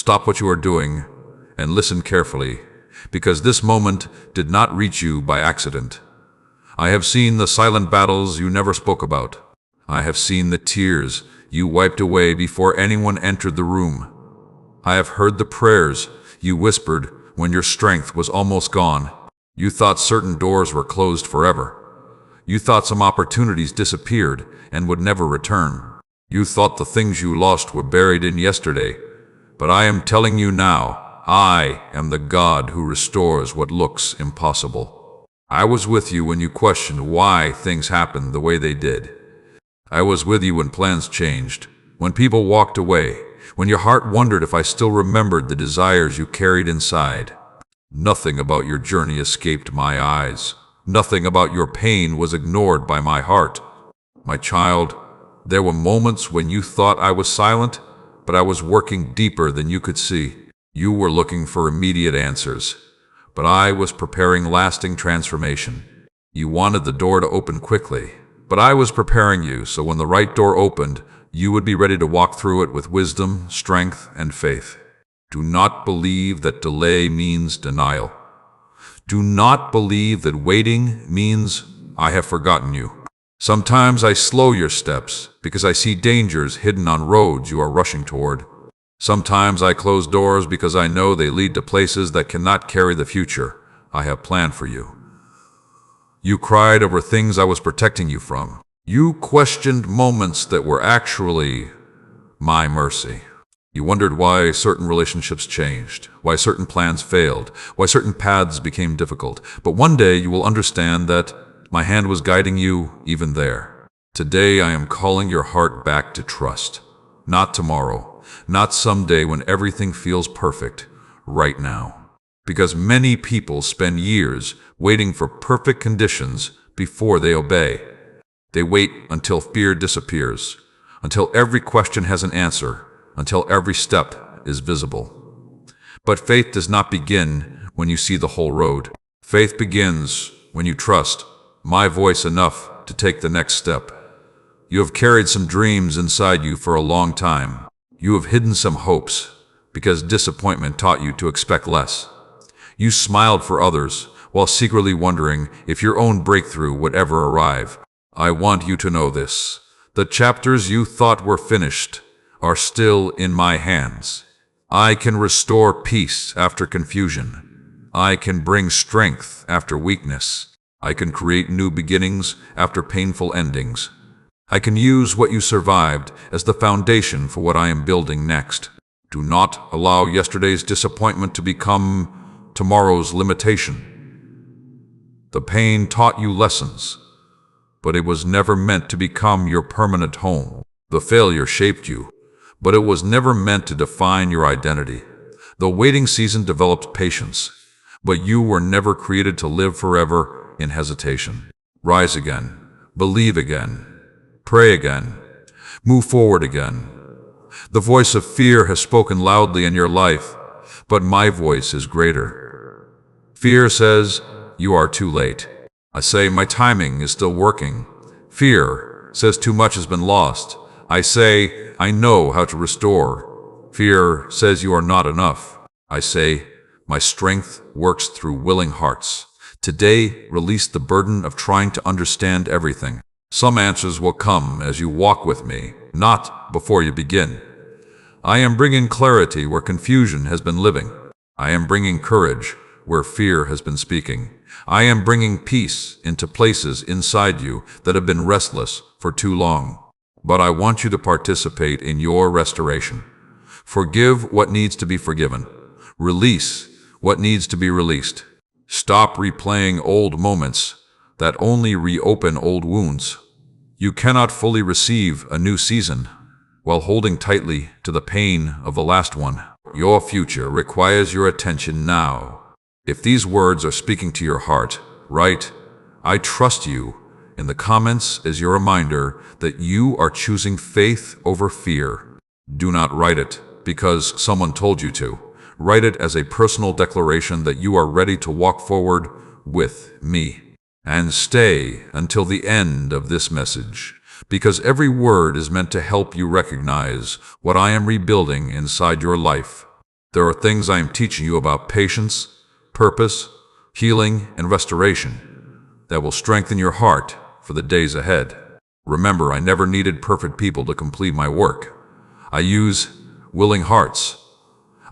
stop what you are doing and listen carefully, because this moment did not reach you by accident. I have seen the silent battles you never spoke about. I have seen the tears you wiped away before anyone entered the room. I have heard the prayers you whispered when your strength was almost gone. You thought certain doors were closed forever. You thought some opportunities disappeared and would never return. You thought the things you lost were buried in yesterday. But I am telling you now, I am the God who restores what looks impossible. I was with you when you questioned why things happened the way they did. I was with you when plans changed, when people walked away, when your heart wondered if I still remembered the desires you carried inside. Nothing about your journey escaped my eyes. Nothing about your pain was ignored by my heart. My child, there were moments when you thought I was silent, but I was working deeper than you could see. You were looking for immediate answers, but I was preparing lasting transformation. You wanted the door to open quickly, but I was preparing you so when the right door opened, you would be ready to walk through it with wisdom, strength, and faith. Do not believe that delay means denial. Do not believe that waiting means I have forgotten you. Sometimes I slow your steps because I see dangers hidden on roads you are rushing toward. Sometimes I close doors because I know they lead to places that cannot carry the future I have planned for you. You cried over things I was protecting you from. You questioned moments that were actually my mercy. You wondered why certain relationships changed, why certain plans failed, why certain paths became difficult. But one day you will understand that my hand was guiding you even there. Today I am calling your heart back to trust. Not tomorrow, not someday when everything feels perfect, right now. Because many people spend years waiting for perfect conditions before they obey. They wait until fear disappears, until every question has an answer, until every step is visible. But faith does not begin when you see the whole road. Faith begins when you trust my voice enough to take the next step. You have carried some dreams inside you for a long time. You have hidden some hopes because disappointment taught you to expect less. You smiled for others while secretly wondering if your own breakthrough would ever arrive. I want you to know this. The chapters you thought were finished are still in my hands. I can restore peace after confusion. I can bring strength after weakness. I can create new beginnings after painful endings. I can use what you survived as the foundation for what I am building next. Do not allow yesterday's disappointment to become tomorrow's limitation. The pain taught you lessons, but it was never meant to become your permanent home. The failure shaped you, but it was never meant to define your identity. The waiting season developed patience, but you were never created to live forever in hesitation. Rise again, believe again, pray again, move forward again. The voice of fear has spoken loudly in your life, but my voice is greater. Fear says, you are too late. I say, my timing is still working. Fear says too much has been lost. I say, I know how to restore. Fear says you are not enough. I say, my strength works through willing hearts. Today, release the burden of trying to understand everything. Some answers will come as you walk with me, not before you begin. I am bringing clarity where confusion has been living. I am bringing courage where fear has been speaking. I am bringing peace into places inside you that have been restless for too long. But I want you to participate in your restoration. Forgive what needs to be forgiven. Release what needs to be released. Stop replaying old moments that only reopen old wounds. You cannot fully receive a new season while holding tightly to the pain of the last one. Your future requires your attention now. If these words are speaking to your heart, write, I trust you, in the comments as your reminder that you are choosing faith over fear. Do not write it because someone told you to. Write it as a personal declaration that you are ready to walk forward with me. And stay until the end of this message, because every word is meant to help you recognize what I am rebuilding inside your life. There are things I am teaching you about patience, purpose, healing, and restoration that will strengthen your heart for the days ahead. Remember, I never needed perfect people to complete my work. I use willing hearts.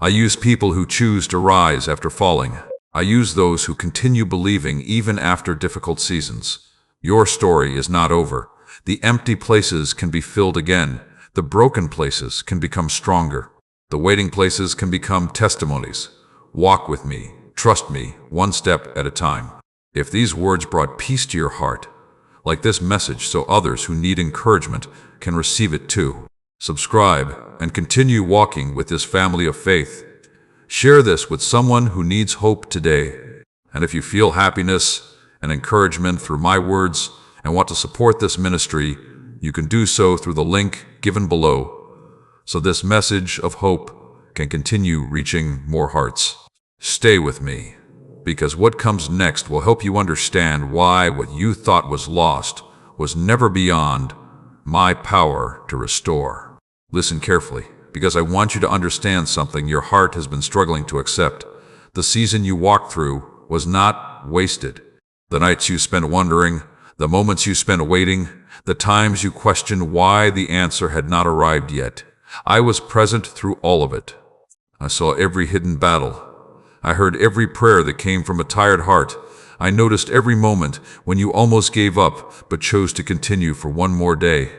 I use people who choose to rise after falling. I use those who continue believing even after difficult seasons. Your story is not over. The empty places can be filled again. The broken places can become stronger. The waiting places can become testimonies. Walk with me. Trust me, one step at a time. If these words brought peace to your heart, like this message so others who need encouragement can receive it too, subscribe and continue walking with this family of faith. Share this with someone who needs hope today. And if you feel happiness and encouragement through my words and want to support this ministry, you can do so through the link given below, so this message of hope can continue reaching more hearts. Stay with me, because what comes next will help you understand why what you thought was lost was never beyond my power to restore. Listen carefully, because I want you to understand something your heart has been struggling to accept. The season you walked through was not wasted. The nights you spent wondering, the moments you spent waiting, the times you questioned why the answer had not arrived yet. I was present through all of it. I saw every hidden battle. I heard every prayer that came from a tired heart. I noticed every moment when you almost gave up but chose to continue for one more day.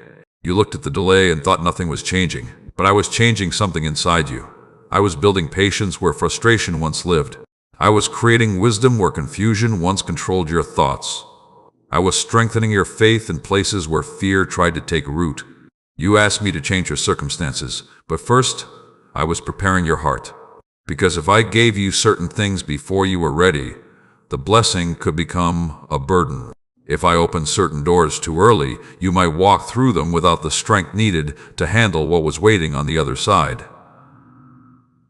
You looked at the delay and thought nothing was changing, but I was changing something inside you. I was building patience where frustration once lived. I was creating wisdom where confusion once controlled your thoughts. I was strengthening your faith in places where fear tried to take root. You asked me to change your circumstances, but first, I was preparing your heart. Because if I gave you certain things before you were ready, the blessing could become a burden. If I opened certain doors too early, you might walk through them without the strength needed to handle what was waiting on the other side.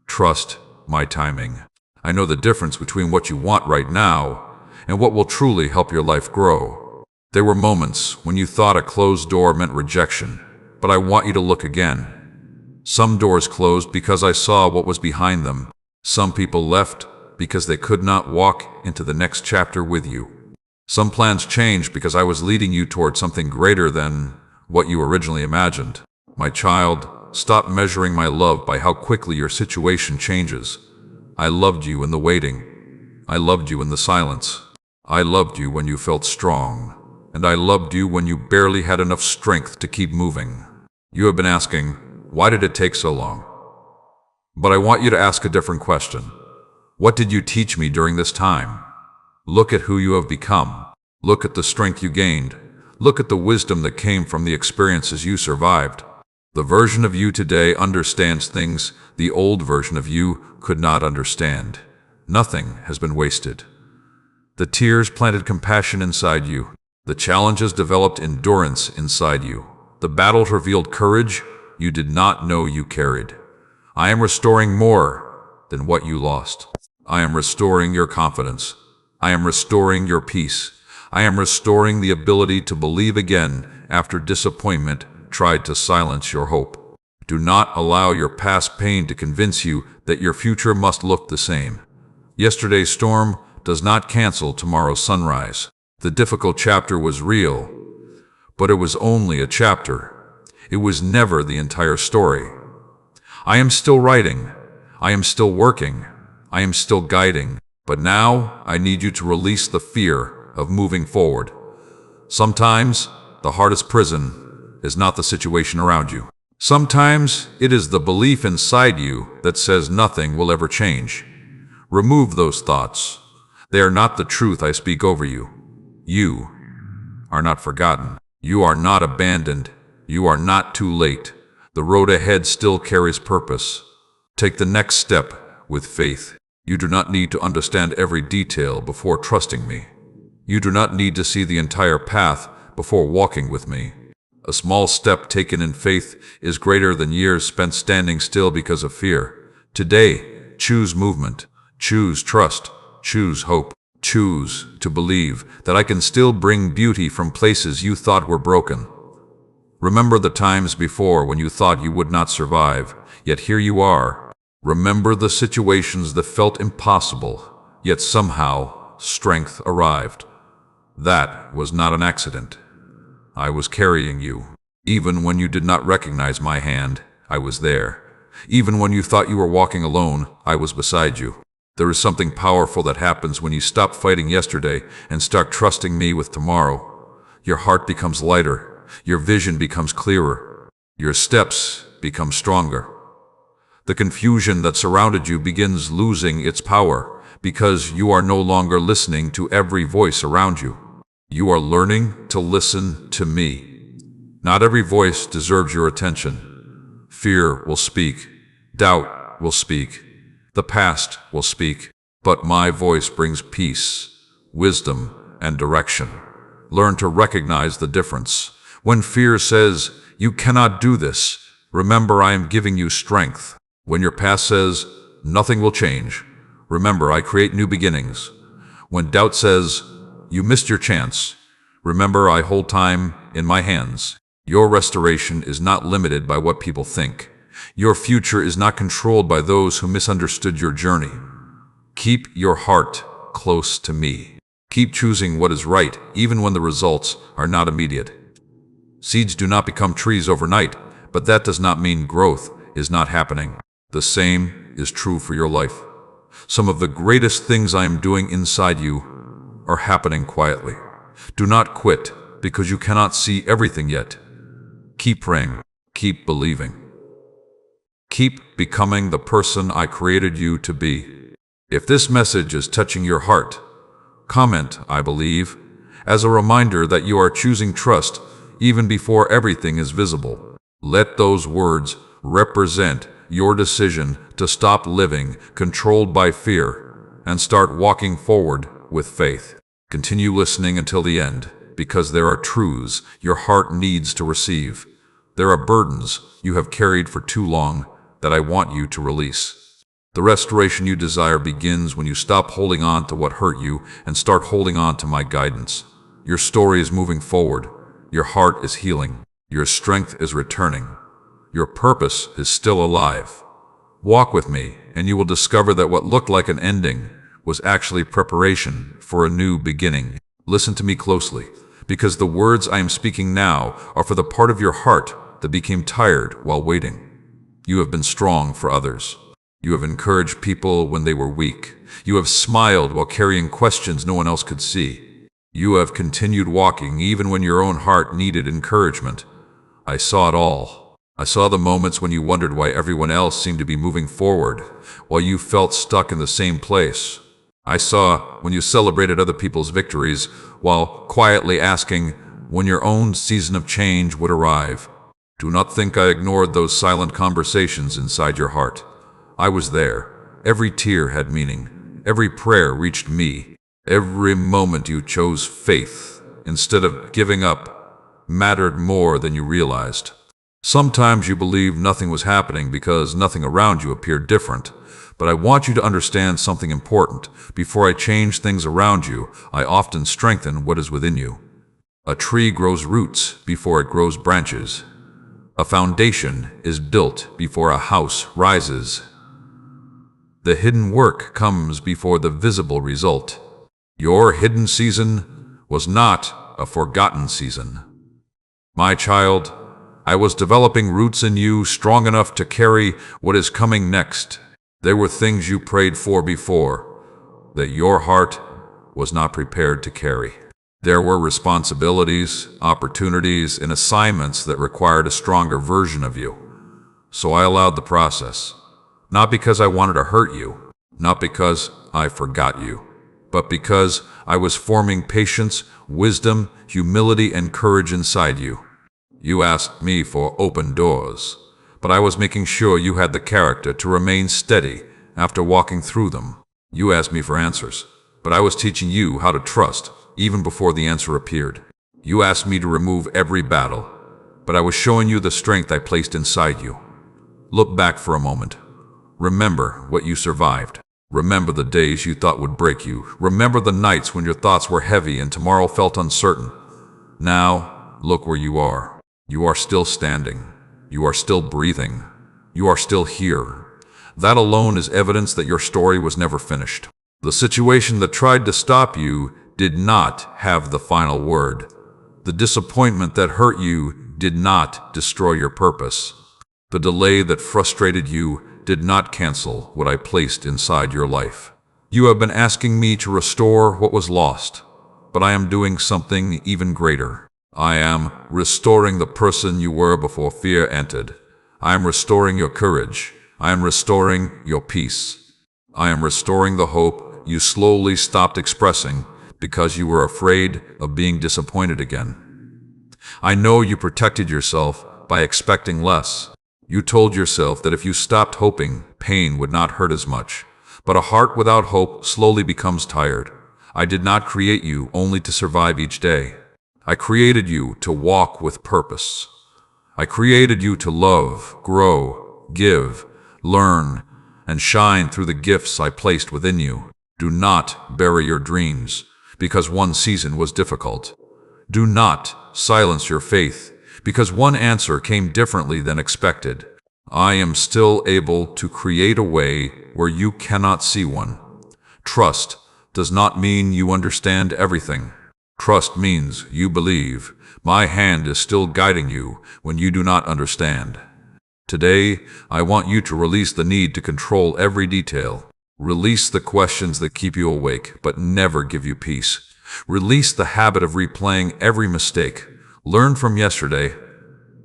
Trust my timing. I know the difference between what you want right now and what will truly help your life grow. There were moments when you thought a closed door meant rejection, but I want you to look again. Some doors closed because I saw what was behind them. Some people left because they could not walk into the next chapter with you. Some plans changed because I was leading you toward something greater than what you originally imagined. My child, stop measuring my love by how quickly your situation changes. I loved you in the waiting. I loved you in the silence. I loved you when you felt strong. And I loved you when you barely had enough strength to keep moving. You have been asking, why did it take so long? But I want you to ask a different question. What did you teach me during this time? Look at who you have become. Look at the strength you gained. Look at the wisdom that came from the experiences you survived. The version of you today understands things the old version of you could not understand. Nothing has been wasted. The tears planted compassion inside you. The challenges developed endurance inside you. The battles revealed courage you did not know you carried. I am restoring more than what you lost. I am restoring your confidence. I am restoring your peace. I am restoring the ability to believe again after disappointment tried to silence your hope. Do not allow your past pain to convince you that your future must look the same. Yesterday's storm does not cancel tomorrow's sunrise. The difficult chapter was real, but it was only a chapter. It was never the entire story. I am still writing. I am still working. I am still guiding. But now I need you to release the fear of moving forward. Sometimes the hardest prison is not the situation around you. Sometimes it is the belief inside you that says nothing will ever change. Remove those thoughts. They are not the truth I speak over you. You are not forgotten. You are not abandoned. You are not too late. The road ahead still carries purpose. Take the next step with faith. You do not need to understand every detail before trusting me. You do not need to see the entire path before walking with me. A small step taken in faith is greater than years spent standing still because of fear. Today, choose movement. Choose trust. Choose hope. Choose to believe that I can still bring beauty from places you thought were broken. Remember the times before when you thought you would not survive, yet here you are. Remember the situations that felt impossible, yet somehow strength arrived. That was not an accident. I was carrying you. Even when you did not recognize my hand, I was there. Even when you thought you were walking alone, I was beside you. There is something powerful that happens when you stop fighting yesterday and start trusting me with tomorrow. Your heart becomes lighter. Your vision becomes clearer. Your steps become stronger. The confusion that surrounded you begins losing its power because you are no longer listening to every voice around you. You are learning to listen to me. Not every voice deserves your attention. Fear will speak. Doubt will speak. The past will speak. But my voice brings peace, wisdom, and direction. Learn to recognize the difference. When fear says, "You cannot do this," remember I am giving you strength. When your past says, "Nothing will change," remember I create new beginnings. When doubt says, "You missed your chance," remember I hold time in my hands. Your restoration is not limited by what people think. Your future is not controlled by those who misunderstood your journey. Keep your heart close to me. Keep choosing what is right, even when the results are not immediate. Seeds do not become trees overnight, but that does not mean growth is not happening. The same is true for your life. Some of the greatest things I am doing inside you are happening quietly. Do not quit because you cannot see everything yet. Keep praying. Keep believing. Keep becoming the person I created you to be. If this message is touching your heart, comment, "I believe," as a reminder that you are choosing trust even before everything is visible. Let those words represent your decision to stop living controlled by fear and start walking forward with faith. Continue listening until the end, because there are truths your heart needs to receive. There are burdens you have carried for too long that I want you to release. The restoration you desire begins when you stop holding on to what hurt you and start holding on to my guidance. Your story is moving forward. Your heart is healing. Your strength is returning. Your purpose is still alive. Walk with me, and you will discover that what looked like an ending was actually preparation for a new beginning. Listen to me closely, because the words I am speaking now are for the part of your heart that became tired while waiting. You have been strong for others. You have encouraged people when they were weak. You have smiled while carrying questions no one else could see. You have continued walking even when your own heart needed encouragement. I saw it all. I saw the moments when you wondered why everyone else seemed to be moving forward, while you felt stuck in the same place. I saw when you celebrated other people's victories, while quietly asking when your own season of change would arrive. Do not think I ignored those silent conversations inside your heart. I was there. Every tear had meaning. Every prayer reached me. Every moment you chose faith instead of giving up mattered more than you realized. Sometimes you believed nothing was happening because nothing around you appeared different. But I want you to understand something important. Before I change things around you, I often strengthen what is within you. A tree grows roots before it grows branches. A foundation is built before a house rises. The hidden work comes before the visible result. Your hidden season was not a forgotten season. My child, I was developing roots in you strong enough to carry what is coming next. There were things you prayed for before that your heart was not prepared to carry. There were responsibilities, opportunities, and assignments that required a stronger version of you. So I allowed the process. Not because I wanted to hurt you, not because I forgot you, but because I was forming patience, wisdom, humility, and courage inside you. You asked me for open doors, but I was making sure you had the character to remain steady after walking through them. You asked me for answers, but I was teaching you how to trust even before the answer appeared. You asked me to remove every battle, but I was showing you the strength I placed inside you. Look back for a moment. Remember what you survived. Remember the days you thought would break you. Remember the nights when your thoughts were heavy and tomorrow felt uncertain. Now, look where you are. You are still standing. You are still breathing. You are still here. That alone is evidence that your story was never finished. The situation that tried to stop you did not have the final word. The disappointment that hurt you did not destroy your purpose. The delay that frustrated you did not cancel what I placed inside your life. You have been asking me to restore what was lost, but I am doing something even greater. I am restoring the person you were before fear entered. I am restoring your courage. I am restoring your peace. I am restoring the hope you slowly stopped expressing because you were afraid of being disappointed again. I know you protected yourself by expecting less. You told yourself that if you stopped hoping, pain would not hurt as much. But a heart without hope slowly becomes tired. I did not create you only to survive each day. I created you to walk with purpose. I created you to love, grow, give, learn, and shine through the gifts I placed within you. Do not bury your dreams because one season was difficult. Do not silence your faith because one answer came differently than expected. I am still able to create a way where you cannot see one. Trust does not mean you understand everything. Trust means you believe. My hand is still guiding you when you do not understand. Today, I want you to release the need to control every detail. Release the questions that keep you awake but never give you peace. Release the habit of replaying every mistake. Learn from yesterday,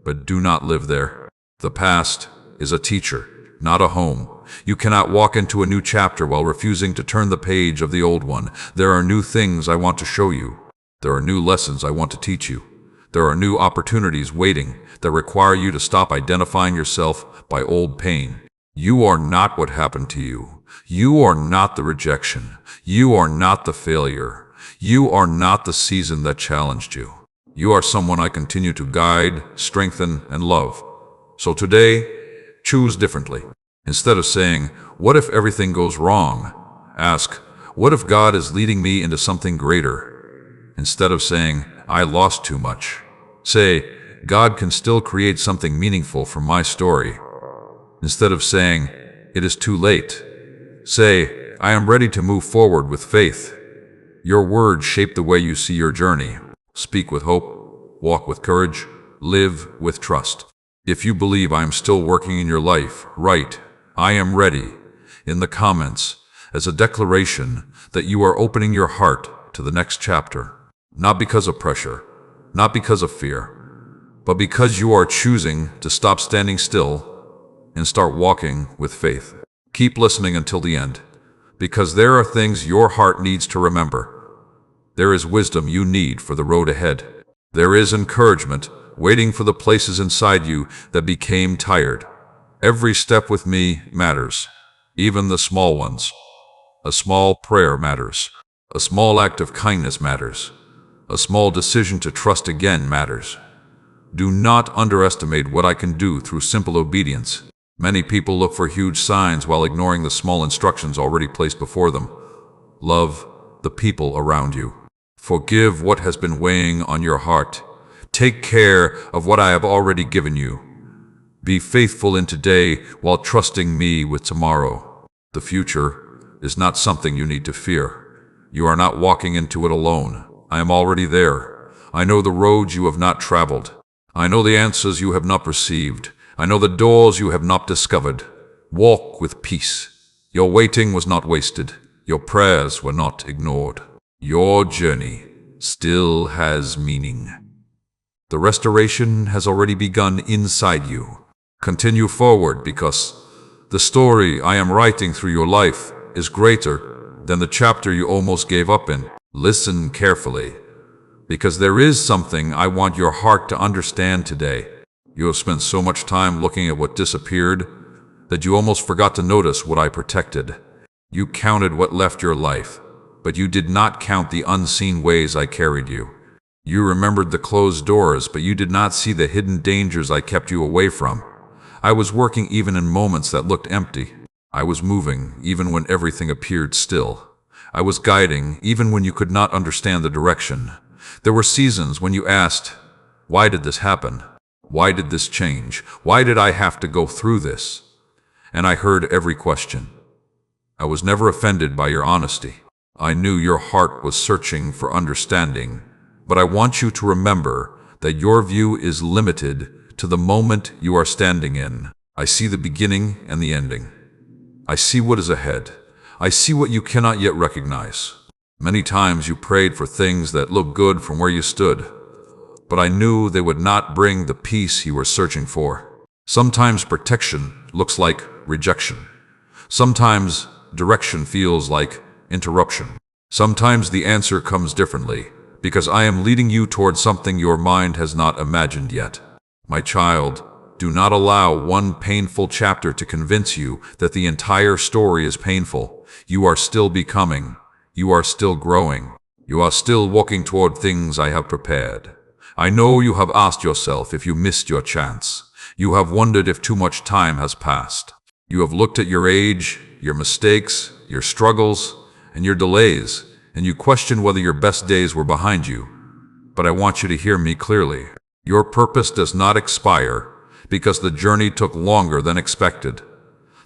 but do not live there. The past is a teacher, not a home. You cannot walk into a new chapter while refusing to turn the page of the old one. There are new things I want to show you. There are new lessons I want to teach you. There are new opportunities waiting that require you to stop identifying yourself by old pain. You are not what happened to you. You are not the rejection. You are not the failure. You are not the season that challenged you. You are someone I continue to guide, strengthen, and love. So today, choose differently. Instead of saying, "What if everything goes wrong?" ask, "What if God is leading me into something greater?" Instead of saying, "I lost too much," say, "God can still create something meaningful from my story." Instead of saying, "It is too late," say, "I am ready to move forward with faith." Your words shape the way you see your journey. Speak with hope, walk with courage, live with trust. If you believe I am still working in your life, write, "I am ready," in the comments as a declaration that you are opening your heart to the next chapter. Not because of pressure, not because of fear, but because you are choosing to stop standing still and start walking with faith. Keep listening until the end, because there are things your heart needs to remember. There is wisdom you need for the road ahead. There is encouragement waiting for the places inside you that became tired. Every step with me matters, even the small ones. A small prayer matters. A small act of kindness matters. A small decision to trust again matters. Do not underestimate what I can do through simple obedience. Many people look for huge signs while ignoring the small instructions already placed before them. Love the people around you. Forgive what has been weighing on your heart. Take care of what I have already given you. Be faithful in today while trusting me with tomorrow. The future is not something you need to fear. You are not walking into it alone. I am already there. I know the roads you have not traveled. I know the answers you have not received. I know the doors you have not discovered. Walk with peace. Your waiting was not wasted. Your prayers were not ignored. Your journey still has meaning. The restoration has already begun inside you. Continue forward because the story I am writing through your life is greater than the chapter you almost gave up in. Listen carefully, because there is something I want your heart to understand today. You have spent so much time looking at what disappeared that you almost forgot to notice what I protected. You counted what left your life, but you did not count the unseen ways I carried you. You remembered the closed doors, but you did not see the hidden dangers I kept you away from. I was working even in moments that looked empty. I was moving even when everything appeared still. I was guiding even when you could not understand the direction. There were seasons when you asked, "Why did this happen? Why did this change? Why did I have to go through this?" and I heard every question. I was never offended by your honesty. I knew your heart was searching for understanding, but I want you to remember that your view is limited to the moment you are standing in. I see the beginning and the ending. I see what is ahead. I see what you cannot yet recognize. Many times you prayed for things that looked good from where you stood, but I knew they would not bring the peace you were searching for. Sometimes protection looks like rejection. Sometimes direction feels like interruption. Sometimes the answer comes differently, because I am leading you toward something your mind has not imagined yet. My child, do not allow one painful chapter to convince you that the entire story is painful. You are still becoming. You are still growing. You are still walking toward things I have prepared. I know you have asked yourself if you missed your chance. You have wondered if too much time has passed. You have looked at your age, your mistakes, your struggles, and your delays, and you question whether your best days were behind you. But I want you to hear me clearly. Your purpose does not expire because the journey took longer than expected.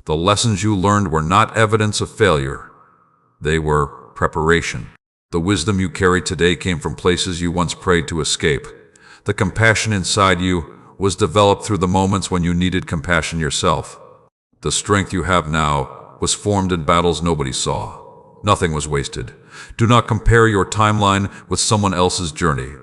The lessons you learned were not evidence of failure. They were preparation. The wisdom you carry today came from places you once prayed to escape. The compassion inside you was developed through the moments when you needed compassion yourself. The strength you have now was formed in battles nobody saw. Nothing was wasted. Do not compare your timeline with someone else's journey.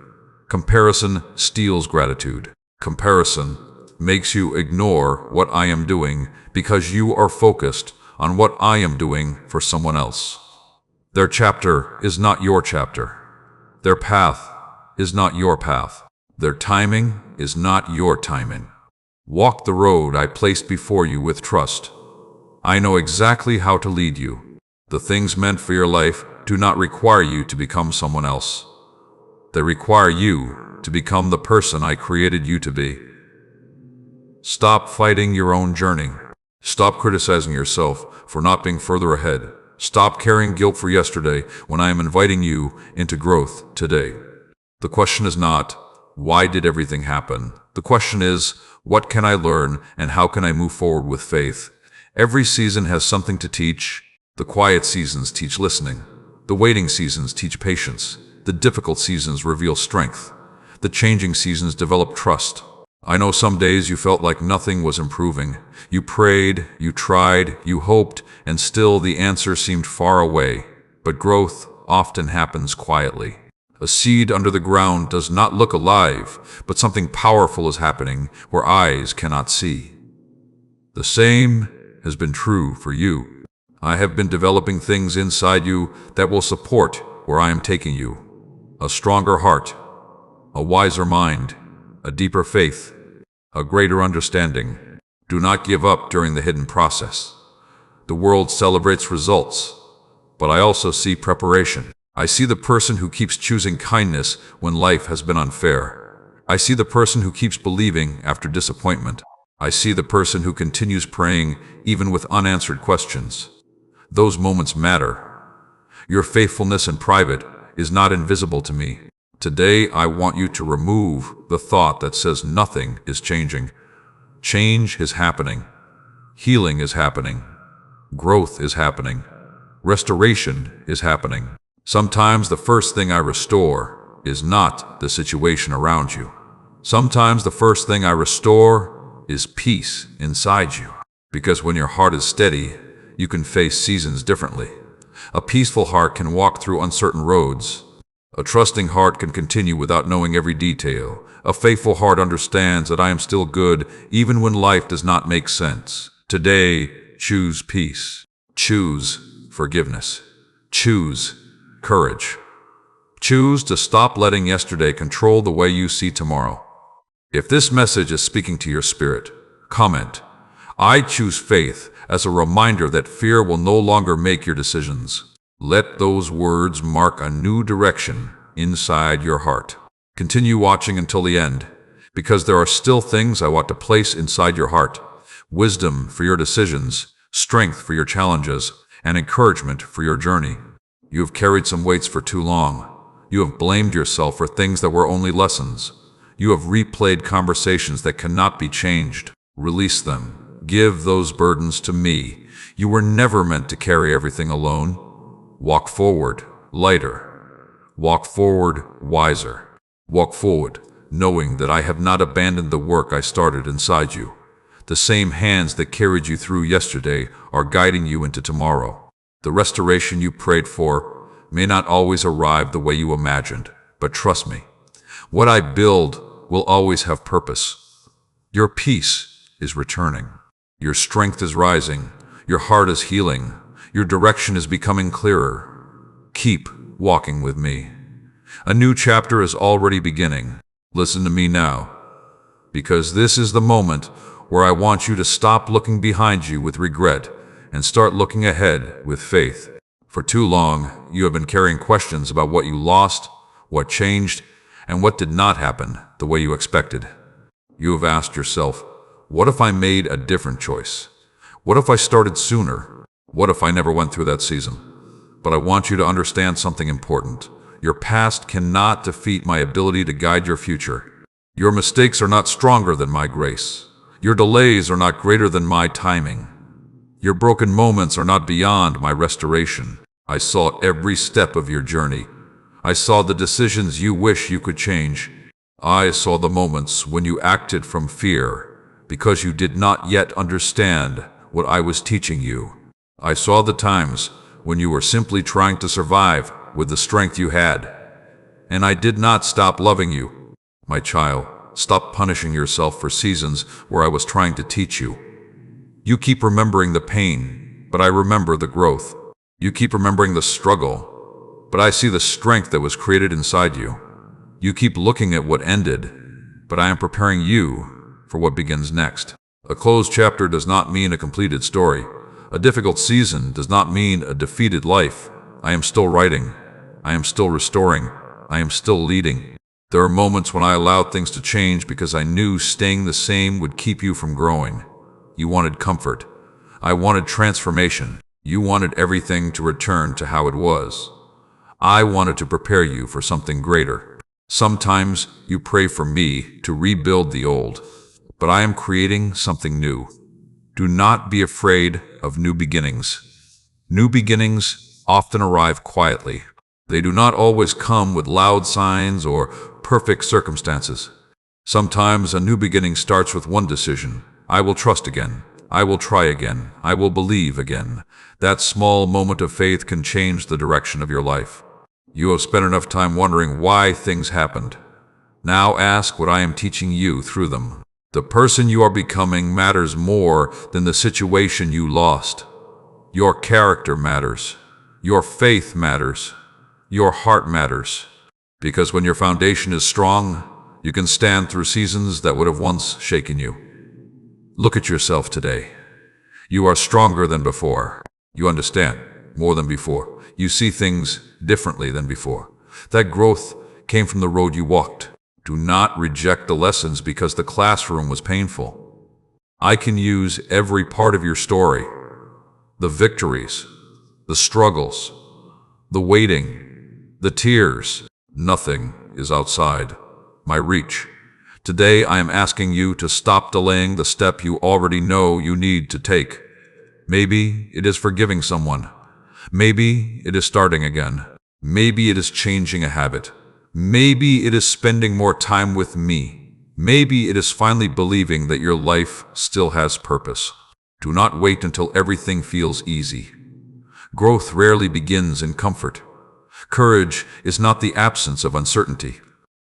Comparison steals gratitude. Comparison makes you ignore what I am doing because you are focused on what I am doing for someone else. Their chapter is not your chapter. Their path is not your path. Their timing is not your timing. Walk the road I placed before you with trust. I know exactly how to lead you. The things meant for your life do not require you to become someone else. They require you to become the person I created you to be. Stop fighting your own journey. Stop criticizing yourself for not being further ahead. Stop carrying guilt for yesterday when I am inviting you into growth today. The question is not, why did everything happen? The question is, what can I learn and how can I move forward with faith? Every season has something to teach. The quiet seasons teach listening. The waiting seasons teach patience. The difficult seasons reveal strength. The changing seasons develop trust. I know some days you felt like nothing was improving. You prayed, you tried, you hoped, and still the answer seemed far away. But growth often happens quietly. A seed under the ground does not look alive, but something powerful is happening where eyes cannot see. The same has been true for you. I have been developing things inside you that will support where I am taking you. A stronger heart, a wiser mind, a deeper faith, a greater understanding. Do not give up during the hidden process. The world celebrates results, but I also see preparation. I see the person who keeps choosing kindness when life has been unfair. I see the person who keeps believing after disappointment. I see the person who continues praying even with unanswered questions. Those moments matter. Your faithfulness in private is not invisible to me. Today, I want you to remove the thought that says nothing is changing. Change is happening. Healing is happening. Growth is happening. Restoration is happening. Sometimes the first thing I restore is not the situation around you. Sometimes the first thing I restore is peace inside you. Because when your heart is steady, you can face seasons differently. A peaceful heart can walk through uncertain roads. A trusting heart can continue without knowing every detail. A faithful heart understands that I am still good even when life does not make sense. Today, choose peace. Choose forgiveness. Choose courage. Choose to stop letting yesterday control the way you see tomorrow. If this message is speaking to your spirit, comment, "I choose faith," as a reminder that fear will no longer make your decisions. Let those words mark a new direction inside your heart. Continue watching until the end, because there are still things I want to place inside your heart. Wisdom for your decisions, strength for your challenges, and encouragement for your journey. You have carried some weights for too long. You have blamed yourself for things that were only lessons. You have replayed conversations that cannot be changed. Release them. Give those burdens to me. You were never meant to carry everything alone. Walk forward, lighter. Walk forward, wiser. Walk forward, knowing that I have not abandoned the work I started inside you. The same hands that carried you through yesterday are guiding you into tomorrow. The restoration you prayed for may not always arrive the way you imagined, but trust me, what I build will always have purpose. Your peace is returning. Your strength is rising. Your heart is healing. Your direction is becoming clearer. Keep walking with me. A new chapter is already beginning. Listen to me now, because this is the moment where I want you to stop looking behind you with regret and start looking ahead with faith. For too long, you have been carrying questions about what you lost, what changed, and what did not happen the way you expected. You have asked yourself, what if I made a different choice? What if I started sooner? What if I never went through that season? But I want you to understand something important. Your past cannot defeat my ability to guide your future. Your mistakes are not stronger than my grace. Your delays are not greater than my timing. Your broken moments are not beyond my restoration. I saw every step of your journey. I saw the decisions you wish you could change. I saw the moments when you acted from fear because you did not yet understand what I was teaching you. I saw the times when you were simply trying to survive with the strength you had. And I did not stop loving you. My child, stop punishing yourself for seasons where I was trying to teach you. You keep remembering the pain, but I remember the growth. You keep remembering the struggle, but I see the strength that was created inside you. You keep looking at what ended, but I am preparing you for what begins next. A closed chapter does not mean a completed story. A difficult season does not mean a defeated life. I am still writing. I am still restoring. I am still leading. There are moments when I allowed things to change because I knew staying the same would keep you from growing. You wanted comfort. I wanted transformation. You wanted everything to return to how it was. I wanted to prepare you for something greater. Sometimes you pray for me to rebuild the old, but I am creating something new. Do not be afraid of new beginnings. New beginnings often arrive quietly. They do not always come with loud signs or perfect circumstances. Sometimes a new beginning starts with one decision. I will trust again. I will try again. I will believe again. That small moment of faith can change the direction of your life. You have spent enough time wondering why things happened. Now ask what I am teaching you through them. The person you are becoming matters more than the situation you lost. Your character matters. Your faith matters. Your heart matters. Because when your foundation is strong, you can stand through seasons that would have once shaken you. Look at yourself today. You are stronger than before. You understand more than before. You see things differently than before. That growth came from the road you walked. Do not reject the lessons because the classroom was painful. I can use every part of your story. The victories, the struggles, the waiting, the tears. Nothing is outside my reach. Today I am asking you to stop delaying the step you already know you need to take. Maybe it is forgiving someone. Maybe it is starting again. Maybe it is changing a habit. Maybe it is spending more time with me. Maybe it is finally believing that your life still has purpose. Do not wait until everything feels easy. Growth rarely begins in comfort. Courage is not the absence of uncertainty.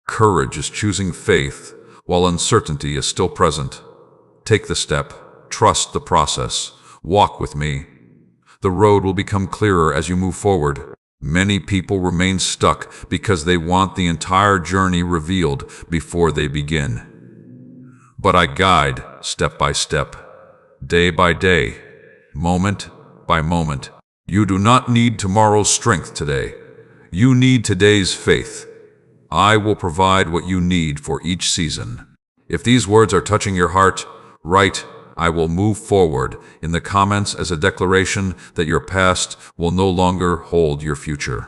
Courage is choosing faith while uncertainty is still present. Take the step. Trust the process. Walk with me. The road will become clearer as you move forward. Many people remain stuck because they want the entire journey revealed before they begin. But I guide step by step, day by day, moment by moment. You do not need tomorrow's strength today. You need today's faith. I will provide what you need for each season. If these words are touching your heart, write, I will move forward in the comments as a declaration that your past will no longer hold your future.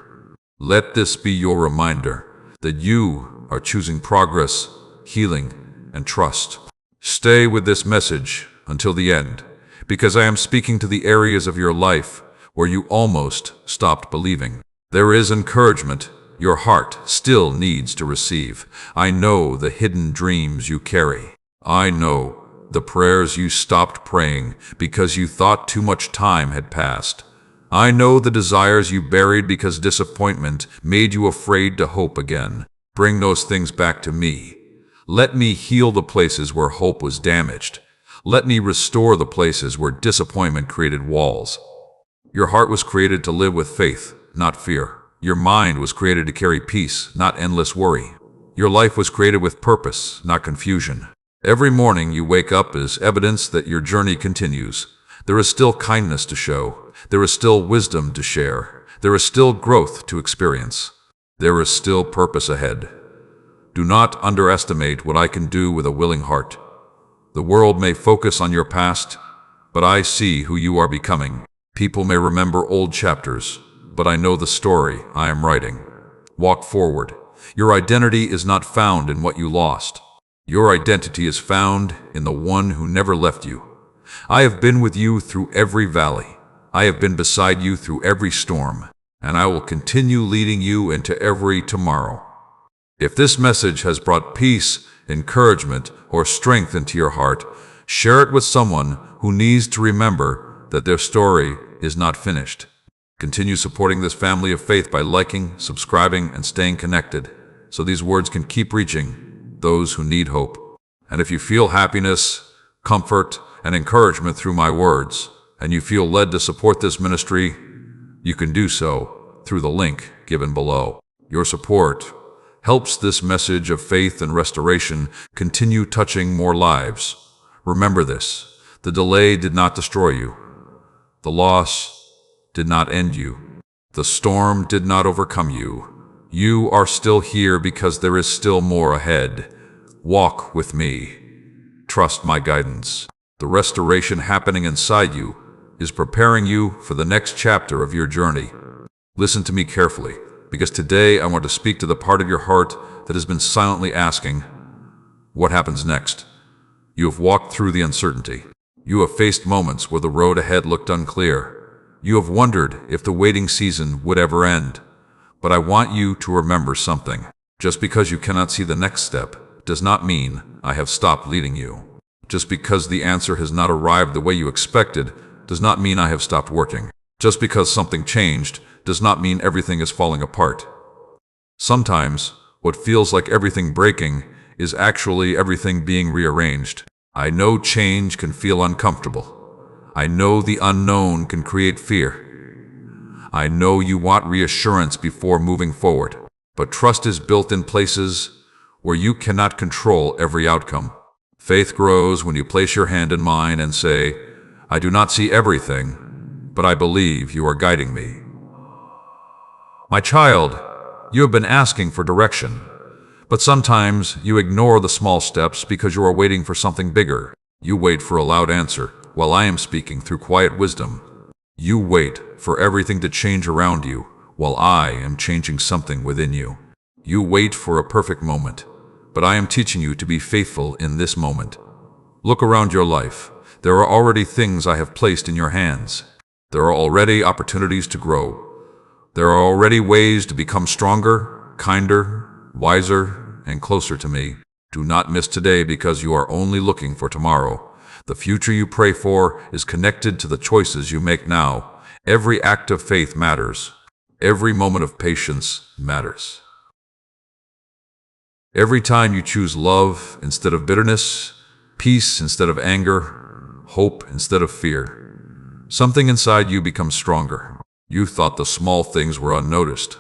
Let this be your reminder that you are choosing progress, healing, and trust. Stay with this message until the end, because I am speaking to the areas of your life where you almost stopped believing. There is encouragement your heart still needs to receive. I know the hidden dreams you carry. I know the prayers you stopped praying because you thought too much time had passed. I know the desires you buried because disappointment made you afraid to hope again. Bring those things back to me. Let me heal the places where hope was damaged. Let me restore the places where disappointment created walls. Your heart was created to live with faith, not fear. Your mind was created to carry peace, not endless worry. Your life was created with purpose, not confusion. Every morning you wake up is evidence that your journey continues. There is still kindness to show. There is still wisdom to share. There is still growth to experience. There is still purpose ahead. Do not underestimate what I can do with a willing heart. The world may focus on your past, but I see who you are becoming. People may remember old chapters, but I know the story I am writing. Walk forward. Your identity is not found in what you lost. Your identity is found in the one who never left you. I have been with you through every valley. I have been beside you through every storm, and I will continue leading you into every tomorrow. If this message has brought peace, encouragement, or strength into your heart, share it with someone who needs to remember that their story is not finished. Continue supporting this family of faith by liking, subscribing, and staying connected, so these words can keep reaching those who need hope. And if you feel happiness, comfort, and encouragement through my words, and you feel led to support this ministry, you can do so through the link given below. Your support helps this message of faith and restoration continue touching more lives. Remember this: the delay did not destroy you. The loss did not end you. The storm did not overcome you. You are still here because there is still more ahead. Walk with me. Trust my guidance. The restoration happening inside you is preparing you for the next chapter of your journey. Listen to me carefully, because today I want to speak to the part of your heart that has been silently asking, what happens next? You have walked through the uncertainty. You have faced moments where the road ahead looked unclear. You have wondered if the waiting season would ever end. But I want you to remember something. Just because you cannot see the next step does not mean I have stopped leading you. Just because the answer has not arrived the way you expected does not mean I have stopped working. Just because something changed does not mean everything is falling apart. Sometimes, what feels like everything breaking is actually everything being rearranged. I know change can feel uncomfortable. I know the unknown can create fear. I know you want reassurance before moving forward, but trust is built in places where you cannot control every outcome. Faith grows when you place your hand in mine and say, I do not see everything, but I believe you are guiding me. My child, you have been asking for direction, but sometimes you ignore the small steps because you are waiting for something bigger. You wait for a loud answer while I am speaking through quiet wisdom. You wait for everything to change around you while I am changing something within you. You wait for a perfect moment, but I am teaching you to be faithful in this moment. Look around your life. There are already things I have placed in your hands. There are already opportunities to grow. There are already ways to become stronger, kinder, wiser, and closer to me. Do not miss today because you are only looking for tomorrow. The future you pray for is connected to the choices you make now. Every act of faith matters. Every moment of patience matters. Every time you choose love instead of bitterness, peace instead of anger, hope instead of fear, something inside you becomes stronger. You thought the small things were unnoticed,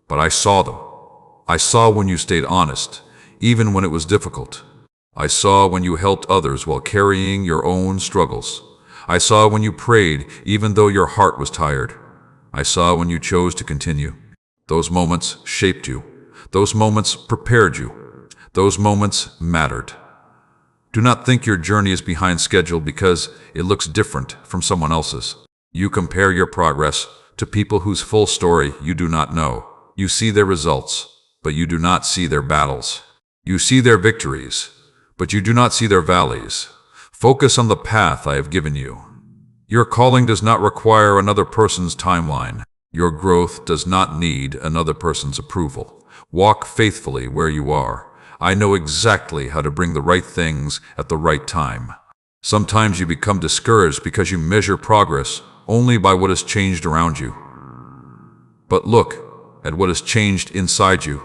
but I saw them. I saw when you stayed honest, even when it was difficult. I saw when you helped others while carrying your own struggles. I saw when you prayed even though your heart was tired. I saw when you chose to continue. Those moments shaped you. Those moments prepared you. Those moments mattered. Do not think your journey is behind schedule because it looks different from someone else's. You compare your progress to people whose full story you do not know. You see their results, but you do not see their battles. You see their victories, but you do not see their valleys. Focus on the path I have given you. Your calling does not require another person's timeline. Your growth does not need another person's approval. Walk faithfully where you are. I know exactly how to bring the right things at the right time. Sometimes you become discouraged because you measure progress only by what has changed around you. But look at what has changed inside you.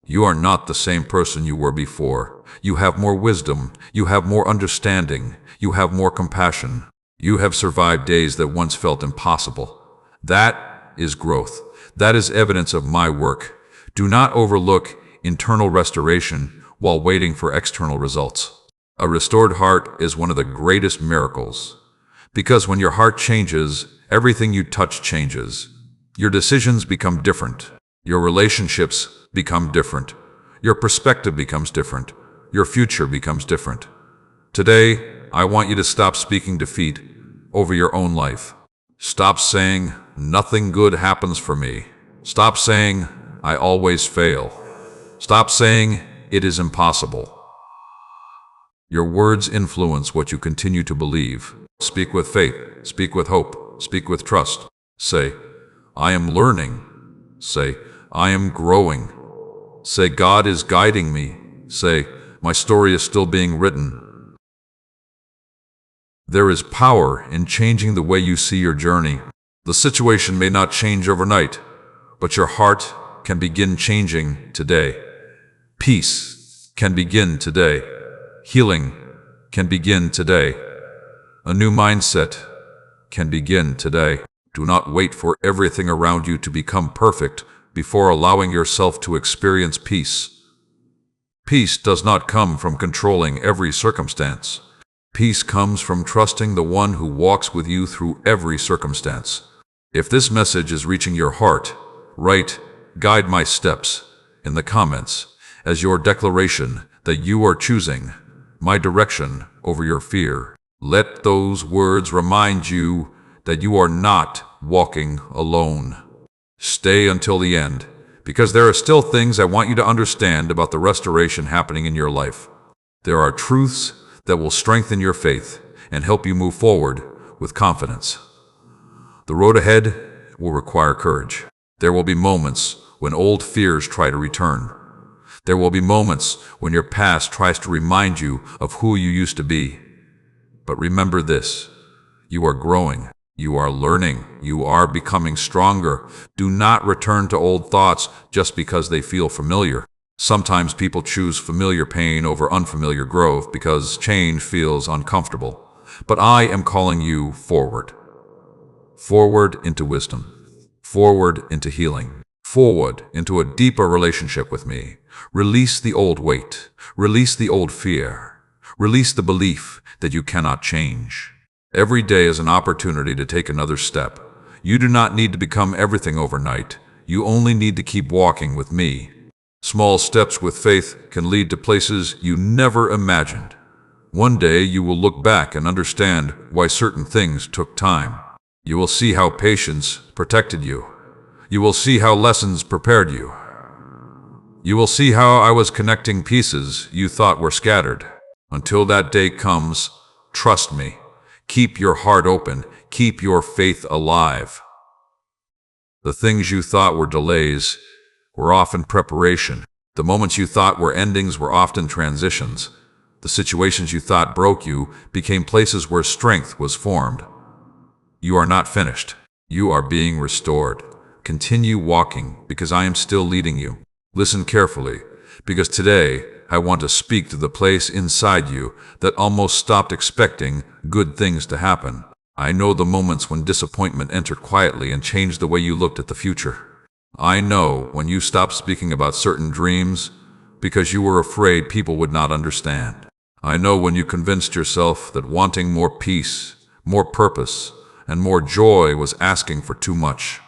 You are not the same person you were before. You have more wisdom. You have more understanding. You have more compassion. You have survived days that once felt impossible. That is growth. That is evidence of my work. Do not overlook internal restoration while waiting for external results. A restored heart is one of the greatest miracles. Because when your heart changes, everything you touch changes. Your decisions become different. Your relationships become different. Your perspective becomes different. Your future becomes different. Today, I want you to stop speaking defeat over your own life. Stop saying, "Nothing good happens for me." Stop saying, "I always fail." Stop saying, "It is impossible." Your words influence what you continue to believe. Speak with faith. Speak with hope. Speak with trust. Say, "I am learning." Say, "I am growing." Say, "God is guiding me." Say, "My story is still being written." There is power in changing the way you see your journey. The situation may not change overnight, but your heart can begin changing today. Peace can begin today. Healing can begin today. A new mindset can begin today. Do not wait for everything around you to become perfect before allowing yourself to experience peace. Peace does not come from controlling every circumstance. Peace comes from trusting the one who walks with you through every circumstance. If this message is reaching your heart, write "Guide my steps" in the comments as your declaration that you are choosing my direction over your fear. Let those words remind you that you are not walking alone. Stay until the end, because there are still things I want you to understand about the restoration happening in your life. There are truths that will strengthen your faith and help you move forward with confidence. The road ahead will require courage. There will be moments when old fears try to return. There will be moments when your past tries to remind you of who you used to be. But remember this: you are growing, you are learning, you are becoming stronger. Do not return to old thoughts just because they feel familiar. Sometimes people choose familiar pain over unfamiliar growth because change feels uncomfortable. But I am calling you forward. Forward into wisdom. Forward into healing. Forward into a deeper relationship with me. Release the old weight. Release the old fear. Release the belief that you cannot change. Every day is an opportunity to take another step. You do not need to become everything overnight. You only need to keep walking with me. Small steps with faith can lead to places you never imagined. One day you will look back and understand why certain things took time. You will see how patience protected you. You will see how lessons prepared you. You will see how I was connecting pieces you thought were scattered. Until that day comes, trust me. Keep your heart open. Keep your faith alive. The things you thought were delays were often preparation. The moments you thought were endings were often transitions. The situations you thought broke you became places where strength was formed. You are not finished. You are being restored. Continue walking because I am still leading you. Listen carefully, because today I want to speak to the place inside you that almost stopped expecting good things to happen. I know the moments when disappointment entered quietly and changed the way you looked at the future. I know when you stopped speaking about certain dreams because you were afraid people would not understand. I know when you convinced yourself that wanting more peace, more purpose, and more joy was asking for too much.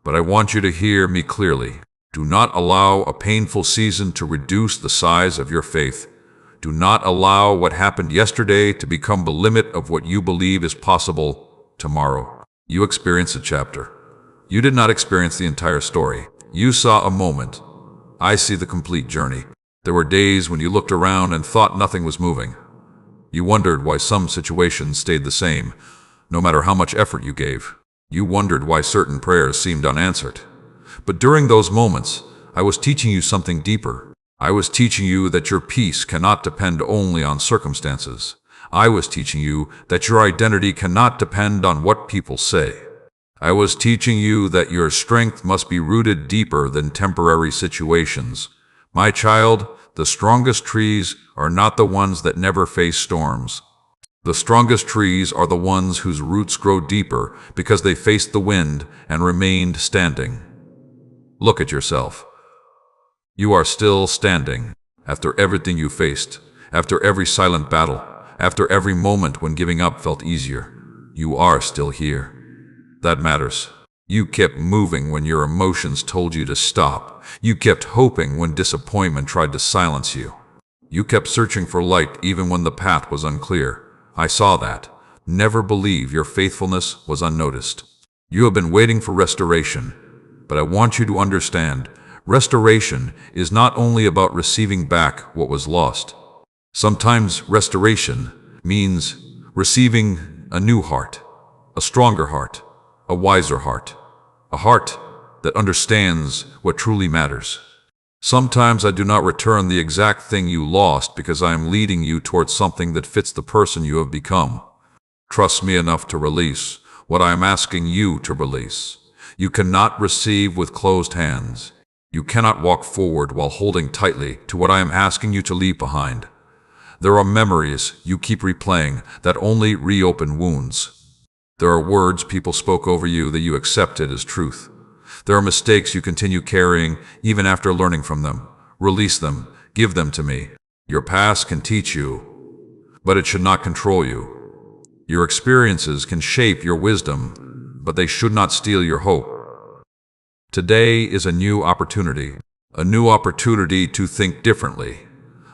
But I want you to hear me clearly. Do not allow a painful season to reduce the size of your faith. Do not allow what happened yesterday to become the limit of what you believe is possible tomorrow. You experienced a chapter. You did not experience the entire story. You saw a moment. I see the complete journey. There were days when you looked around and thought nothing was moving. You wondered why some situations stayed the same, no matter how much effort you gave. You wondered why certain prayers seemed unanswered. But during those moments, I was teaching you something deeper. I was teaching you that your peace cannot depend only on circumstances. I was teaching you that your identity cannot depend on what people say. I was teaching you that your strength must be rooted deeper than temporary situations. My child, the strongest trees are not the ones that never face storms. The strongest trees are the ones whose roots grow deeper because they faced the wind and remained standing. Look at yourself. You are still standing after everything you faced, after every silent battle, after every moment when giving up felt easier. You are still here. That matters. You kept moving when your emotions told you to stop. You kept hoping when disappointment tried to silence you. You kept searching for light even when the path was unclear. I saw that. Never believe your faithfulness was unnoticed. You have been waiting for restoration, but I want you to understand, restoration is not only about receiving back what was lost. Sometimes restoration means receiving a new heart, a stronger heart, a wiser heart, a heart that understands what truly matters. Sometimes I do not return the exact thing you lost because I am leading you towards something that fits the person you have become. Trust me enough to release what I am asking you to release. You cannot receive with closed hands. You cannot walk forward while holding tightly to what I am asking you to leave behind. There are memories you keep replaying that only reopen wounds. There are words people spoke over you that you accepted as truth. There are mistakes you continue carrying even after learning from them. Release them. Give them to me. Your past can teach you, but it should not control you. Your experiences can shape your wisdom, but they should not steal your hope. Today is a new opportunity to think differently,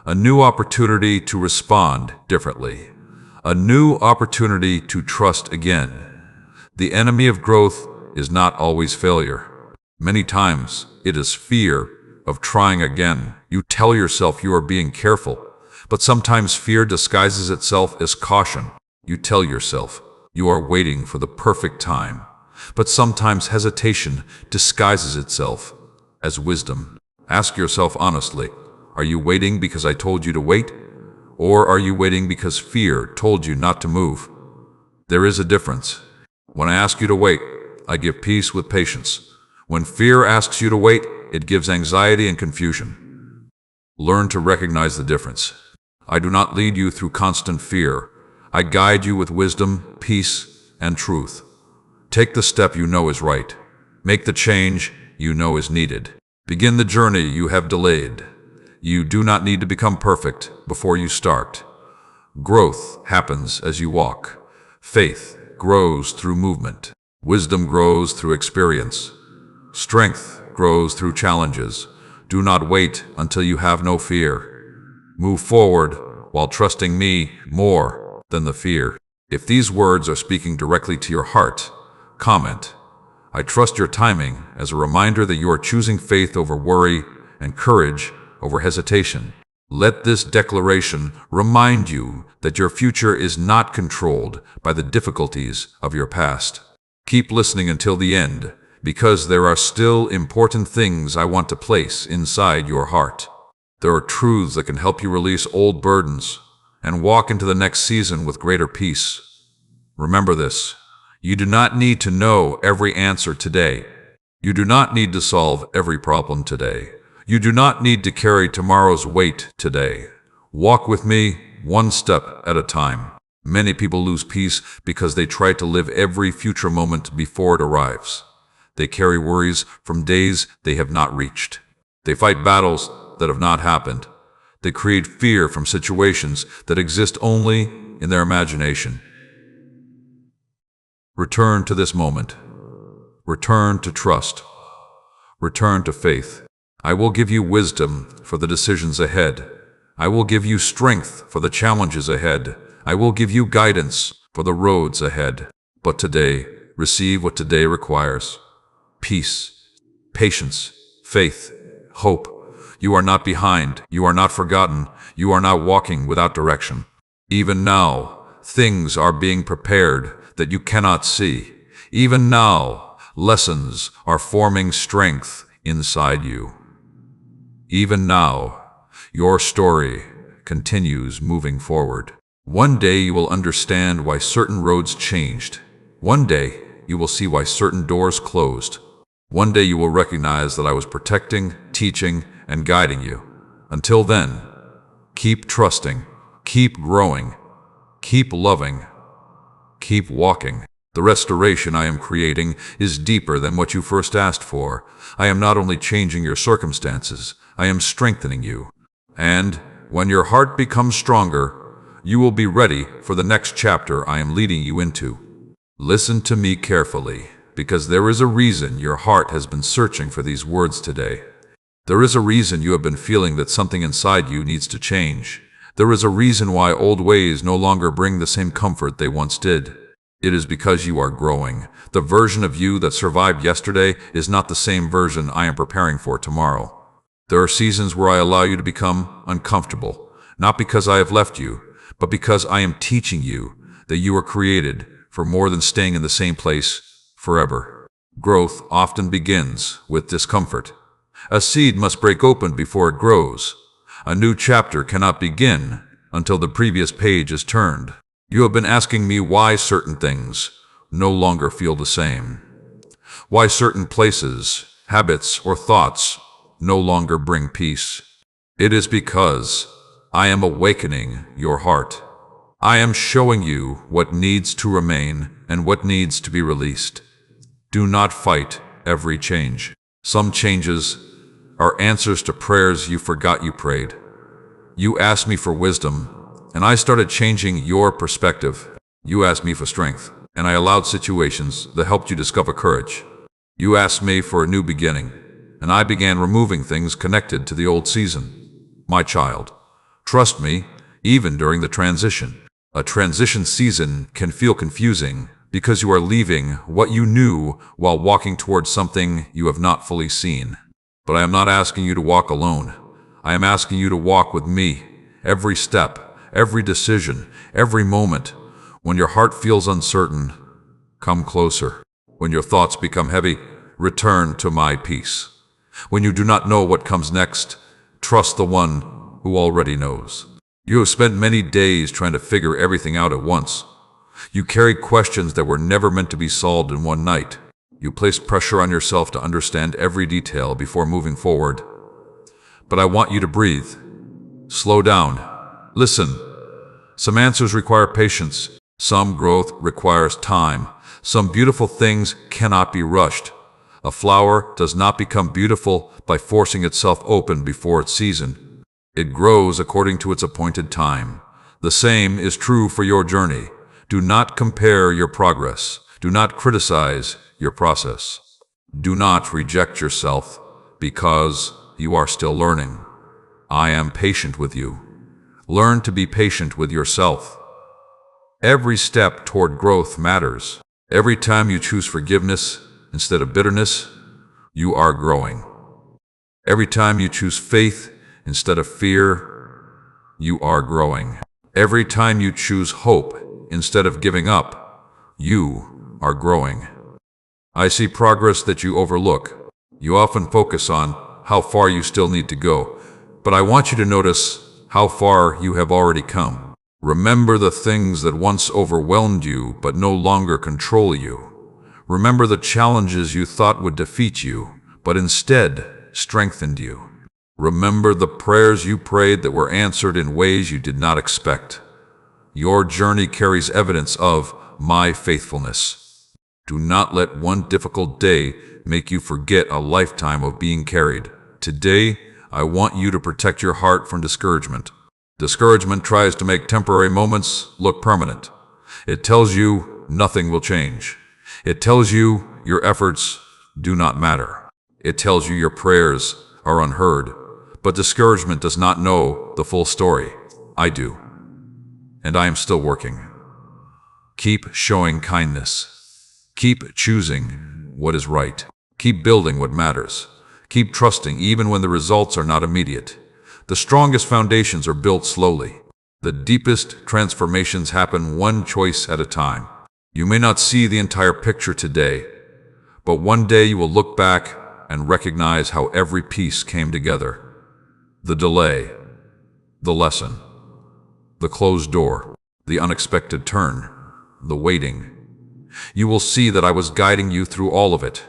a new opportunity to respond differently, a new opportunity to trust again. The enemy of growth is not always failure. Many times, it is fear of trying again. You tell yourself you are being careful, but sometimes fear disguises itself as caution. You tell yourself you are waiting for the perfect time, but sometimes hesitation disguises itself as wisdom. Ask yourself honestly, are you waiting because I told you to wait? Or are you waiting because fear told you not to move? There is a difference. When I ask you to wait, I give peace with patience. When fear asks you to wait, it gives anxiety and confusion. Learn to recognize the difference. I do not lead you through constant fear. I guide you with wisdom, peace, and truth. Take the step you know is right. Make the change you know is needed. Begin the journey you have delayed. You do not need to become perfect before you start. Growth happens as you walk. Faith grows through movement. Wisdom grows through experience. Strength grows through challenges. Do not wait until you have no fear. Move forward while trusting me more than the fear. If these words are speaking directly to your heart, comment, I trust your timing, as a reminder that you are choosing faith over worry and courage over hesitation. Let this declaration remind you that your future is not controlled by the difficulties of your past. Keep listening until the end, because there are still important things I want to place inside your heart. There are truths that can help you release old burdens and walk into the next season with greater peace. Remember this, you do not need to know every answer today. You do not need to solve every problem today. You do not need to carry tomorrow's weight today. Walk with me one step at a time. Many people lose peace because they try to live every future moment before it arrives. They carry worries from days they have not reached. They fight battles that have not happened. They create fear from situations that exist only in their imagination. Return to this moment. Return to trust. Return to faith. I will give you wisdom for the decisions ahead. I will give you strength for the challenges ahead. I will give you guidance for the roads ahead. But today, receive what today requires. Peace, patience, faith, hope. You are not behind. You are not forgotten. You are not walking without direction. Even now, things are being prepared that you cannot see. Even now, lessons are forming strength inside you. Even now, your story continues moving forward. One day you will understand why certain roads changed. One day you will see why certain doors closed. One day you will recognize that I was protecting, teaching, and guiding you. Until then, keep trusting, keep growing, keep loving, keep walking. The restoration I am creating is deeper than what you first asked for. I am not only changing your circumstances, I am strengthening you. And when your heart becomes stronger, you will be ready for the next chapter I am leading you into. Listen to me carefully, because there is a reason your heart has been searching for these words today. There is a reason you have been feeling that something inside you needs to change. There is a reason why old ways no longer bring the same comfort they once did. It is because you are growing. The version of you that survived yesterday is not the same version I am preparing for tomorrow. There are seasons where I allow you to become uncomfortable, not because I have left you, but because I am teaching you that you are created for more than staying in the same place forever. Growth often begins with discomfort. A seed must break open before it grows. A new chapter cannot begin until the previous page is turned. You have been asking me why certain things no longer feel the same. Why certain places, habits, or thoughts no longer bring peace. It is because I am awakening your heart. I am showing you what needs to remain and what needs to be released. Do not fight every change. Some changes are answers to prayers you forgot you prayed. You asked me for wisdom, and I started changing your perspective. You asked me for strength, and I allowed situations that helped you discover courage. You asked me for a new beginning, and I began removing things connected to the old season. My child, trust me, even during the transition. A transition season can feel confusing because you are leaving what you knew while walking towards something you have not fully seen. But I am not asking you to walk alone. I am asking you to walk with me, every step, every decision, every moment. When your heart feels uncertain, come closer. When your thoughts become heavy, return to my peace. When you do not know what comes next, trust the one who already knows. You have spent many days trying to figure everything out at once. You carried questions that were never meant to be solved in one night. You placed pressure on yourself to understand every detail before moving forward. But I want you to breathe. Slow down. Listen. Some answers require patience. Some growth requires time. Some beautiful things cannot be rushed. A flower does not become beautiful by forcing itself open before its season. It grows according to its appointed time. The same is true for your journey. Do not compare your progress. Do not criticize your process. Do not reject yourself because you are still learning. I am patient with you. Learn to be patient with yourself. Every step toward growth matters. Every time you choose forgiveness instead of bitterness, you are growing. Every time you choose faith instead of fear, you are growing. Every time you choose hope instead of giving up, you are growing. I see progress that you overlook. You often focus on how far you still need to go, but I want you to notice how far you have already come. Remember the things that once overwhelmed you but no longer control you. Remember the challenges you thought would defeat you, but instead strengthened you. Remember the prayers you prayed that were answered in ways you did not expect. Your journey carries evidence of my faithfulness. Do not let one difficult day make you forget a lifetime of being carried. Today, I want you to protect your heart from discouragement. Discouragement tries to make temporary moments look permanent. It tells you nothing will change. It tells you your efforts do not matter. It tells you your prayers are unheard. But discouragement does not know the full story. I do. And I am still working. Keep showing kindness. Keep choosing what is right. Keep building what matters. Keep trusting even when the results are not immediate. The strongest foundations are built slowly. The deepest transformations happen one choice at a time. You may not see the entire picture today, but one day you will look back and recognize how every piece came together. The delay, the lesson, the closed door, the unexpected turn, the waiting. You will see that I was guiding you through all of it.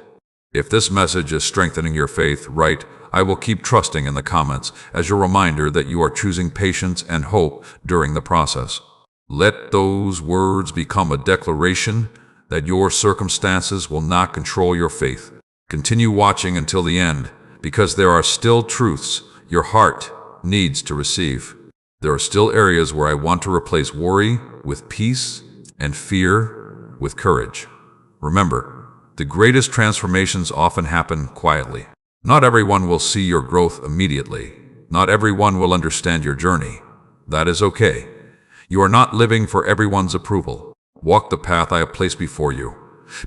If this message is strengthening your faith, write, "I will keep trusting" in the comments as your reminder that you are choosing patience and hope during the process. Let those words become a declaration that your circumstances will not control your faith. Continue watching until the end, because there are still truths your heart needs to receive. There are still areas where I want to replace worry with peace and fear with courage. Remember, the greatest transformations often happen quietly. Not everyone will see your growth immediately. Not everyone will understand your journey. That is okay. You are not living for everyone's approval. Walk the path I have placed before you.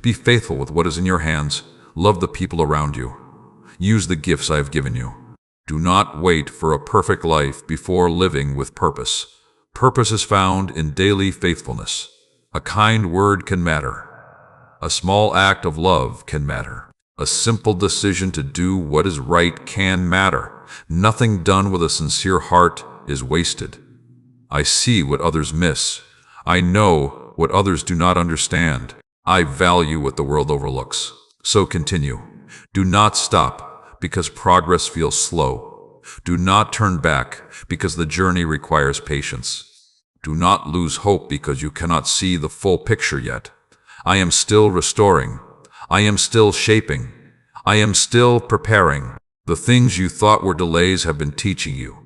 Be faithful with what is in your hands. Love the people around you. Use the gifts I have given you. Do not wait for a perfect life before living with purpose. Purpose is found in daily faithfulness. A kind word can matter. A small act of love can matter. A simple decision to do what is right can matter. Nothing done with a sincere heart is wasted. I see what others miss. I know what others do not understand. I value what the world overlooks. So continue. Do not stop because progress feels slow. Do not turn back because the journey requires patience. Do not lose hope because you cannot see the full picture yet. I am still restoring. I am still shaping. I am still preparing. The things you thought were delays have been teaching you.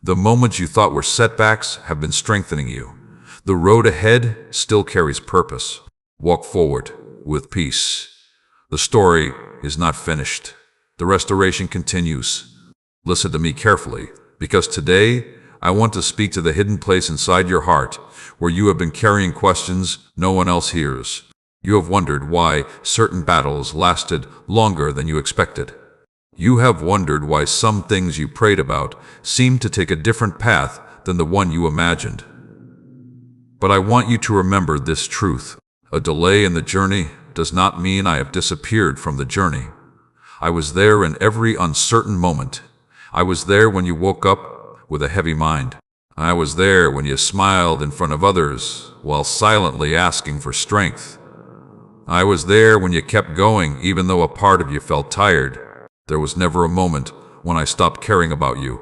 The moments you thought were setbacks have been strengthening you. The road ahead still carries purpose. Walk forward with peace. The story is not finished. The restoration continues. Listen to me carefully, because today I want to speak to the hidden place inside your heart where you have been carrying questions no one else hears. You have wondered why certain battles lasted longer than you expected. You have wondered why some things you prayed about seemed to take a different path than the one you imagined. But I want you to remember this truth. A delay in the journey does not mean I have disappeared from the journey. I was there in every uncertain moment. I was there when you woke up with a heavy mind. I was there when you smiled in front of others while silently asking for strength. I was there when you kept going even though a part of you felt tired. There was never a moment when I stopped caring about you.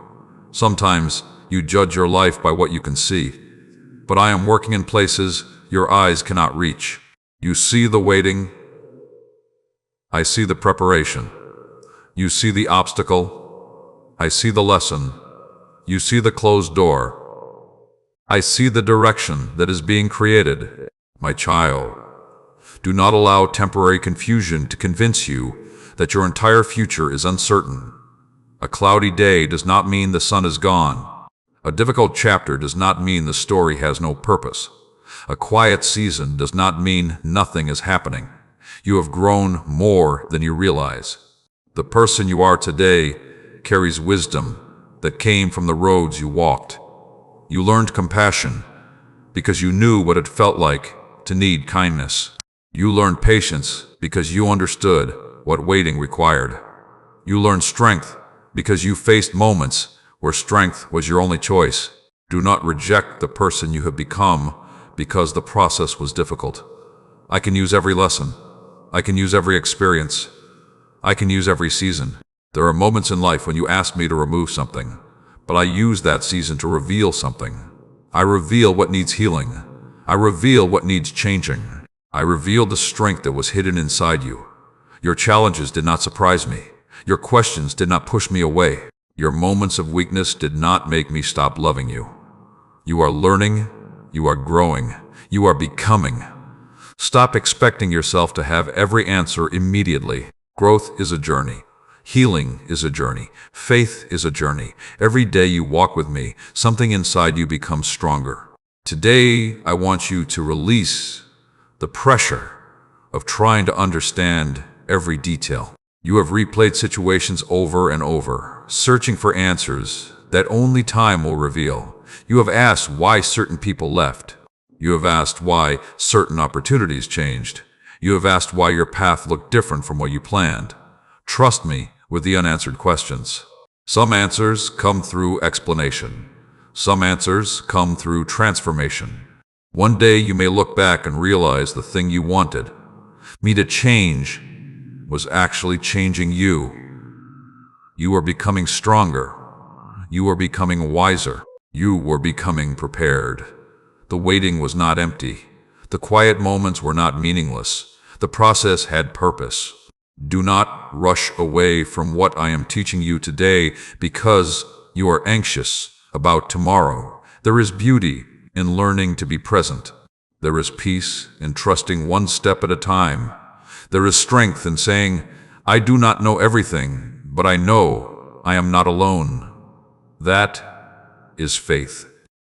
Sometimes you judge your life by what you can see, but I am working in places your eyes cannot reach. You see the waiting. I see the preparation. You see the obstacle. I see the lesson. You see the closed door. I see the direction that is being created. My child, do not allow temporary confusion to convince you that your entire future is uncertain. A cloudy day does not mean the sun is gone. A difficult chapter does not mean the story has no purpose. A quiet season does not mean nothing is happening. You have grown more than you realize. The person you are today carries wisdom that came from the roads you walked. You learned compassion because you knew what it felt like to need kindness. You learned patience because you understood what waiting required. You learned strength because you faced moments where strength was your only choice. Do not reject the person you have become because the process was difficult. I can use every lesson. I can use every experience. I can use every season. There are moments in life when you ask me to remove something, but I use that season to reveal something. I reveal what needs healing. I reveal what needs changing. I reveal the strength that was hidden inside you. Your challenges did not surprise me. Your questions did not push me away. Your moments of weakness did not make me stop loving you. You are learning. You are growing. You are becoming. Stop expecting yourself to have every answer immediately. Growth is a journey. Healing is a journey. Faith is a journey. Every day you walk with me, something inside you becomes stronger. Today, I want you to release the pressure of trying to understand every detail. You have replayed situations over and over, searching for answers that only time will reveal. You have asked why certain people left. You have asked why certain opportunities changed. You have asked why your path looked different from what you planned. Trust me with the unanswered questions. Some answers come through explanation. Some answers come through transformation. One day you may look back and realize the thing you wanted, me to change, was actually changing you. You are becoming stronger. You are becoming wiser. You were becoming prepared. The waiting was not empty. The quiet moments were not meaningless. The process had purpose. Do not rush away from what I am teaching you today because you are anxious about tomorrow. There is beauty in learning to be present. There is peace in trusting one step at a time. There is strength in saying, I do not know everything, but I know I am not alone. That is faith.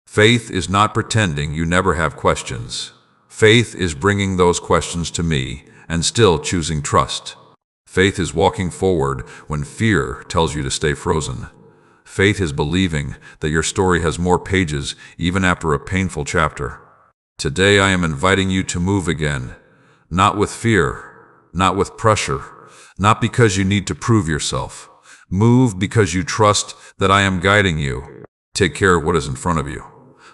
Faith is not pretending you never have questions. Faith is bringing those questions to me and still choosing trust. Faith is walking forward when fear tells you to stay frozen. Faith is believing that your story has more pages even after a painful chapter. Today I am inviting you to move again, not with fear, not with pressure, not because you need to prove yourself. Move because you trust that I am guiding you. Take care of what is in front of you.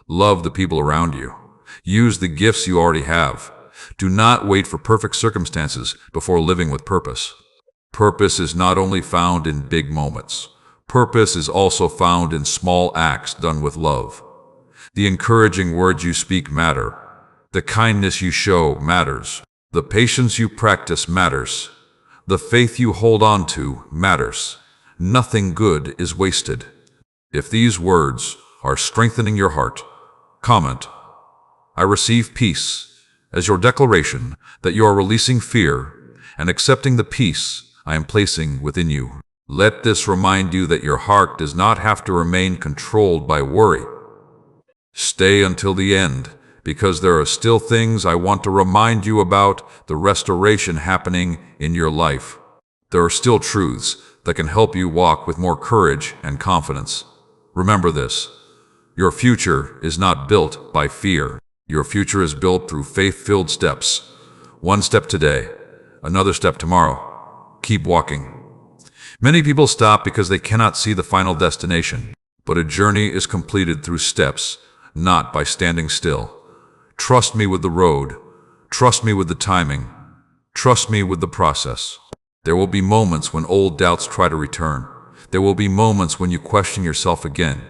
Love the people around you. Use the gifts you already have. Do not wait for perfect circumstances before living with purpose. Purpose is not only found in big moments. Purpose is also found in small acts done with love. The encouraging words you speak matter. The kindness you show matters. The patience you practice matters. The faith you hold on to matters. Nothing good is wasted. If these words are strengthening your heart, comment, I receive peace, as your declaration that you are releasing fear and accepting the peace I am placing within you. Let this remind you that your heart does not have to remain controlled by worry. Stay until the end, because there are still things I want to remind you about the restoration happening in your life. There are still truths that can help you walk with more courage and confidence. Remember this, your future is not built by fear. Your future is built through faith-filled steps. One step today, another step tomorrow. Keep walking. Many people stop because they cannot see the final destination, but a journey is completed through steps, not by standing still. Trust me with the road. Trust me with the timing. Trust me with the process. There will be moments when old doubts try to return. There will be moments when you question yourself again.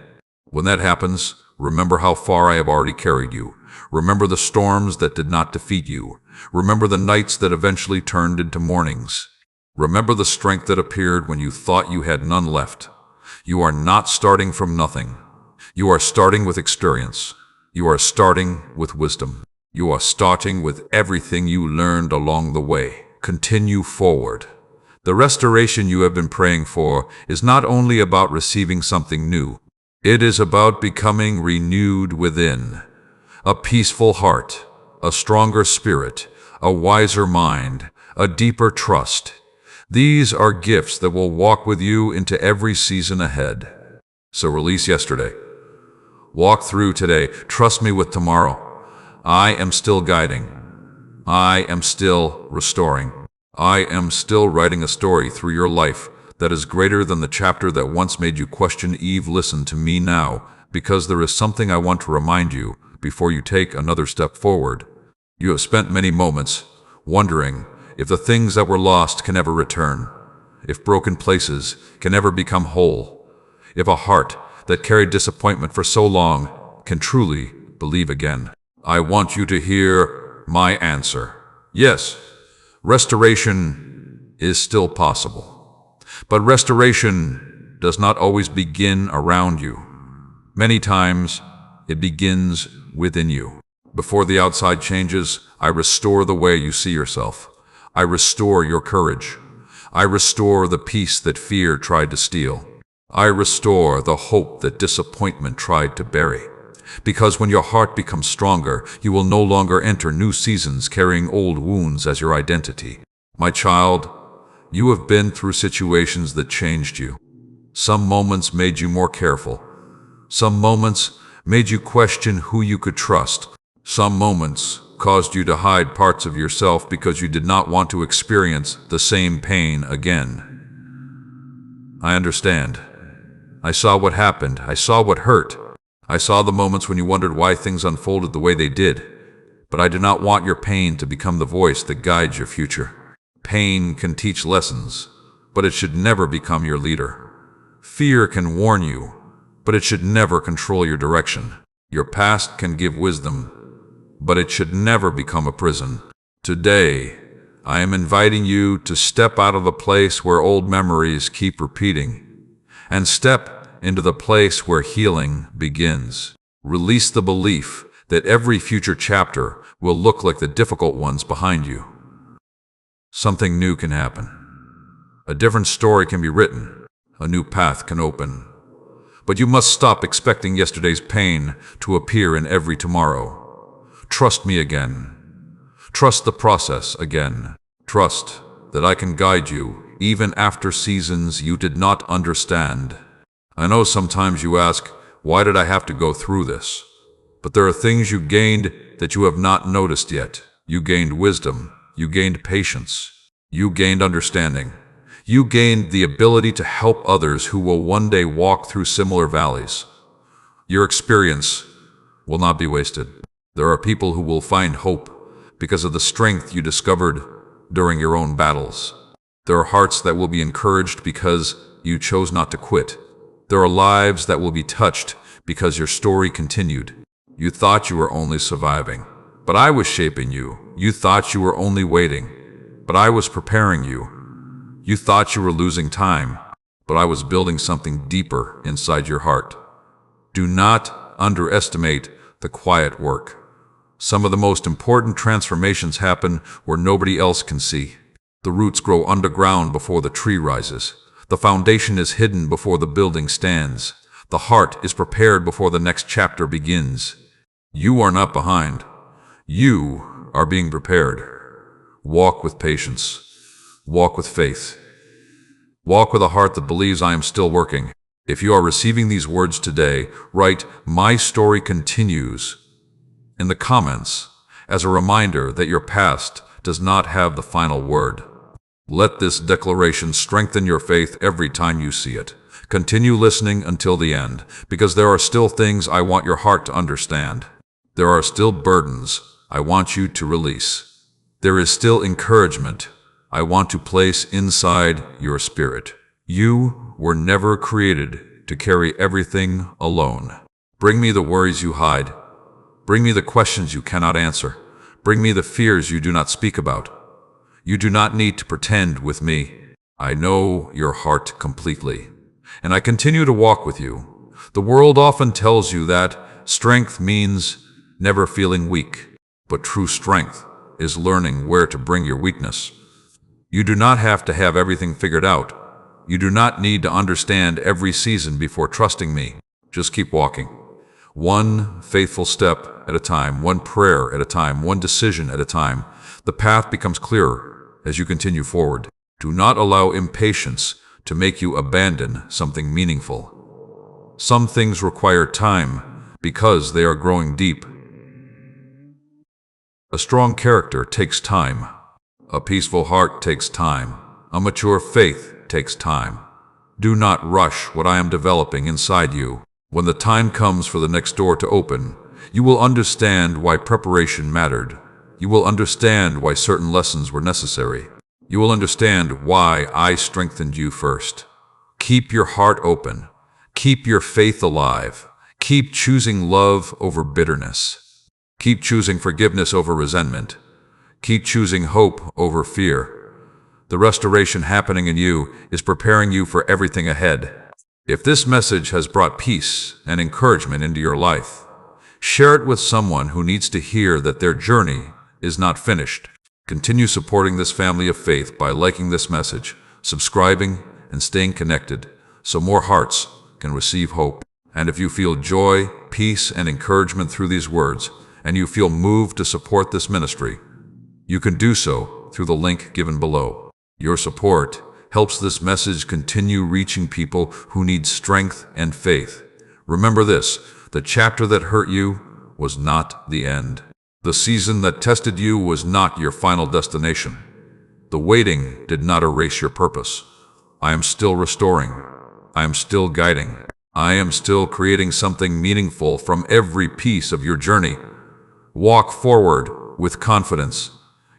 When that happens, remember how far I have already carried you. Remember the storms that did not defeat you. Remember the nights that eventually turned into mornings. Remember the strength that appeared when you thought you had none left. You are not starting from nothing. You are starting with experience. You are starting with wisdom. You are starting with everything you learned along the way. Continue forward. The restoration you have been praying for is not only about receiving something new. It is about becoming renewed within. A peaceful heart, a stronger spirit, a wiser mind, a deeper trust. These are gifts that will walk with you into every season ahead. So release yesterday. Walk through today. Trust me with tomorrow. I am still guiding. I am still restoring. I am still writing a story through your life that is greater than the chapter that once made you question Eve. Listen to me now, because there is something I want to remind you before you take another step forward. You have spent many moments wondering if the things that were lost can ever return, if broken places can ever become whole, if a heart that carried disappointment for so long can truly believe again. I want you to hear my answer. Yes, restoration is still possible, but restoration does not always begin around you. Many times, it begins within you. Before the outside changes, I restore the way you see yourself. I restore your courage. I restore the peace that fear tried to steal. I restore the hope that disappointment tried to bury. Because when your heart becomes stronger, you will no longer enter new seasons carrying old wounds as your identity. My child, you have been through situations that changed you. Some moments made you more careful. Some moments made you question who you could trust. Some moments caused you to hide parts of yourself because you did not want to experience the same pain again. I understand. I saw what happened. I saw what hurt. I saw the moments when you wondered why things unfolded the way they did. But I do not want your pain to become the voice that guides your future. Pain can teach lessons, but it should never become your leader. Fear can warn you, but it should never control your direction. Your past can give wisdom, but it should never become a prison. Today, I am inviting you to step out of the place where old memories keep repeating, and step into the place where healing begins. Release the belief that every future chapter will look like the difficult ones behind you. Something new can happen. A different story can be written. A new path can open. But you must stop expecting yesterday's pain to appear in every tomorrow. Trust me again. Trust the process again. Trust that I can guide you even after seasons you did not understand. I know sometimes you ask, why did I have to go through this? But there are things you gained that you have not noticed yet. You gained wisdom. You gained patience. You gained understanding. You gained the ability to help others who will one day walk through similar valleys. Your experience will not be wasted. There are people who will find hope because of the strength you discovered during your own battles. There are hearts that will be encouraged because you chose not to quit. There are lives that will be touched because your story continued. You thought you were only surviving, but I was shaping you. You thought you were only waiting, but I was preparing you. You thought you were losing time, but I was building something deeper inside your heart. Do not underestimate the quiet work. Some of the most important transformations happen where nobody else can see. The roots grow underground before the tree rises. The foundation is hidden before the building stands. The heart is prepared before the next chapter begins. You are not behind. You are being prepared. Walk with patience. Walk with faith. Walk with a heart that believes I am still working. If you are receiving these words today, write, "My story continues," in the comments as a reminder that your past does not have the final word. Let this declaration strengthen your faith every time you see it. Continue listening until the end, because there are still things I want your heart to understand. There are still burdens I want you to release. There is still encouragement I want to place inside your spirit. You were never created to carry everything alone. Bring me the worries you hide. Bring me the questions you cannot answer. Bring me the fears you do not speak about. You do not need to pretend with me. I know your heart completely, and I continue to walk with you. The world often tells you that strength means never feeling weak, but true strength is learning where to bring your weakness. You do not have to have everything figured out. You do not need to understand every season before trusting me. Just keep walking. One faithful step at a time, one prayer at a time, one decision at a time. The path becomes clearer as you continue forward. Do not allow impatience to make you abandon something meaningful. Some things require time because they are growing deep. A strong character takes time. A peaceful heart takes time. A mature faith takes time. Do not rush what I am developing inside you. When the time comes for the next door to open, you will understand why preparation mattered. You will understand why certain lessons were necessary. You will understand why I strengthened you first. Keep your heart open. Keep your faith alive. Keep choosing love over bitterness. Keep choosing forgiveness over resentment. Keep choosing hope over fear. The restoration happening in you is preparing you for everything ahead. If this message has brought peace and encouragement into your life, share it with someone who needs to hear that their journey is not finished. Continue supporting this family of faith by liking this message, subscribing, and staying connected so more hearts can receive hope. And if you feel joy, peace, and encouragement through these words, and you feel moved to support this ministry, you can do so through the link given below. Your support helps this message continue reaching people who need strength and faith. Remember this, The chapter that hurt you was not the end. The season that tested you was not your final destination. The waiting did not erase your purpose. I am still restoring. I am still guiding. I am still creating something meaningful from every piece of your journey. Walk forward with confidence.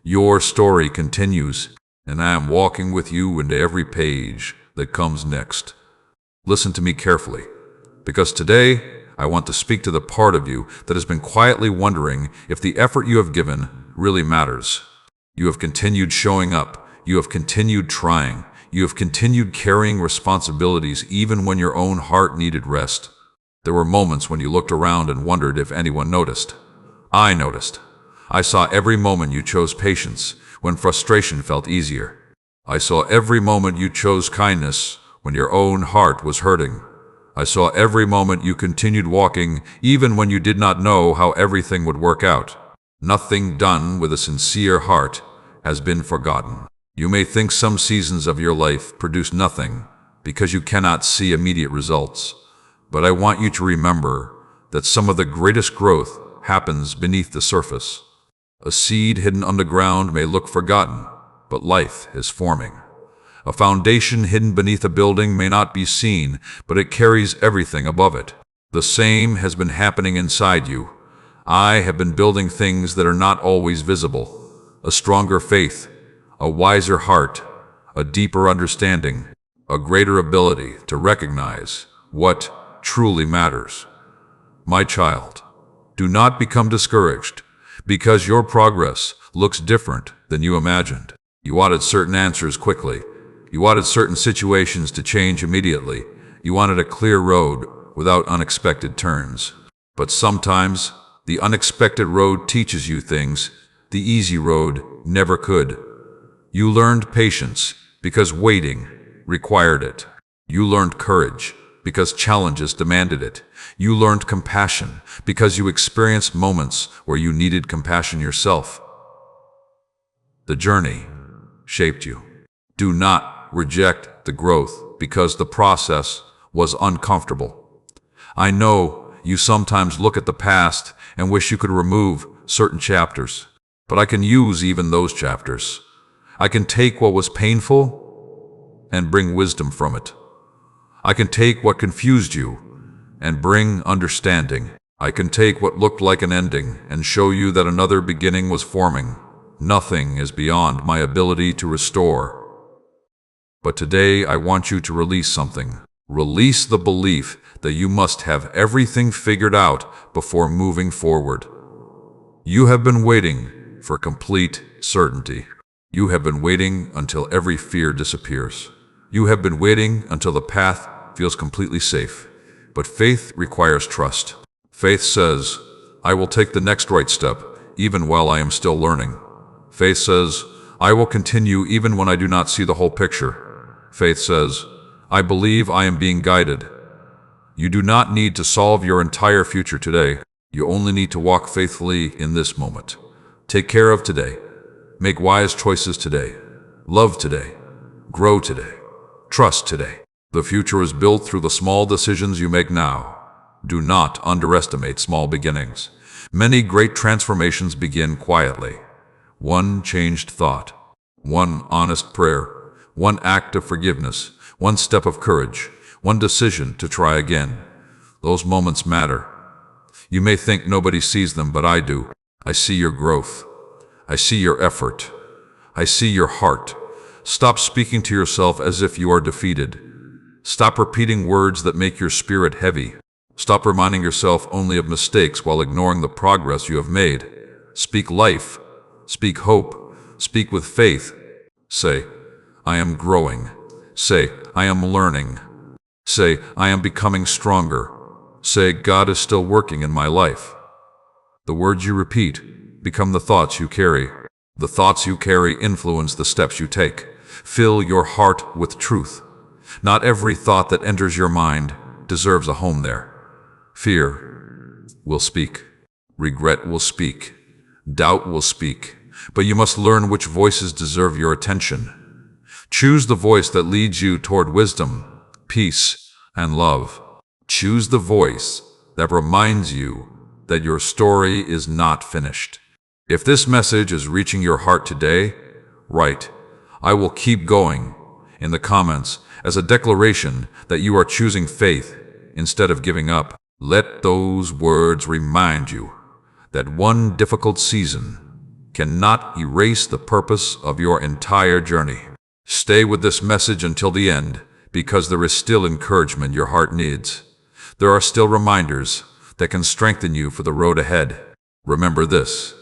Your story continues, and I am walking with you into every page that comes next. Listen to me carefully, because today I want to speak to the part of you that has been quietly wondering if the effort you have given really matters. You have continued showing up. You have continued trying. You have continued carrying responsibilities even when your own heart needed rest. There were moments when you looked around and wondered if anyone noticed. I noticed. I saw every moment you chose patience when frustration felt easier. I saw every moment you chose kindness when your own heart was hurting. I saw every moment you continued walking even when you did not know how everything would work out. Nothing done with a sincere heart has been forgotten. You may think some seasons of your life produce nothing because you cannot see immediate results, but I want you to remember that some of the greatest growth happens beneath the surface. A seed hidden underground may look forgotten, but life is forming. A foundation hidden beneath a building may not be seen, but it carries everything above it. The same has been happening inside you. I have been building things that are not always visible. A stronger faith, a wiser heart, a deeper understanding, a greater ability to recognize what truly matters. My child, do not become discouraged because your progress looks different than you imagined. You wanted certain answers quickly. You wanted certain situations to change immediately. You wanted a clear road without unexpected turns. But sometimes the unexpected road teaches you things the easy road never could. You learned patience because waiting required it. You learned courage because challenges demanded it. You learned compassion because you experienced moments where you needed compassion yourself. The journey shaped you. Do not reject the growth because the process was uncomfortable. I know you sometimes look at the past and wish you could remove certain chapters, but I can use even those chapters. I can take what was painful and bring wisdom from it. I can take what confused you and bring understanding. I can take what looked like an ending and show you that another beginning was forming. Nothing is beyond my ability to restore. But today I want you to release something. Release the belief that you must have everything figured out before moving forward. You have been waiting for complete certainty. You have been waiting until every fear disappears. You have been waiting until the path feels completely safe. But faith requires trust. Faith says, I will take the next right step, even while I am still learning. Faith says, I will continue even when I do not see the whole picture. Faith says, I believe I am being guided. You do not need to solve your entire future today. You only need to walk faithfully in this moment. Take care of today. Make wise choices today. Love today. Grow today. Trust today. The future is built through the small decisions you make now. Do not underestimate small beginnings. Many great transformations begin quietly. One changed thought, one honest prayer, one act of forgiveness, one step of courage, one decision to try again. Those moments matter. You may think nobody sees them, but I do. I see your growth. I see your effort. I see your heart. Stop speaking to yourself as if you are defeated. Stop repeating words that make your spirit heavy. Stop reminding yourself only of mistakes while ignoring the progress you have made. Speak life. Speak hope. Speak with faith. Say, I am growing. Say, I am learning. Say, I am becoming stronger. Say, God is still working in my life. The words you repeat become the thoughts you carry. The thoughts you carry influence the steps you take. Fill your heart with truth. Not every thought that enters your mind deserves a home there. Fear will speak. Regret will speak. Doubt will speak. But you must learn which voices deserve your attention. Choose the voice that leads you toward wisdom, peace, and love. Choose the voice that reminds you that your story is not finished. If this message is reaching your heart today, write, "I will keep going," in the comments as a declaration that you are choosing faith instead of giving up. Let those words remind you that one difficult season cannot erase the purpose of your entire journey. Stay with this message until the end, because there is still encouragement your heart needs. There are still reminders that can strengthen you for the road ahead. Remember this: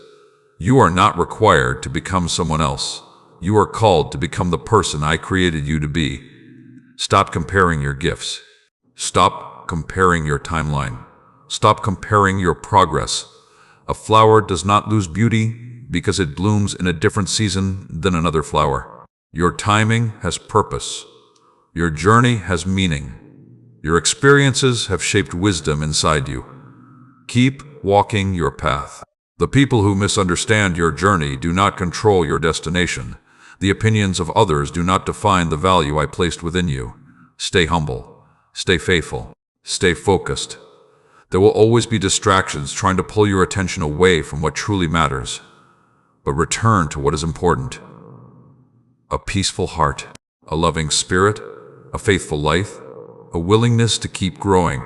you are not required to become someone else. You are called to become the person I created you to be. Stop comparing your gifts. Stop comparing your timeline. Stop comparing your progress. A flower does not lose beauty because it blooms in a different season than another flower. Your timing has purpose. Your journey has meaning. Your experiences have shaped wisdom inside you. Keep walking your path. The people who misunderstand your journey do not control your destination. The opinions of others do not define the value I placed within you. Stay humble. Stay faithful. Stay focused. There will always be distractions trying to pull your attention away from what truly matters. But return to what is important. A peaceful heart, a loving spirit, a faithful life, a willingness to keep growing.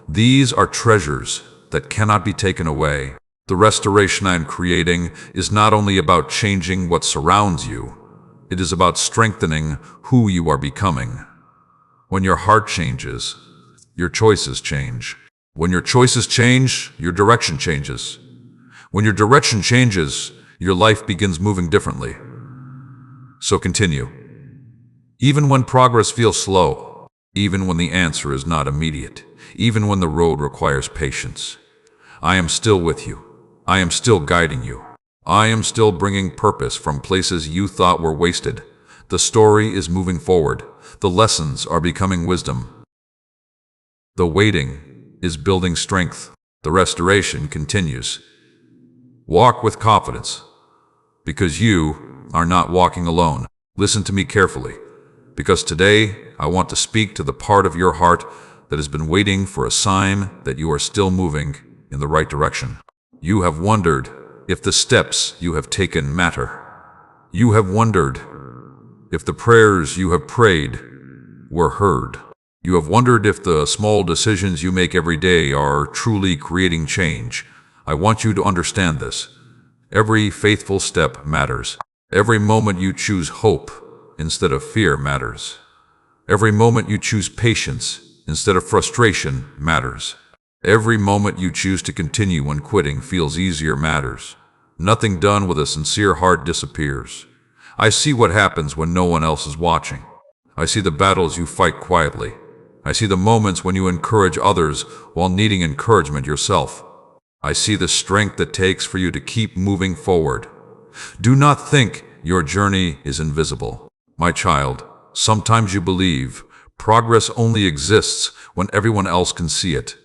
These are treasures that cannot be taken away. The restoration I am creating is not only about changing what surrounds you, it is about strengthening who you are becoming. When your heart changes, your choices change. When your choices change, your direction changes. When your direction changes, your life begins moving differently. So continue. Even when progress feels slow, even when the answer is not immediate, even when the road requires patience, I am still with you. I am still guiding you. I am still bringing purpose from places you thought were wasted. The story is moving forward. The lessons are becoming wisdom. The waiting is building strength. The restoration continues. Walk with confidence, because you are not walking alone. Listen to me carefully, because today I want to speak to the part of your heart that has been waiting for a sign that you are still moving in the right direction. You have wondered if the steps you have taken matter. You have wondered if the prayers you have prayed were heard. You have wondered if the small decisions you make every day are truly creating change. I want you to understand this. Every faithful step matters. Every moment you choose hope instead of fear matters. Every moment you choose patience instead of frustration matters. Every moment you choose to continue when quitting feels easier matters. Nothing done with a sincere heart disappears. I see what happens when no one else is watching. I see the battles you fight quietly. I see the moments when you encourage others while needing encouragement yourself. I see the strength it takes for you to keep moving forward. Do not think your journey is invisible. My child, sometimes you believe progress only exists when everyone else can see it.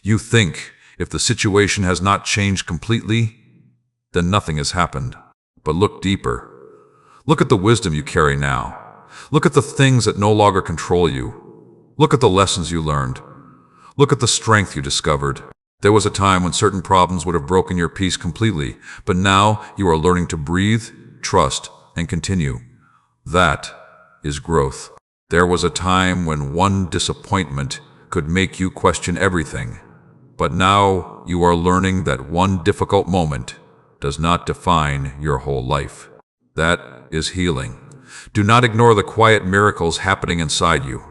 You think if the situation has not changed completely, then nothing has happened. But look deeper. Look at the wisdom you carry now. Look at the things that no longer control you. Look at the lessons you learned. Look at the strength you discovered. There was a time when certain problems would have broken your peace completely, but now you are learning to breathe, trust, and continue. That is growth. There was a time when one disappointment could make you question everything, but now you are learning that one difficult moment does not define your whole life. That is healing. Do not ignore the quiet miracles happening inside you.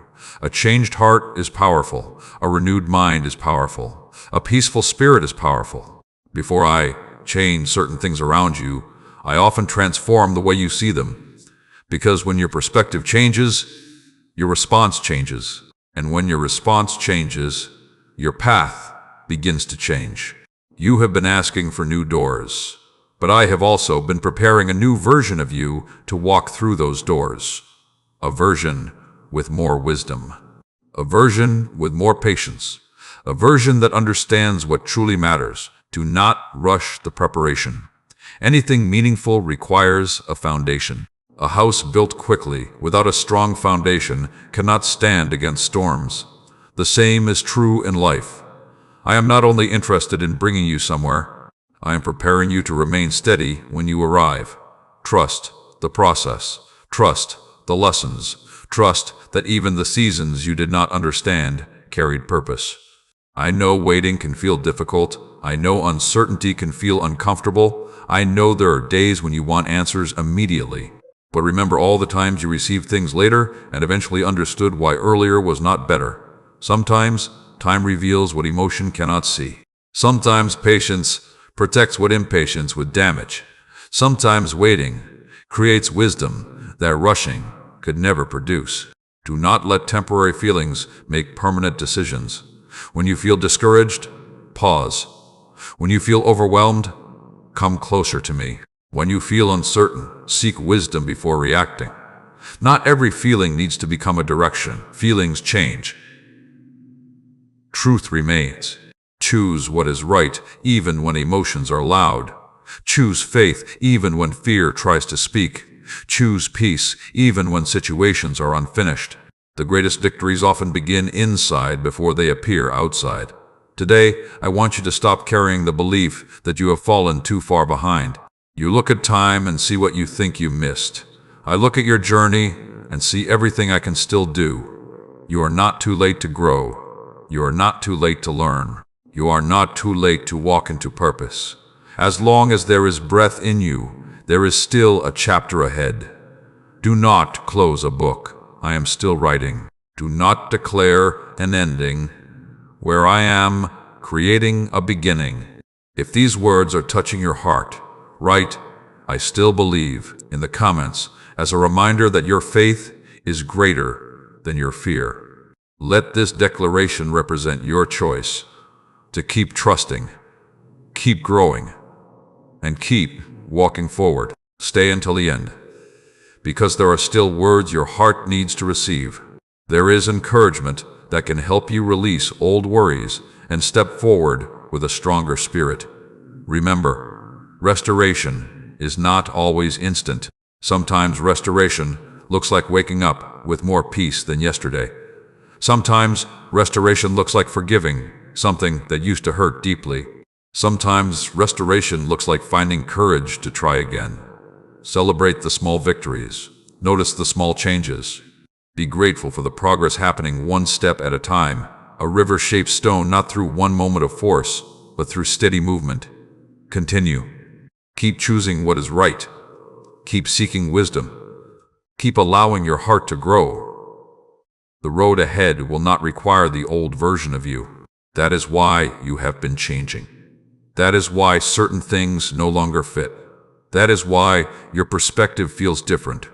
A changed heart is powerful. A renewed mind is powerful. A peaceful spirit is powerful. Before I change certain things around you, I often transform the way you see them. Because when your perspective changes, your response changes. And when your response changes, your path begins to change. You have been asking for new doors, but I have also been preparing a new version of you to walk through those doors. A version with more wisdom. A version with more patience. A version that understands what truly matters. Do not rush the preparation. Anything meaningful requires a foundation. A house built quickly without a strong foundation cannot stand against storms. The same is true in life. I am not only interested in bringing you somewhere, I am preparing you to remain steady when you arrive. Trust the process. Trust the lessons. Trust that even the seasons you did not understand carried purpose. I know waiting can feel difficult. I know uncertainty can feel uncomfortable. I know there are days when you want answers immediately. But remember all the times you received things later and eventually understood why earlier was not better. Sometimes time reveals what emotion cannot see. Sometimes patience protects what impatience would damage. Sometimes waiting creates wisdom that rushing could never produce. Do not let temporary feelings make permanent decisions. When you feel discouraged, pause. When you feel overwhelmed, come closer to me. When you feel uncertain, seek wisdom before reacting. Not every feeling needs to become a direction. Feelings change. Truth remains. Choose what is right, even when emotions are loud. Choose faith, even when fear tries to speak. Choose peace, even when situations are unfinished. The greatest victories often begin inside before they appear outside. Today, I want you to stop carrying the belief that you have fallen too far behind. You look at time and see what you think you missed. I look at your journey and see everything I can still do. You are not too late to grow. You are not too late to learn. You are not too late to walk into purpose. As long as there is breath in you, there is still a chapter ahead. Do not close a book. I am still writing. Do not declare an ending. Where I am, creating a beginning. If these words are touching your heart, write, "I still believe," in the comments as a reminder that your faith is greater than your fear. Let this declaration represent your choice to keep trusting, keep growing, and keep walking forward. Stay until the end, because there are still words your heart needs to receive. There is encouragement that can help you release old worries and step forward with a stronger spirit. Remember, restoration is not always instant. Sometimes restoration looks like waking up with more peace than yesterday. Sometimes restoration looks like forgiving something that used to hurt deeply. Sometimes restoration looks like finding courage to try again. Celebrate the small victories. Notice the small changes. Be grateful for the progress happening one step at a time. A river-shaped stone, not through one moment of force, but through steady movement. Continue. Keep choosing what is right. Keep seeking wisdom. Keep allowing your heart to grow. The road ahead will not require the old version of you. That is why you have been changing. That is why certain things no longer fit. That is why your perspective feels different.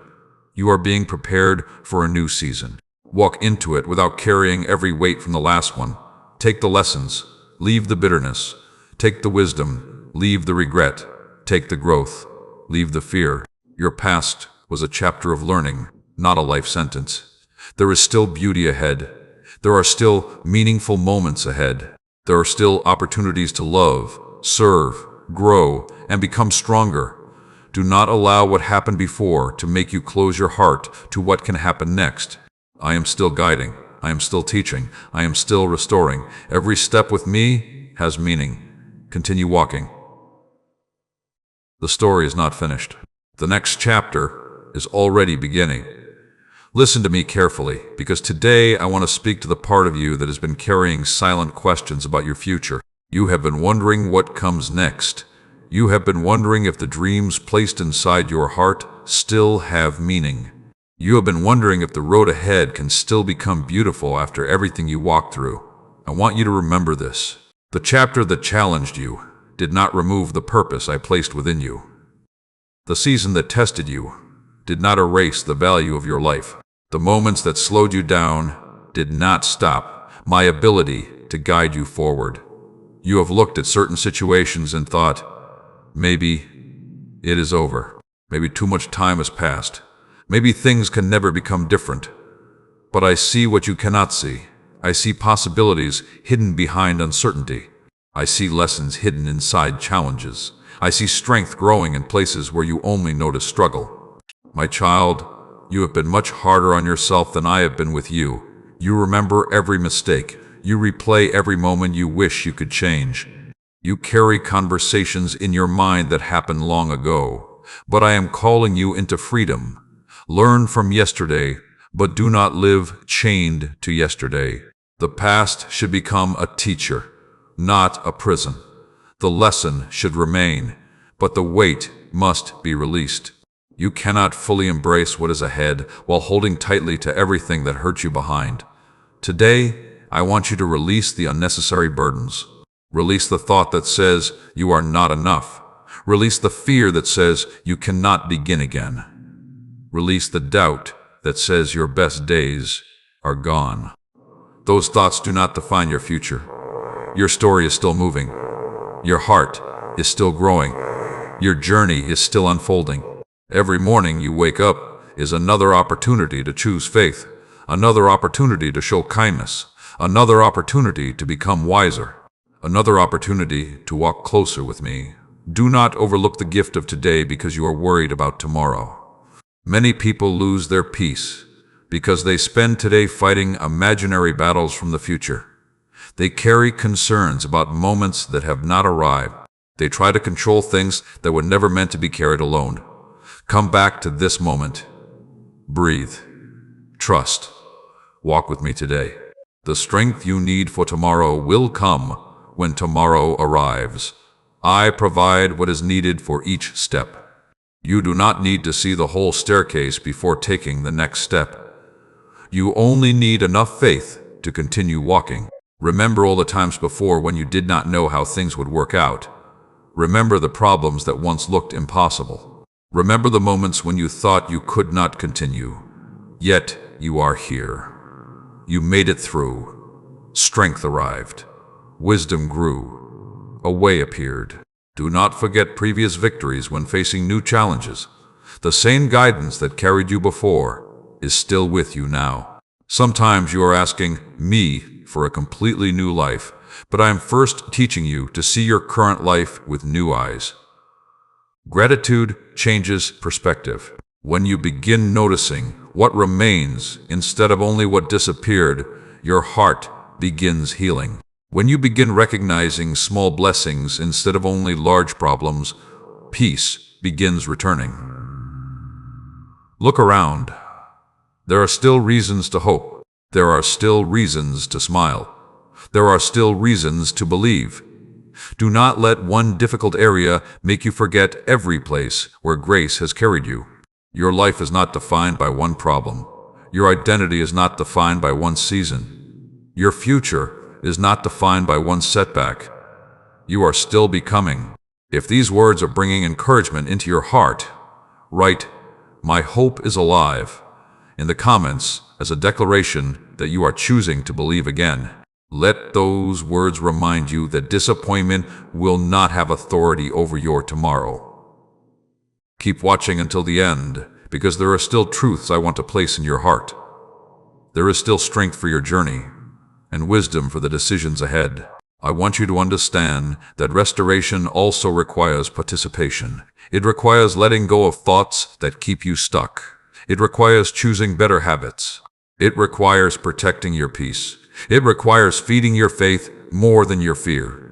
You are being prepared for a new season. Walk into it without carrying every weight from the last one. Take the lessons, leave the bitterness. Take the wisdom, leave the regret. Take the growth, leave the fear. Your past was a chapter of learning, not a life sentence. There is still beauty ahead. There are still meaningful moments ahead. There are still opportunities to love, serve, grow, and become stronger. Do not allow what happened before to make you close your heart to what can happen next. I am still guiding. I am still teaching. I am still restoring. Every step with me has meaning. Continue walking. The story is not finished. The next chapter is already beginning. Listen to me carefully, because today I want to speak to the part of you that has been carrying silent questions about your future. You have been wondering what comes next. You have been wondering if the dreams placed inside your heart still have meaning. You have been wondering if the road ahead can still become beautiful after everything you walked through. I want you to remember this. The chapter that challenged you did not remove the purpose I placed within you. The season that tested you did not erase the value of your life. The moments that slowed you down did not stop my ability to guide you forward. You have looked at certain situations and thought, maybe it is over. Maybe too much time has passed. Maybe things can never become different. But I see what you cannot see. I see possibilities hidden behind uncertainty. I see lessons hidden inside challenges. I see strength growing in places where you only notice struggle. My child, you have been much harder on yourself than I have been with you. You remember every mistake. You replay every moment you wish you could change. You carry conversations in your mind that happened long ago. But I am calling you into freedom. Learn from yesterday, but do not live chained to yesterday. The past should become a teacher, not a prison. The lesson should remain, but the weight must be released. You cannot fully embrace what is ahead while holding tightly to everything that hurt you behind. Today, I want you to release the unnecessary burdens. Release the thought that says you are not enough. Release the fear that says you cannot begin again. Release the doubt that says your best days are gone. Those thoughts do not define your future. Your story is still moving. Your heart is still growing. Your journey is still unfolding. Every morning you wake up is another opportunity to choose faith, another opportunity to show kindness, another opportunity to become wiser, another opportunity to walk closer with me. Do not overlook the gift of today because you are worried about tomorrow. Many people lose their peace because they spend today fighting imaginary battles from the future. They carry concerns about moments that have not arrived. They try to control things that were never meant to be carried alone. Come back to this moment. Breathe. Trust. Walk with me today. The strength you need for tomorrow will come when tomorrow arrives. I provide what is needed for each step. You do not need to see the whole staircase before taking the next step. You only need enough faith to continue walking. Remember all the times before when you did not know how things would work out. Remember the problems that once looked impossible. Remember the moments when you thought you could not continue. Yet you are here. You made it through. Strength arrived. Wisdom grew. A way appeared. Do not forget previous victories when facing new challenges. The same guidance that carried you before is still with you now. Sometimes you are asking me for a completely new life, but I am first teaching you to see your current life with new eyes. Gratitude changes perspective. When you begin noticing what remains instead of only what disappeared, your heart begins healing. When you begin recognizing small blessings instead of only large problems, peace begins returning. Look around. There are still reasons to hope. There are still reasons to smile. There are still reasons to believe. Do not let one difficult area make you forget every place where grace has carried you. Your life is not defined by one problem. Your identity is not defined by one season. Your future is not defined by one setback. You are still becoming. If these words are bringing encouragement into your heart, write, "My hope is alive," in the comments as a declaration that you are choosing to believe again. Let those words remind you that disappointment will not have authority over your tomorrow. Keep watching until the end, because there are still truths I want to place in your heart. There is still strength for your journey, and wisdom for the decisions ahead. I want you to understand that restoration also requires participation. It requires letting go of thoughts that keep you stuck. It requires choosing better habits. It requires protecting your peace. It requires feeding your faith more than your fear.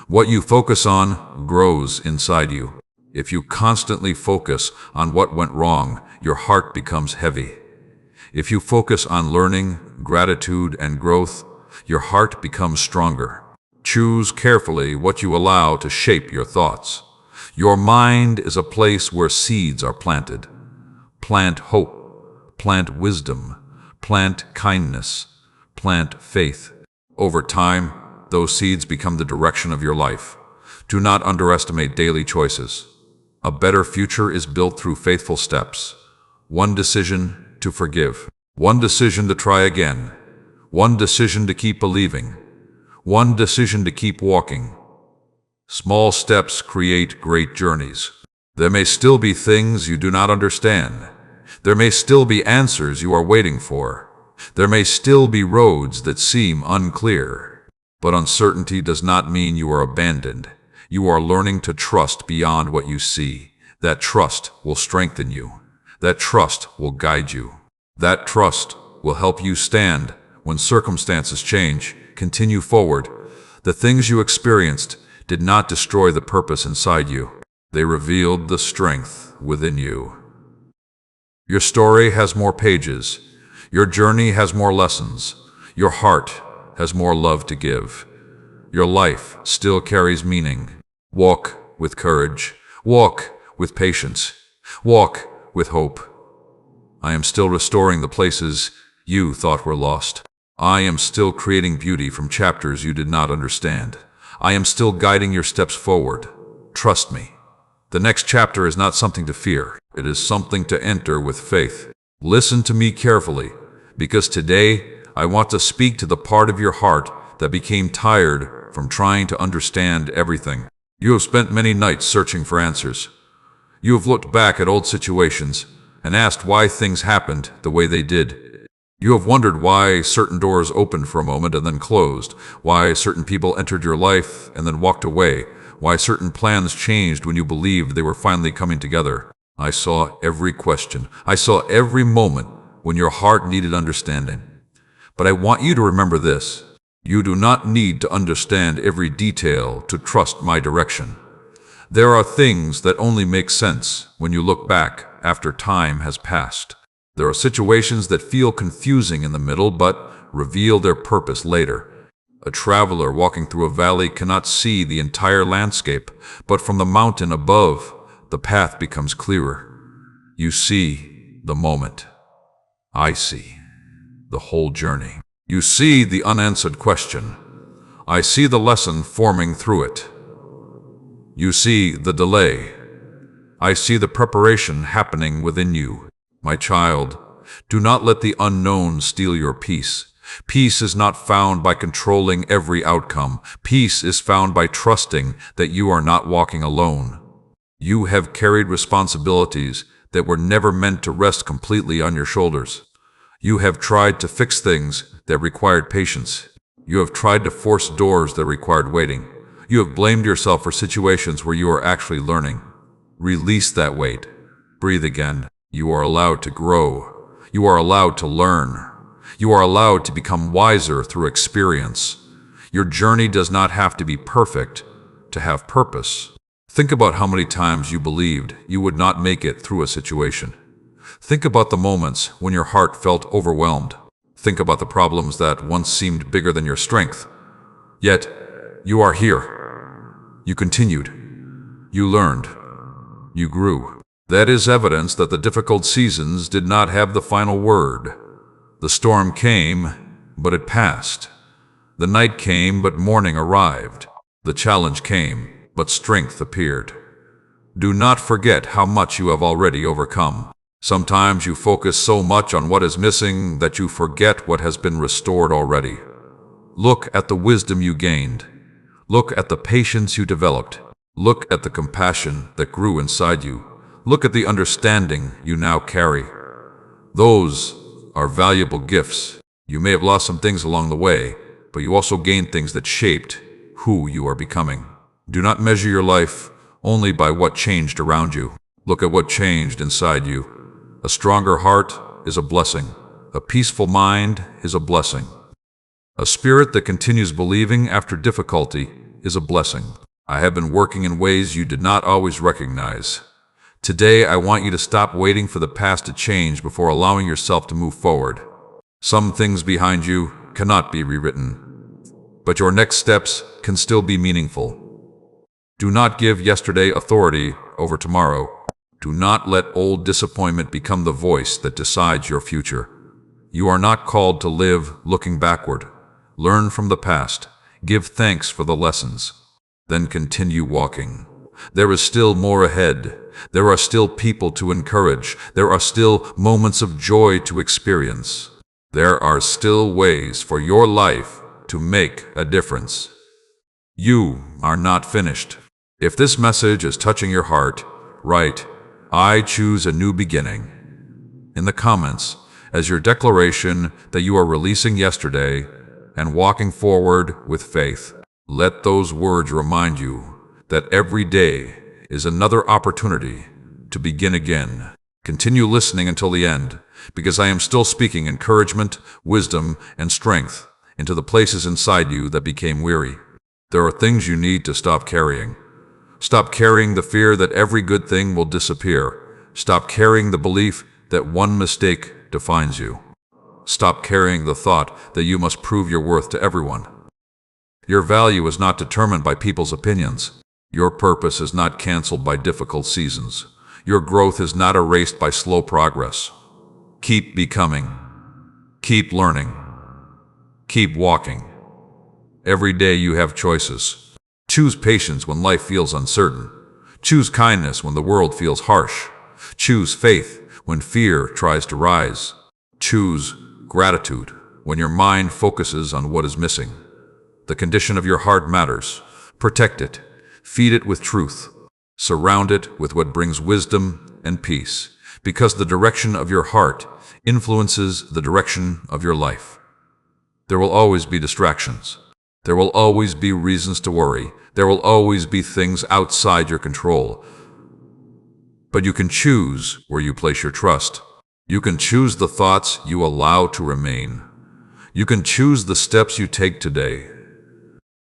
What you focus on grows inside you. If you constantly focus on what went wrong, your heart becomes heavy. If you focus on learning, gratitude, and growth, your heart becomes stronger. Choose carefully what you allow to shape your thoughts. Your mind is a place where seeds are planted. Plant hope, plant wisdom, plant kindness, plant faith. Over time, those seeds become the direction of your life. Do not underestimate daily choices. A better future is built through faithful steps. One decision to forgive. One decision to try again. One decision to keep believing. One decision to keep walking. Small steps create great journeys. There may still be things you do not understand. There may still be answers you are waiting for. There may still be roads that seem unclear. But uncertainty does not mean you are abandoned. You are learning to trust beyond what you see. That trust will strengthen you. That trust will guide you. That trust will help you stand when circumstances change, continue forward. The things you experienced did not destroy the purpose inside you. They revealed the strength within you. Your story has more pages. Your journey has more lessons. Your heart has more love to give. Your life still carries meaning. Walk with courage. Walk with patience. Walk with hope. I am still restoring the places you thought were lost. I am still creating beauty from chapters you did not understand. I am still guiding your steps forward. Trust me. The next chapter is not something to fear. It is something to enter with faith. Listen to me carefully, because today I want to speak to the part of your heart that became tired from trying to understand everything. You have spent many nights searching for answers. You have looked back at old situations and asked why things happened the way they did. You have wondered why certain doors opened for a moment and then closed, why certain people entered your life and then walked away, why certain plans changed when you believed they were finally coming together. I saw every question. I saw every moment when your heart needed understanding. But I want you to remember this. You do not need to understand every detail to trust my direction. There are things that only make sense when you look back after time has passed. There are situations that feel confusing in the middle but reveal their purpose later. A traveler walking through a valley cannot see the entire landscape, but from the mountain above, the path becomes clearer. You see the moment. I see the whole journey. You see the unanswered question. I see the lesson forming through it. You see the delay. I see the preparation happening within you. My child, do not let the unknown steal your peace. Peace is not found by controlling every outcome. Peace is found by trusting that you are not walking alone. You have carried responsibilities that were never meant to rest completely on your shoulders. You have tried to fix things that required patience. You have tried to force doors that required waiting. You have blamed yourself for situations where you are actually learning. Release that weight. Breathe again. You are allowed to grow. You are allowed to learn. You are allowed to become wiser through experience. Your journey does not have to be perfect to have purpose. Think about how many times you believed you would not make it through a situation. Think about the moments when your heart felt overwhelmed. Think about the problems that once seemed bigger than your strength. Yet, you are here. You continued. You learned. You grew. That is evidence that the difficult seasons did not have the final word. The storm came, but it passed. The night came, but morning arrived. The challenge came, but strength appeared. Do not forget how much you have already overcome. Sometimes you focus so much on what is missing that you forget what has been restored already. Look at the wisdom you gained. Look at the patience you developed. Look at the compassion that grew inside you. Look at the understanding you now carry. Those are valuable gifts. You may have lost some things along the way, but you also gained things that shaped who you are becoming. Do not measure your life only by what changed around you. Look at what changed inside you. A stronger heart is a blessing. A peaceful mind is a blessing. A spirit that continues believing after difficulty is a blessing. I have been working in ways you did not always recognize. Today, I want you to stop waiting for the past to change before allowing yourself to move forward. Some things behind you cannot be rewritten, but your next steps can still be meaningful. Do not give yesterday authority over tomorrow. Do not let old disappointment become the voice that decides your future. You are not called to live looking backward. Learn from the past. Give thanks for the lessons. Then continue walking. There is still more ahead. There are still people to encourage. There are still moments of joy to experience. There are still ways for your life to make a difference. You are not finished. If this message is touching your heart, write, "I choose a new beginning" in the comments as your declaration that you are releasing yesterday and walking forward with faith. Let those words remind you that every day is another opportunity to begin again. Continue listening until the end, because I am still speaking encouragement, wisdom, and strength into the places inside you that became weary. There are things you need to stop carrying. Stop carrying the fear that every good thing will disappear. Stop carrying the belief that one mistake defines you. Stop carrying the thought that you must prove your worth to everyone. Your value is not determined by people's opinions. Your purpose is not canceled by difficult seasons. Your growth is not erased by slow progress. Keep becoming. Keep learning. Keep walking. Every day you have choices. Choose patience when life feels uncertain. Choose kindness when the world feels harsh. Choose faith when fear tries to rise. Choose gratitude when your mind focuses on what is missing. The condition of your heart matters. Protect it. Feed it with truth. Surround it with what brings wisdom and peace, because the direction of your heart influences the direction of your life. There will always be distractions. There will always be reasons to worry. There will always be things outside your control. But you can choose where you place your trust. You can choose the thoughts you allow to remain. You can choose the steps you take today.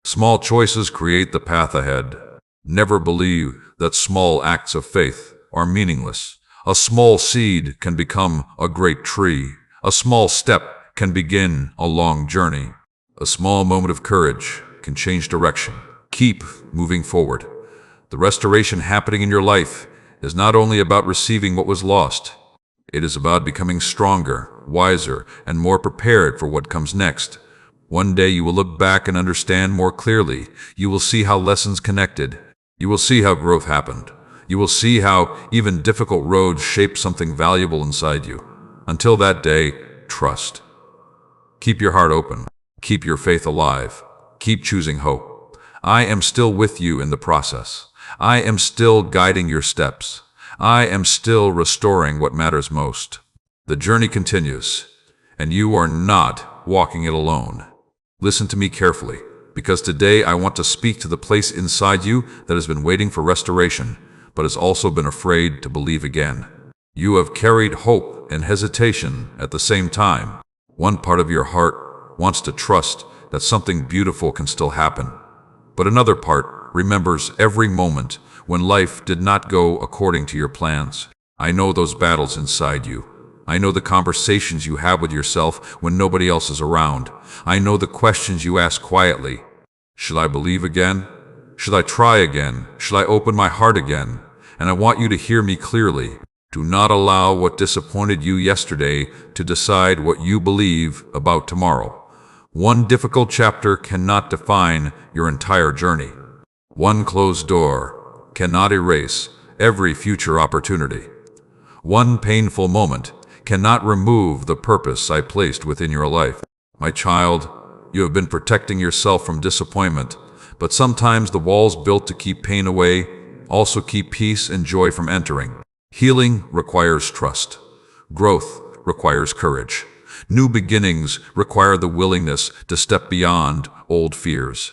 Small choices create the path ahead. Never believe that small acts of faith are meaningless. A small seed can become a great tree. A small step can begin a long journey. A small moment of courage can change direction. Keep moving forward. The restoration happening in your life is not only about receiving what was lost. It is about becoming stronger, wiser, and more prepared for what comes next. One day you will look back and understand more clearly. You will see how lessons connected. You will see how growth happened. You will see how even difficult roads shape something valuable inside you. Until that day, trust. Keep your heart open. Keep your faith alive. Keep choosing hope. I am still with you in the process. I am still guiding your steps. I am still restoring what matters most. The journey continues, and you are not walking it alone. Listen to me carefully, because today I want to speak to the place inside you that has been waiting for restoration, but has also been afraid to believe again. You have carried hope and hesitation at the same time. One part of your heart wants to trust that something beautiful can still happen, but another part remembers every moment when life did not go according to your plans. I know those battles inside you. I know the conversations you have with yourself when nobody else is around. I know the questions you ask quietly. Should I believe again? Should I try again? Should I open my heart again? And I want you to hear me clearly. Do not allow what disappointed you yesterday to decide what you believe about tomorrow. One difficult chapter cannot define your entire journey. One closed door cannot erase every future opportunity. One painful moment cannot remove the purpose I placed within your life. My child, you have been protecting yourself from disappointment, but sometimes the walls built to keep pain away also keep peace and joy from entering. Healing requires trust. Growth requires courage. New beginnings require the willingness to step beyond old fears.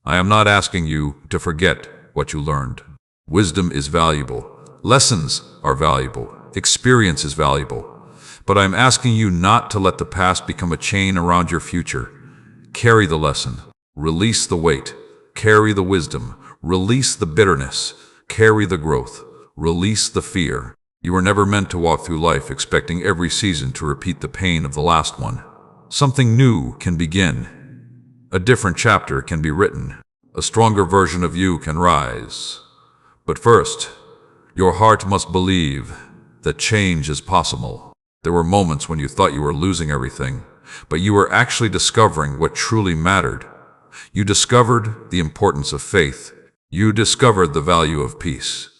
I am not asking you to forget what you learned. Wisdom is valuable. Lessons are valuable. Experience is valuable. But I'm asking you not to let the past become a chain around your future. Carry the lesson. Release the weight. Carry the wisdom. Release the bitterness. Carry the growth. Release the fear. You were never meant to walk through life expecting every season to repeat the pain of the last one. Something new can begin. A different chapter can be written. A stronger version of you can rise. But first, your heart must believe that change is possible. There were moments when you thought you were losing everything, but you were actually discovering what truly mattered. You discovered the importance of faith. You discovered the value of peace.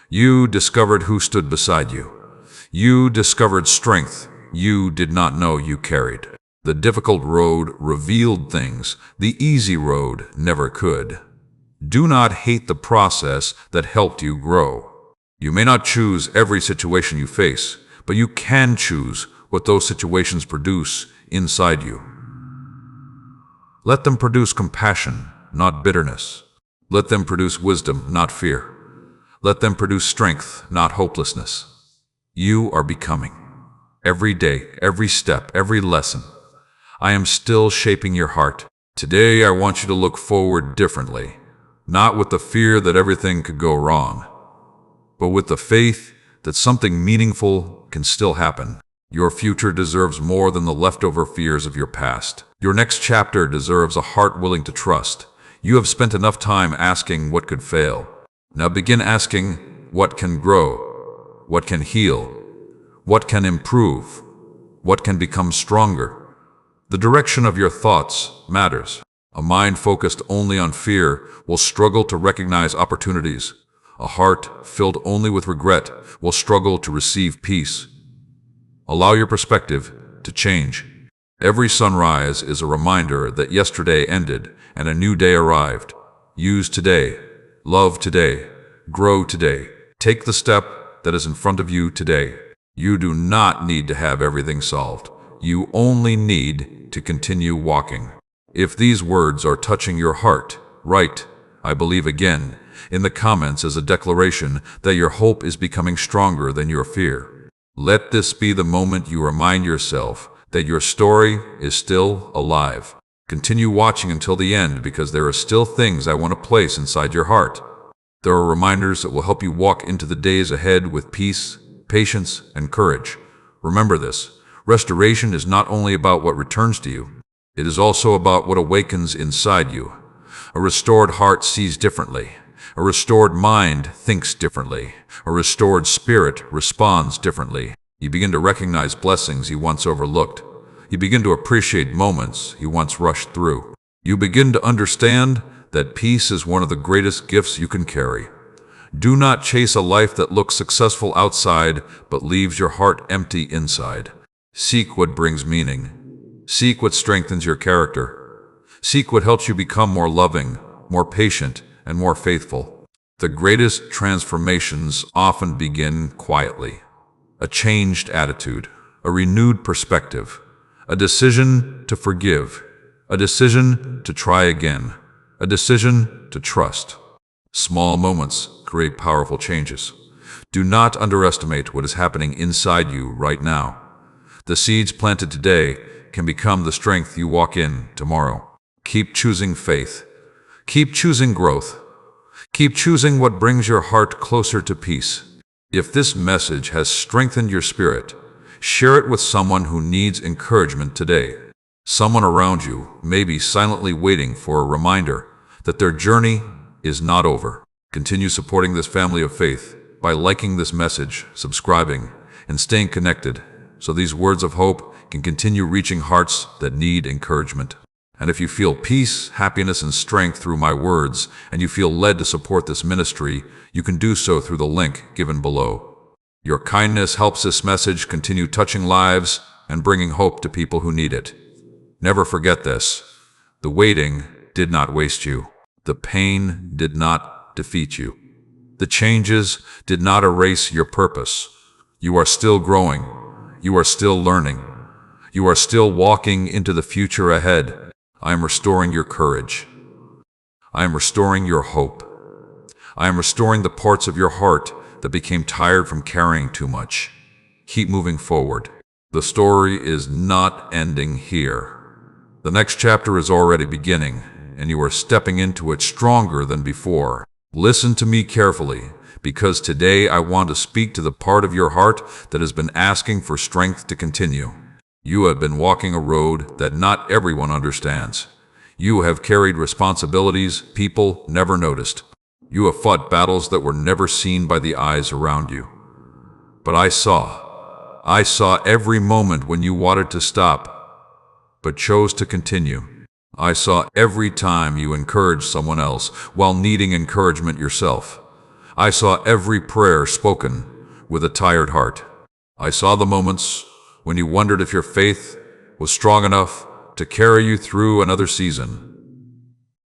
You discovered who stood beside you. You discovered strength you did not know you carried. The difficult road revealed things the easy road never could. Do not hate the process that helped you grow. You may not choose every situation you face, but you can choose what those situations produce inside you. Let them produce compassion, not bitterness. Let them produce wisdom, not fear. Let them produce strength, not hopelessness. You are becoming. Every day, every step, every lesson. I am still shaping your heart. Today, I want you to look forward differently, not with the fear that everything could go wrong, but with the faith that something meaningful can still happen. Your future deserves more than the leftover fears of your past. Your next chapter deserves a heart willing to trust. You have spent enough time asking what could fail. Now begin asking what can grow, what can heal, what can improve, what can become stronger. The direction of your thoughts matters. A mind focused only on fear will struggle to recognize opportunities. A heart filled only with regret will struggle to receive peace. Allow your perspective to change. Every sunrise is a reminder that yesterday ended and a new day arrived. Use today, love today, grow today. Take the step that is in front of you today. You do not need to have everything solved. You only need to continue walking. If these words are touching your heart, write, "I believe" again in the comments as a declaration that your hope is becoming stronger than your fear. Let this be the moment you remind yourself that your story is still alive. Continue watching until the end because there are still things I want to place inside your heart. There are reminders that will help you walk into the days ahead with peace, patience, and courage. Remember this. Restoration is not only about what returns to you, it is also about what awakens inside you. A restored heart sees differently. A restored mind thinks differently. A restored spirit responds differently. You begin to recognize blessings you once overlooked. You begin to appreciate moments you once rushed through. You begin to understand that peace is one of the greatest gifts you can carry. Do not chase a life that looks successful outside but leaves your heart empty inside. Seek what brings meaning. Seek what strengthens your character. Seek what helps you become more loving, more patient, and more faithful. The greatest transformations often begin quietly. A changed attitude, a renewed perspective, a decision to forgive, a decision to try again, a decision to trust. Small moments create powerful changes. Do not underestimate what is happening inside you right now. The seeds planted today can become the strength you walk in tomorrow. Keep choosing faith. Keep choosing growth. Keep choosing what brings your heart closer to peace. If this message has strengthened your spirit, share it with someone who needs encouragement today. Someone around you may be silently waiting for a reminder that their journey is not over. Continue supporting this family of faith by liking this message, subscribing, and staying connected so these words of hope can continue reaching hearts that need encouragement. And if you feel peace, happiness, and strength through my words, and you feel led to support this ministry, you can do so through the link given below. Your kindness helps this message continue touching lives and bringing hope to people who need it. Never forget this. The waiting did not waste you. The pain did not defeat you. The changes did not erase your purpose. You are still growing. You are still learning. You are still walking into the future ahead. I am restoring your courage. I am restoring your hope. I am restoring the parts of your heart that became tired from carrying too much. Keep moving forward. The story is not ending here. The next chapter is already beginning, and you are stepping into it stronger than before. Listen to me carefully, because today I want to speak to the part of your heart that has been asking for strength to continue. You have been walking a road that not everyone understands. You have carried responsibilities people never noticed. You have fought battles that were never seen by the eyes around you. But I saw every moment when you wanted to stop, but chose to continue. I saw every time you encouraged someone else while needing encouragement yourself. I saw every prayer spoken with a tired heart. I saw the moments when you wondered if your faith was strong enough to carry you through another season.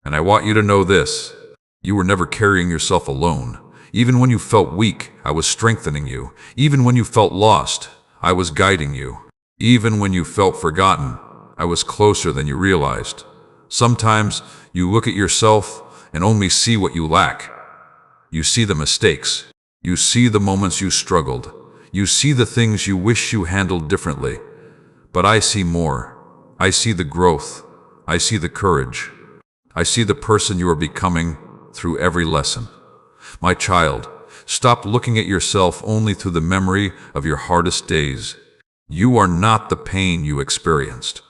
And I want you to know this. You were never carrying yourself alone. Even when you felt weak, I was strengthening you. Even when you felt lost, I was guiding you. Even when you felt forgotten, I was closer than you realized. Sometimes you look at yourself and only see what you lack. You see the mistakes. You see the moments you struggled. You see the things you wish you handled differently. But I see more. I see the growth. I see the courage. I see the person you are becoming through every lesson. My child, stop looking at yourself only through the memory of your hardest days. You are not the pain you experienced.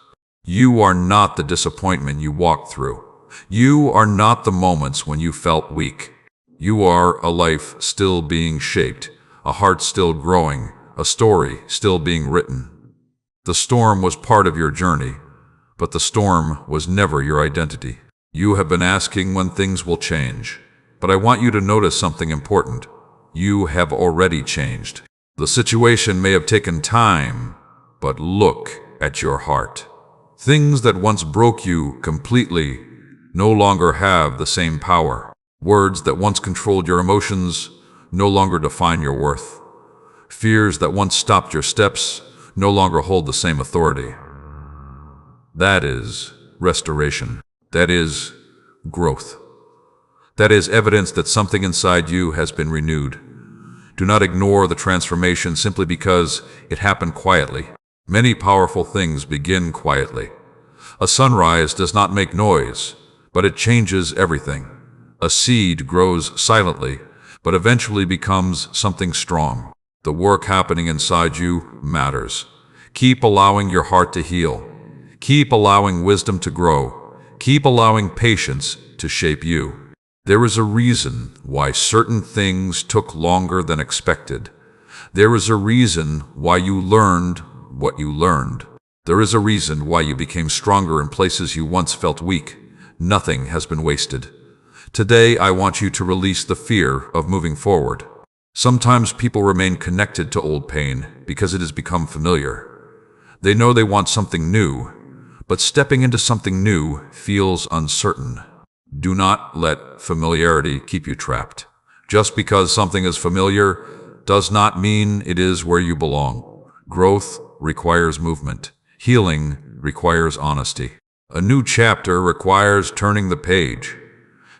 You are not the disappointment you walked through. You are not the moments when you felt weak. You are a life still being shaped, a heart still growing, a story still being written. The storm was part of your journey, but the storm was never your identity. You have been asking when things will change, but I want you to notice something important. You have already changed. The situation may have taken time, but look at your heart. Things that once broke you completely no longer have the same power. Words that once controlled your emotions no longer define your worth. Fears that once stopped your steps no longer hold the same authority. That is restoration. That is growth. That is evidence that something inside you has been renewed. Do not ignore the transformation simply because it happened quietly. Many powerful things begin quietly. A sunrise does not make noise, but it changes everything. A seed grows silently, but eventually becomes something strong. The work happening inside you matters. Keep allowing your heart to heal. Keep allowing wisdom to grow. Keep allowing patience to shape you. There is a reason why certain things took longer than expected. There is a reason why you learned what you learned. There is a reason why you became stronger in places you once felt weak. Nothing has been wasted. Today, I want you to release the fear of moving forward. Sometimes people remain connected to old pain because it has become familiar. They know they want something new, but stepping into something new feels uncertain. Do not let familiarity keep you trapped. Just because something is familiar does not mean it is where you belong. Growth requires movement. Healing requires honesty. A new chapter requires turning the page.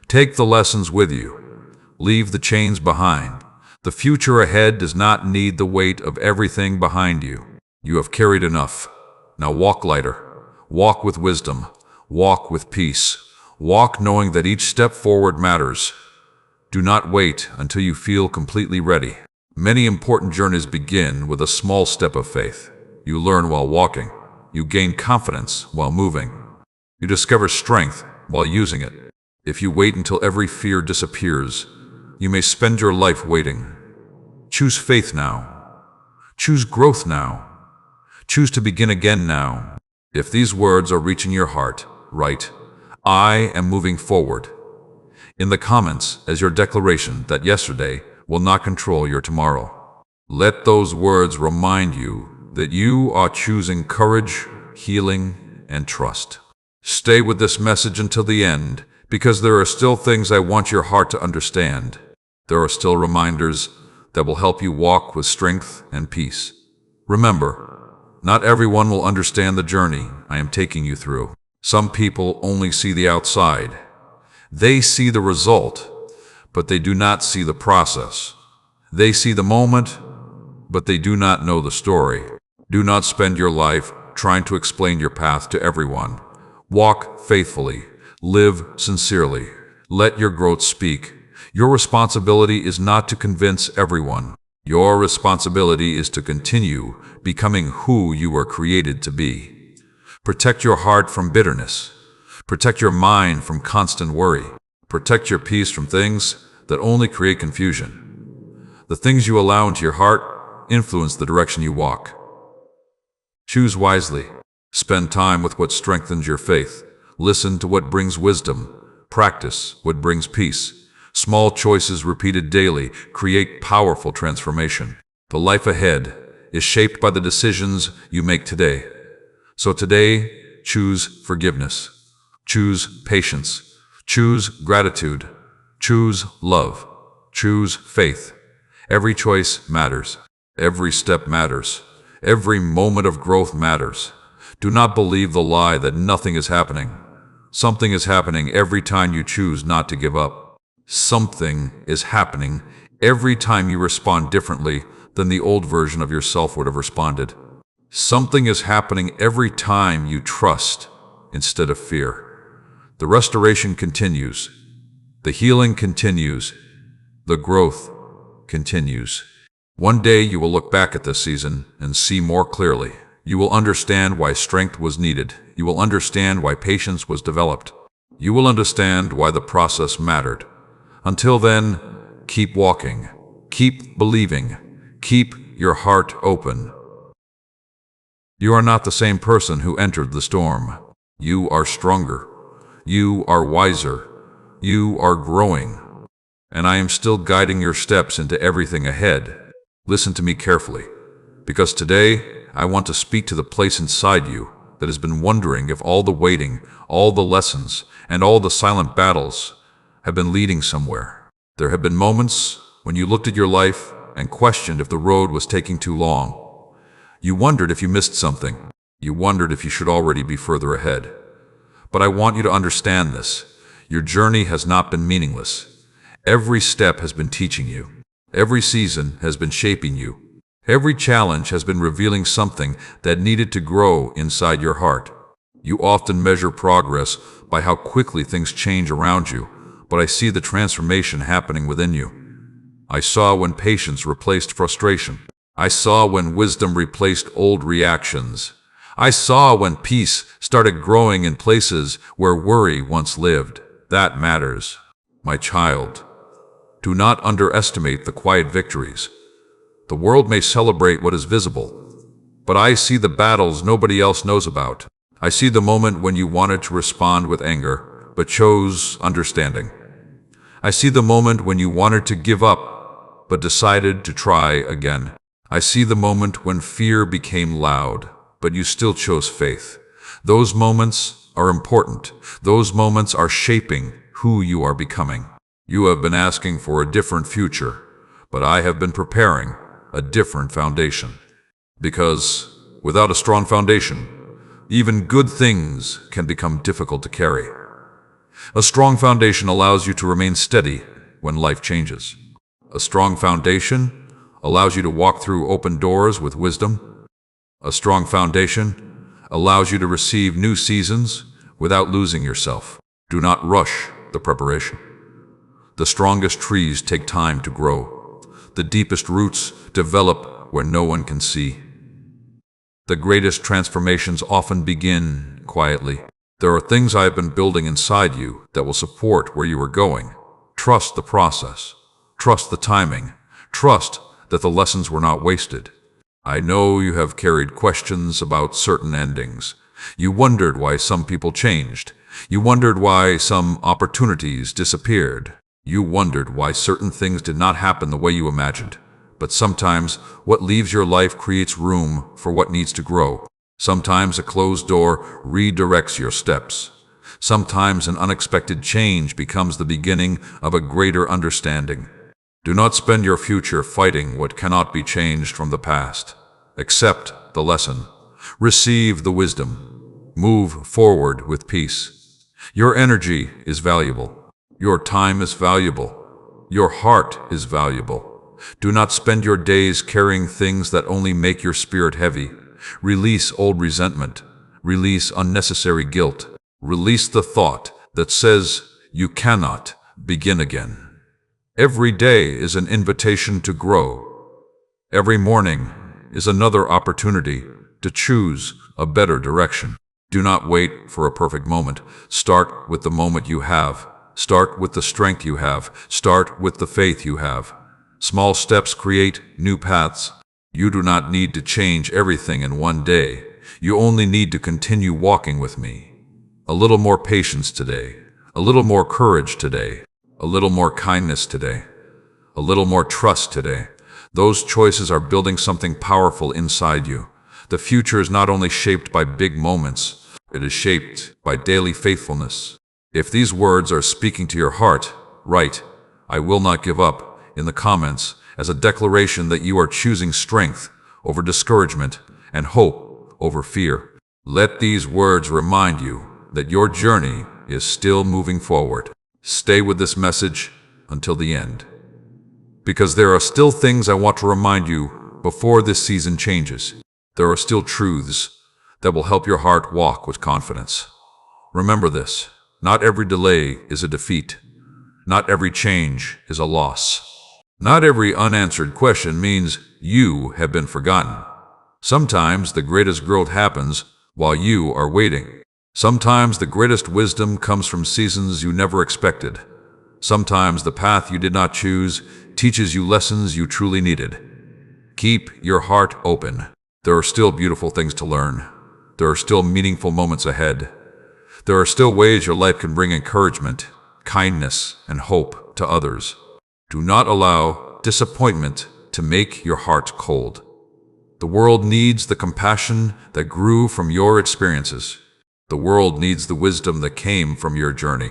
Take the lessons with you. Leave the chains behind. The future ahead does not need the weight of everything behind you. You have carried enough. Now walk lighter. Walk with wisdom. Walk with peace. Walk knowing that each step forward matters. Do not wait until you feel completely ready. Many important journeys begin with a small step of faith. You learn while walking. You gain confidence while moving. You discover strength while using it. If you wait until every fear disappears, you may spend your life waiting. Choose faith now. Choose growth now. Choose to begin again now. If these words are reaching your heart, write, "I am moving forward" in the comments as your declaration that yesterday will not control your tomorrow. Let those words remind you that you are choosing courage, healing, and trust. Stay with this message until the end, because there are still things I want your heart to understand. There are still reminders that will help you walk with strength and peace. Remember, not everyone will understand the journey I am taking you through. Some people only see the outside. They see the result, but they do not see the process. They see the moment, but they do not know the story. Do not spend your life trying to explain your path to everyone. Walk faithfully. Live sincerely. Let your growth speak. Your responsibility is not to convince everyone. Your responsibility is to continue becoming who you were created to be. Protect your heart from bitterness. Protect your mind from constant worry. Protect your peace from things that only create confusion. The things you allow into your heart influence the direction you walk. Choose wisely. Spend time with what strengthens your faith. Listen to what brings wisdom. Practice what brings peace. Small choices repeated daily create powerful transformation. The life ahead is shaped by the decisions you make today. So today, choose forgiveness. Choose patience. Choose gratitude. Choose love. Choose faith. Every choice matters. Every step matters. Every moment of growth matters. Do not believe the lie that nothing is happening. Something is happening every time you choose not to give up. Something is happening every time you respond differently than the old version of yourself would have responded. Something is happening every time you trust instead of fear. The restoration continues. The healing continues. The growth continues. One day you will look back at this season and see more clearly. You will understand why strength was needed. You will understand why patience was developed. You will understand why the process mattered. Until then, keep walking, keep believing, keep your heart open. You are not the same person who entered the storm. You are stronger. You are wiser. You are growing. And I am still guiding your steps into everything ahead. Listen to me carefully, because today I want to speak to the place inside you that has been wondering if all the waiting, all the lessons, and all the silent battles have been leading somewhere. There have been moments when you looked at your life and questioned if the road was taking too long. You wondered if you missed something. You wondered if you should already be further ahead. But I want you to understand this. Your journey has not been meaningless. Every step has been teaching you. Every season has been shaping you. Every challenge has been revealing something that needed to grow inside your heart. You often measure progress by how quickly things change around you, but I see the transformation happening within you. I saw when patience replaced frustration. I saw when wisdom replaced old reactions. I saw when peace started growing in places where worry once lived. That matters. My child, do not underestimate the quiet victories. The world may celebrate what is visible, but I see the battles nobody else knows about. I see the moment when you wanted to respond with anger, but chose understanding. I see the moment when you wanted to give up, but decided to try again. I see the moment when fear became loud, but you still chose faith. Those moments are important. Those moments are shaping who you are becoming. You have been asking for a different future, but I have been preparing a different foundation. Because without a strong foundation, even good things can become difficult to carry. A strong foundation allows you to remain steady when life changes. A strong foundation allows you to walk through open doors with wisdom. A strong foundation allows you to receive new seasons without losing yourself. Do not rush the preparation. The strongest trees take time to grow. The deepest roots develop where no one can see. The greatest transformations often begin quietly. There are things I have been building inside you that will support where you are going. Trust the process. Trust the timing. Trust that the lessons were not wasted. I know you have carried questions about certain endings. You wondered why some people changed. You wondered why some opportunities disappeared. You wondered why certain things did not happen the way you imagined. But sometimes what leaves your life creates room for what needs to grow. Sometimes a closed door redirects your steps. Sometimes an unexpected change becomes the beginning of a greater understanding. Do not spend your future fighting what cannot be changed from the past. Accept the lesson. Receive the wisdom. Move forward with peace. Your energy is valuable. Your time is valuable. Your heart is valuable. Do not spend your days carrying things that only make your spirit heavy. Release old resentment. Release unnecessary guilt. Release the thought that says you cannot begin again. Every day is an invitation to grow. Every morning is another opportunity to choose a better direction. Do not wait for a perfect moment. Start with the moment you have. Start with the strength you have. Start with the faith you have. Small steps create new paths. You do not need to change everything in one day. You only need to continue walking with me. A little more patience today. A little more courage today. A little more kindness today. A little more trust today. Those choices are building something powerful inside you. The future is not only shaped by big moments, it is shaped by daily faithfulness. If these words are speaking to your heart, write, "I will not give up," in the comments as a declaration that you are choosing strength over discouragement and hope over fear. Let these words remind you that your journey is still moving forward. Stay with this message until the end, because there are still things I want to remind you before this season changes. There are still truths that will help your heart walk with confidence. Remember this: not every delay is a defeat. Not every change is a loss. Not every unanswered question means you have been forgotten. Sometimes the greatest growth happens while you are waiting. Sometimes the greatest wisdom comes from seasons you never expected. Sometimes the path you did not choose teaches you lessons you truly needed. Keep your heart open. There are still beautiful things to learn. There are still meaningful moments ahead. There are still ways your life can bring encouragement, kindness, and hope to others. Do not allow disappointment to make your heart cold. The world needs the compassion that grew from your experiences. The world needs the wisdom that came from your journey.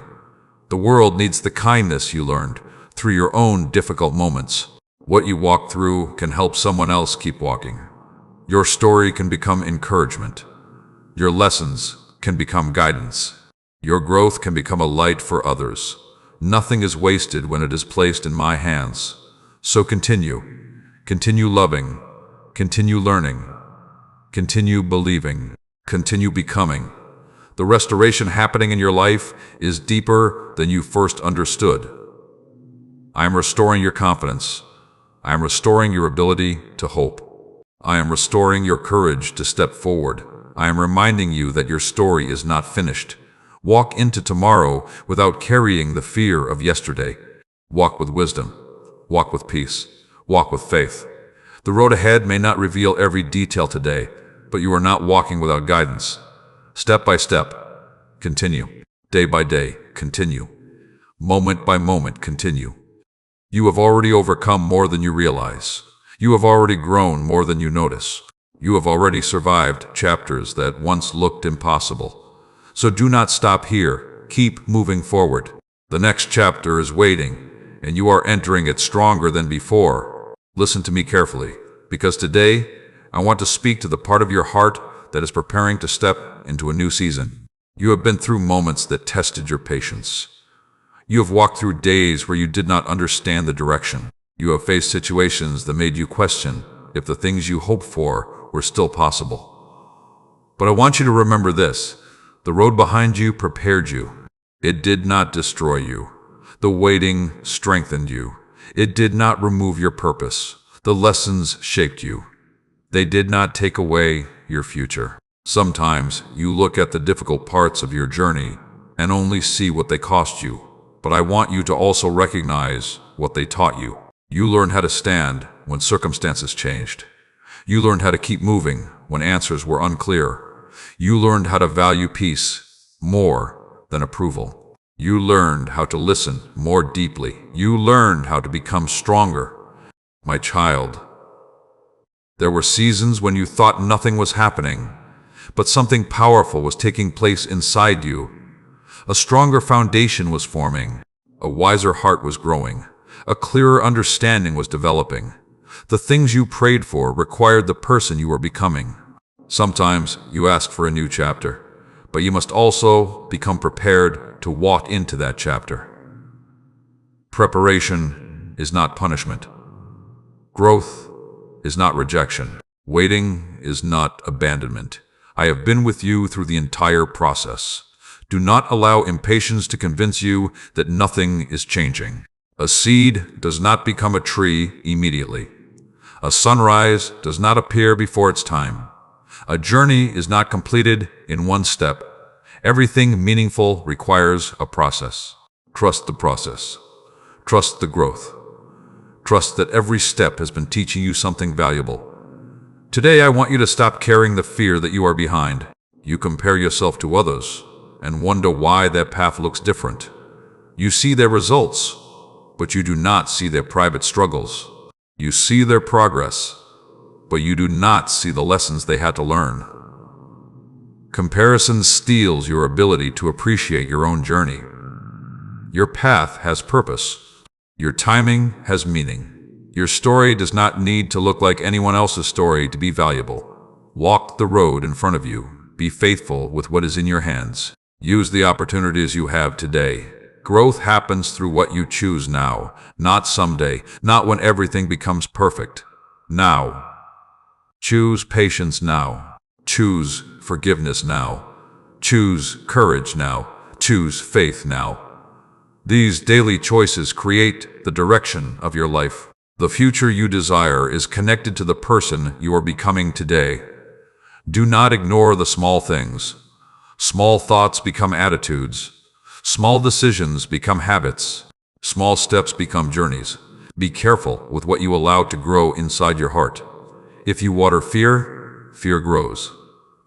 The world needs the kindness you learned through your own difficult moments. What you walk through can help someone else keep walking. Your story can become encouragement. Your lessons can become guidance. Your growth can become a light for others. Nothing is wasted when it is placed in my hands. So continue. Continue loving. Continue learning. Continue believing. Continue becoming. The restoration happening in your life is deeper than you first understood. I am restoring your confidence. I am restoring your ability to hope. I am restoring your courage to step forward. I am reminding you that your story is not finished. Walk into tomorrow without carrying the fear of yesterday. Walk with wisdom. Walk with peace. Walk with faith. The road ahead may not reveal every detail today, but you are not walking without guidance. Step by step, continue. Day by day, continue. Moment by moment, continue. You have already overcome more than you realize. You have already grown more than you notice. You have already survived chapters that once looked impossible. So do not stop here. Keep moving forward. The next chapter is waiting, and you are entering it stronger than before. Listen to me carefully, because today I want to speak to the part of your heart that is preparing to step into a new season. You have been through moments that tested your patience. You have walked through days where you did not understand the direction. You have faced situations that made you question if the things you hoped for were still possible. But I want you to remember this: the road behind you prepared you. It did not destroy you. The waiting strengthened you. It did not remove your purpose. The lessons shaped you. They did not take away your future. Sometimes you look at the difficult parts of your journey and only see what they cost you. But I want you to also recognize what they taught you. You learned how to stand when circumstances changed. You learned how to keep moving when answers were unclear. You learned how to value peace more than approval. You learned how to listen more deeply. You learned how to become stronger. My child, there were seasons when you thought nothing was happening, but something powerful was taking place inside you. A stronger foundation was forming. A wiser heart was growing. A clearer understanding was developing. The things you prayed for required the person you were becoming. Sometimes you ask for a new chapter, but you must also become prepared to walk into that chapter. Preparation is not punishment. Growth is not rejection. Waiting is not abandonment. I have been with you through the entire process. Do not allow impatience to convince you that nothing is changing. A seed does not become a tree immediately. A sunrise does not appear before its time. A journey is not completed in one step. Everything meaningful requires a process. Trust the process. Trust the growth. Trust that every step has been teaching you something valuable. Today, I want you to stop carrying the fear that you are behind. You compare yourself to others and wonder why their path looks different. You see their results, but you do not see their private struggles. You see their progress, but you do not see the lessons they had to learn. Comparison steals your ability to appreciate your own journey. Your path has purpose. Your timing has meaning. Your story does not need to look like anyone else's story to be valuable. Walk the road in front of you. Be faithful with what is in your hands. Use the opportunities you have today. Growth happens through what you choose now, not someday, not when everything becomes perfect. Now. Choose patience now. Choose forgiveness now. Choose courage now. Choose faith now. These daily choices create the direction of your life. The future you desire is connected to the person you are becoming today. Do not ignore the small things. Small thoughts become attitudes. Small decisions become habits. Small steps become journeys. Be careful with what you allow to grow inside your heart. If you water fear, fear grows.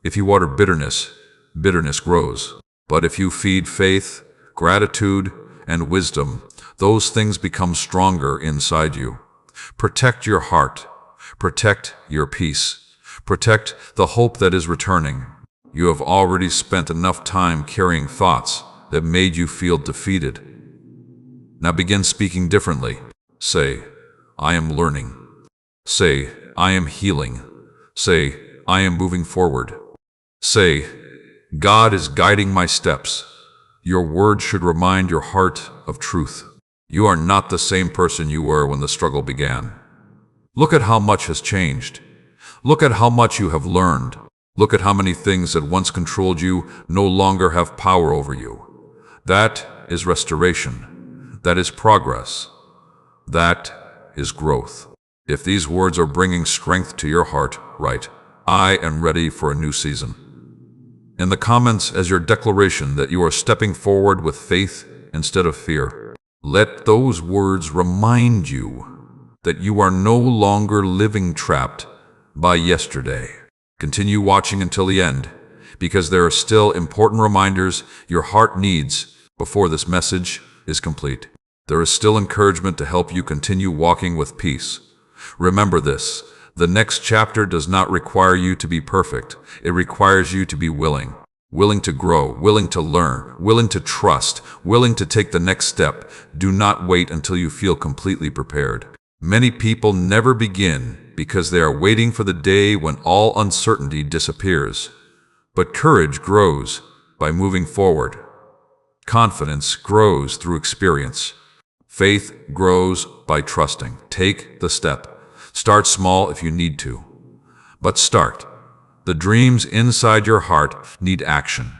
If you water bitterness, bitterness grows. But if you feed faith, gratitude, and wisdom, those things become stronger inside you. Protect your heart. Protect your peace. Protect the hope that is returning. You have already spent enough time carrying thoughts that made you feel defeated. Now begin speaking differently. Say, I am learning. Say, I am healing. Say, I am moving forward. Say, God is guiding my steps. Your words should remind your heart of truth. You are not the same person you were when the struggle began. Look at how much has changed. Look at how much you have learned. Look at how many things that once controlled you no longer have power over you. That is restoration. That is progress. That is growth. If these words are bringing strength to your heart, write, I am ready for a new season. In the comments as your declaration that you are stepping forward with faith instead of fear. Let those words remind you that you are no longer living trapped by yesterday. Continue watching until the end, because there are still important reminders your heart needs before this message is complete. There is still encouragement to help you continue walking with peace. Remember this, the next chapter does not require you to be perfect. It requires you to be willing. Willing to grow, willing to learn, willing to trust, willing to take the next step. Do not wait until you feel completely prepared. Many people never begin because they are waiting for the day when all uncertainty disappears. But courage grows by moving forward. Confidence grows through experience. Faith grows by trusting. Take the step. Start small if you need to, but start. The dreams inside your heart need action,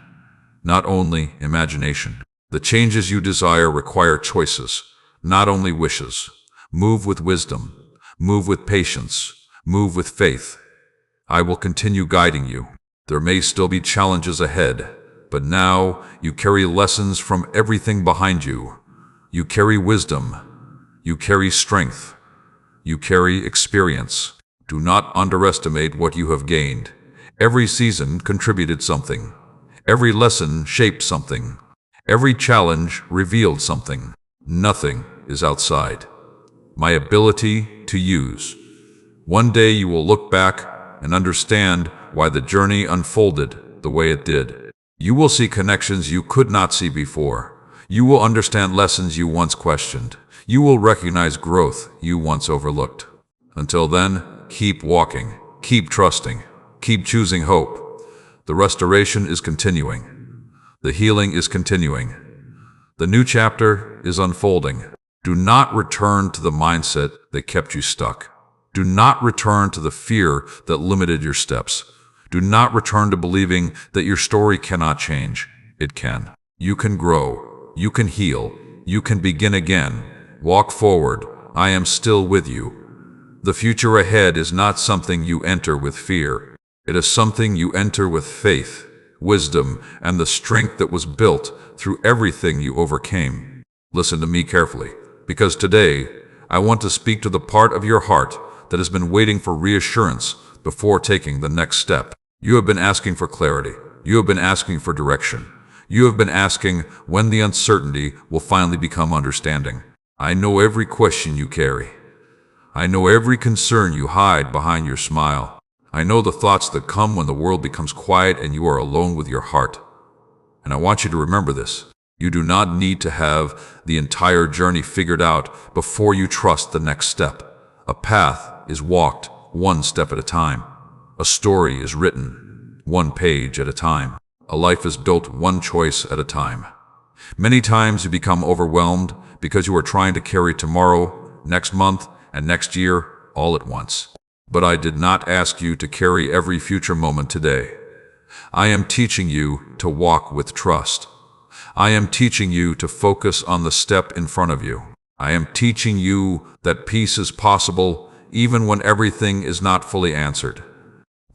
not only imagination. The changes you desire require choices, not only wishes. Move with wisdom. Move with patience. Move with faith. I will continue guiding you. There may still be challenges ahead, but now you carry lessons from everything behind you. You carry wisdom. You carry strength. You carry experience. Do not underestimate what you have gained. Every season contributed something. Every lesson shaped something. Every challenge revealed something. Nothing is outside my ability to use. One day you will look back and understand why the journey unfolded the way it did. You will see connections you could not see before. You will understand lessons you once questioned. You will recognize growth you once overlooked. Until then, keep walking, keep trusting, keep choosing hope. The restoration is continuing. The healing is continuing. The new chapter is unfolding. Do not return to the mindset that kept you stuck. Do not return to the fear that limited your steps. Do not return to believing that your story cannot change. It can. You can grow. You can heal. You can begin again. Walk forward. I am still with you. The future ahead is not something you enter with fear. It is something you enter with faith, wisdom, and the strength that was built through everything you overcame. Listen to me carefully, because today I want to speak to the part of your heart that has been waiting for reassurance before taking the next step. You have been asking for clarity. You have been asking for direction. You have been asking when the uncertainty will finally become understanding. I know every question you carry. I know every concern you hide behind your smile. I know the thoughts that come when the world becomes quiet and you are alone with your heart. And I want you to remember this. You do not need to have the entire journey figured out before you trust the next step. A path is walked one step at a time. A story is written one page at a time. A life is built one choice at a time. Many times you become overwhelmed because you are trying to carry tomorrow, next month, and next year all at once. But I did not ask you to carry every future moment today. I am teaching you to walk with trust. I am teaching you to focus on the step in front of you. I am teaching you that peace is possible even when everything is not fully answered.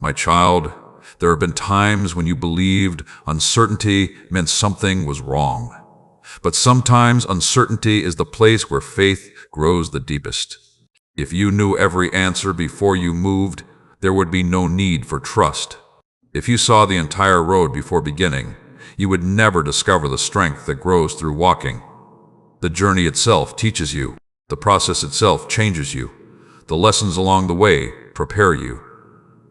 My child, there have been times when you believed uncertainty meant something was wrong. But sometimes uncertainty is the place where faith grows the deepest. If you knew every answer before you moved, there would be no need for trust. If you saw the entire road before beginning, you would never discover the strength that grows through walking. The journey itself teaches you. The process itself changes you. The lessons along the way prepare you.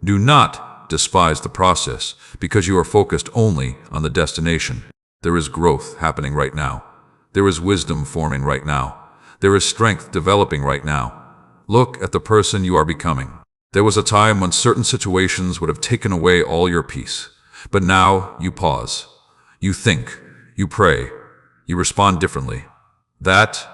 Do not despise the process because you are focused only on the destination. There is growth happening right now. There is wisdom forming right now. There is strength developing right now. Look at the person you are becoming. There was a time when certain situations would have taken away all your peace. But now you pause. You think. You pray. You respond differently. That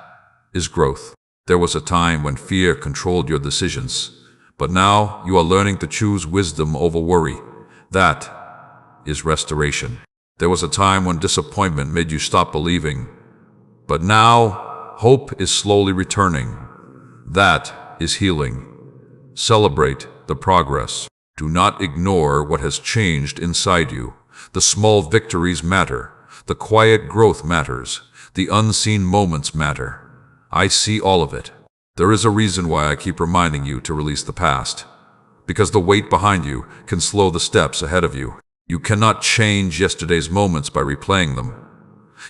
is growth. There was a time when fear controlled your decisions. But now you are learning to choose wisdom over worry. That is restoration. There was a time when disappointment made you stop believing. But now hope is slowly returning. That is healing. Celebrate the progress. Do not ignore what has changed inside you. The small victories matter. The quiet growth matters. The unseen moments matter. I see all of it. There is a reason why I keep reminding you to release the past. Because the weight behind you can slow the steps ahead of you. You cannot change yesterday's moments by replaying them.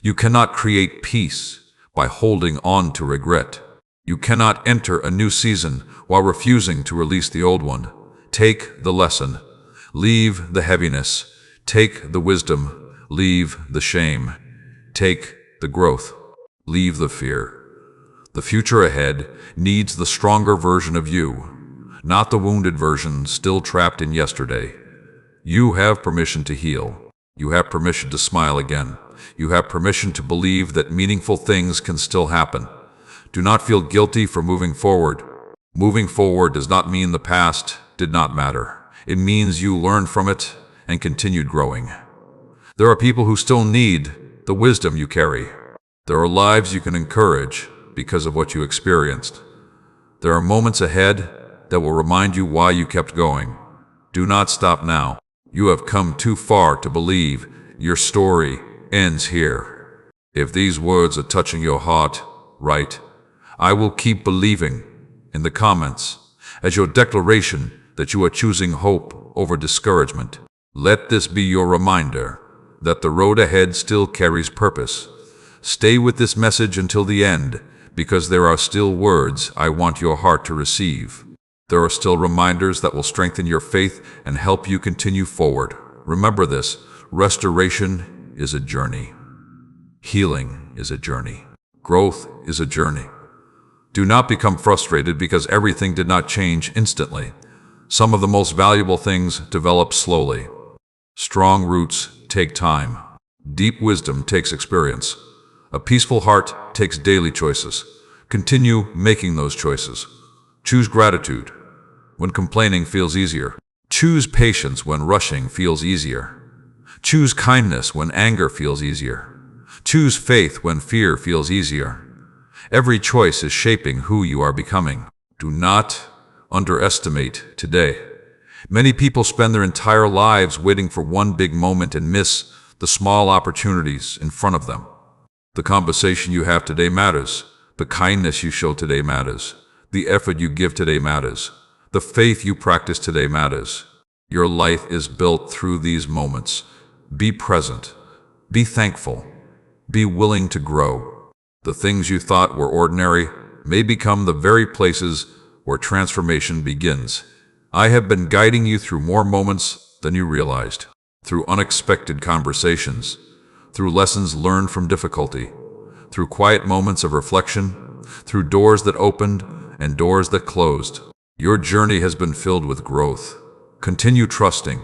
You cannot create peace by holding on to regret. You cannot enter a new season while refusing to release the old one. Take the lesson. Leave the heaviness. Take the wisdom. Leave the shame. Take the growth. Leave the fear. The future ahead needs the stronger version of you, not the wounded version still trapped in yesterday. You have permission to heal. You have permission to smile again. You have permission to believe that meaningful things can still happen. Do not feel guilty for moving forward. Moving forward does not mean the past did not matter. It means you learned from it and continued growing. There are people who still need the wisdom you carry. There are lives you can encourage because of what you experienced. There are moments ahead that will remind you why you kept going. Do not stop now. You have come too far to believe your story ends here. If these words are touching your heart, write, "I will keep believing," in the comments as your declaration that you are choosing hope over discouragement. Let this be your reminder that the road ahead still carries purpose. Stay with this message until the end, because there are still words I want your heart to receive. There are still reminders that will strengthen your faith and help you continue forward. Remember this, restoration is a journey. Healing is a journey. Growth is a journey. Do not become frustrated because everything did not change instantly. Some of the most valuable things develop slowly. Strong roots take time. Deep wisdom takes experience. A peaceful heart takes daily choices. Continue making those choices. Choose gratitude when complaining feels easier. Choose patience when rushing feels easier. Choose kindness when anger feels easier. Choose faith when fear feels easier. Every choice is shaping who you are becoming. Do not underestimate today. Many people spend their entire lives waiting for one big moment and miss the small opportunities in front of them. The conversation you have today matters. The kindness you show today matters. The effort you give today matters. The faith you practice today matters. Your life is built through these moments. Be present. Be thankful. Be willing to grow. The things you thought were ordinary may become the very places where transformation begins. I have been guiding you through more moments than you realized, through unexpected conversations, through lessons learned from difficulty, through quiet moments of reflection, through doors that opened and doors that closed. Your journey has been filled with growth. Continue trusting.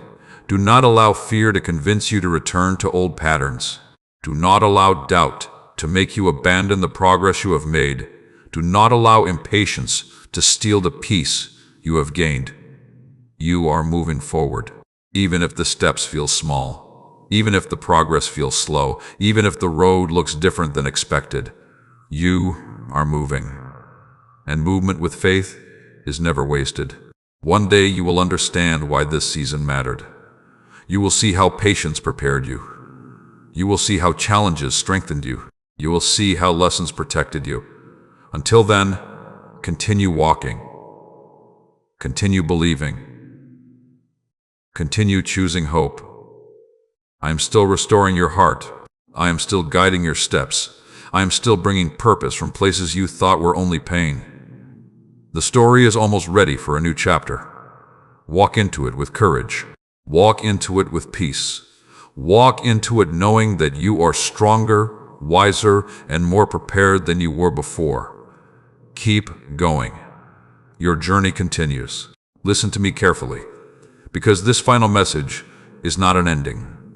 Do not allow fear to convince you to return to old patterns. Do not allow doubt to make you abandon the progress you have made. Do not allow impatience to steal the peace you have gained. You are moving forward, even if the steps feel small, even if the progress feels slow, even if the road looks different than expected. You are moving. And movement with faith is never wasted. One day you will understand why this season mattered. You will see how patience prepared you. You will see how challenges strengthened you. You will see how lessons protected you. Until then, continue walking. Continue believing. Continue choosing hope. I am still restoring your heart. I am still guiding your steps. I am still bringing purpose from places you thought were only pain. The story is almost ready for a new chapter. Walk into it with courage. Walk into it with peace. Walk into it knowing that you are stronger, wiser, and more prepared than you were before. Keep going. Your journey continues. Listen to me carefully, because this final message is not an ending.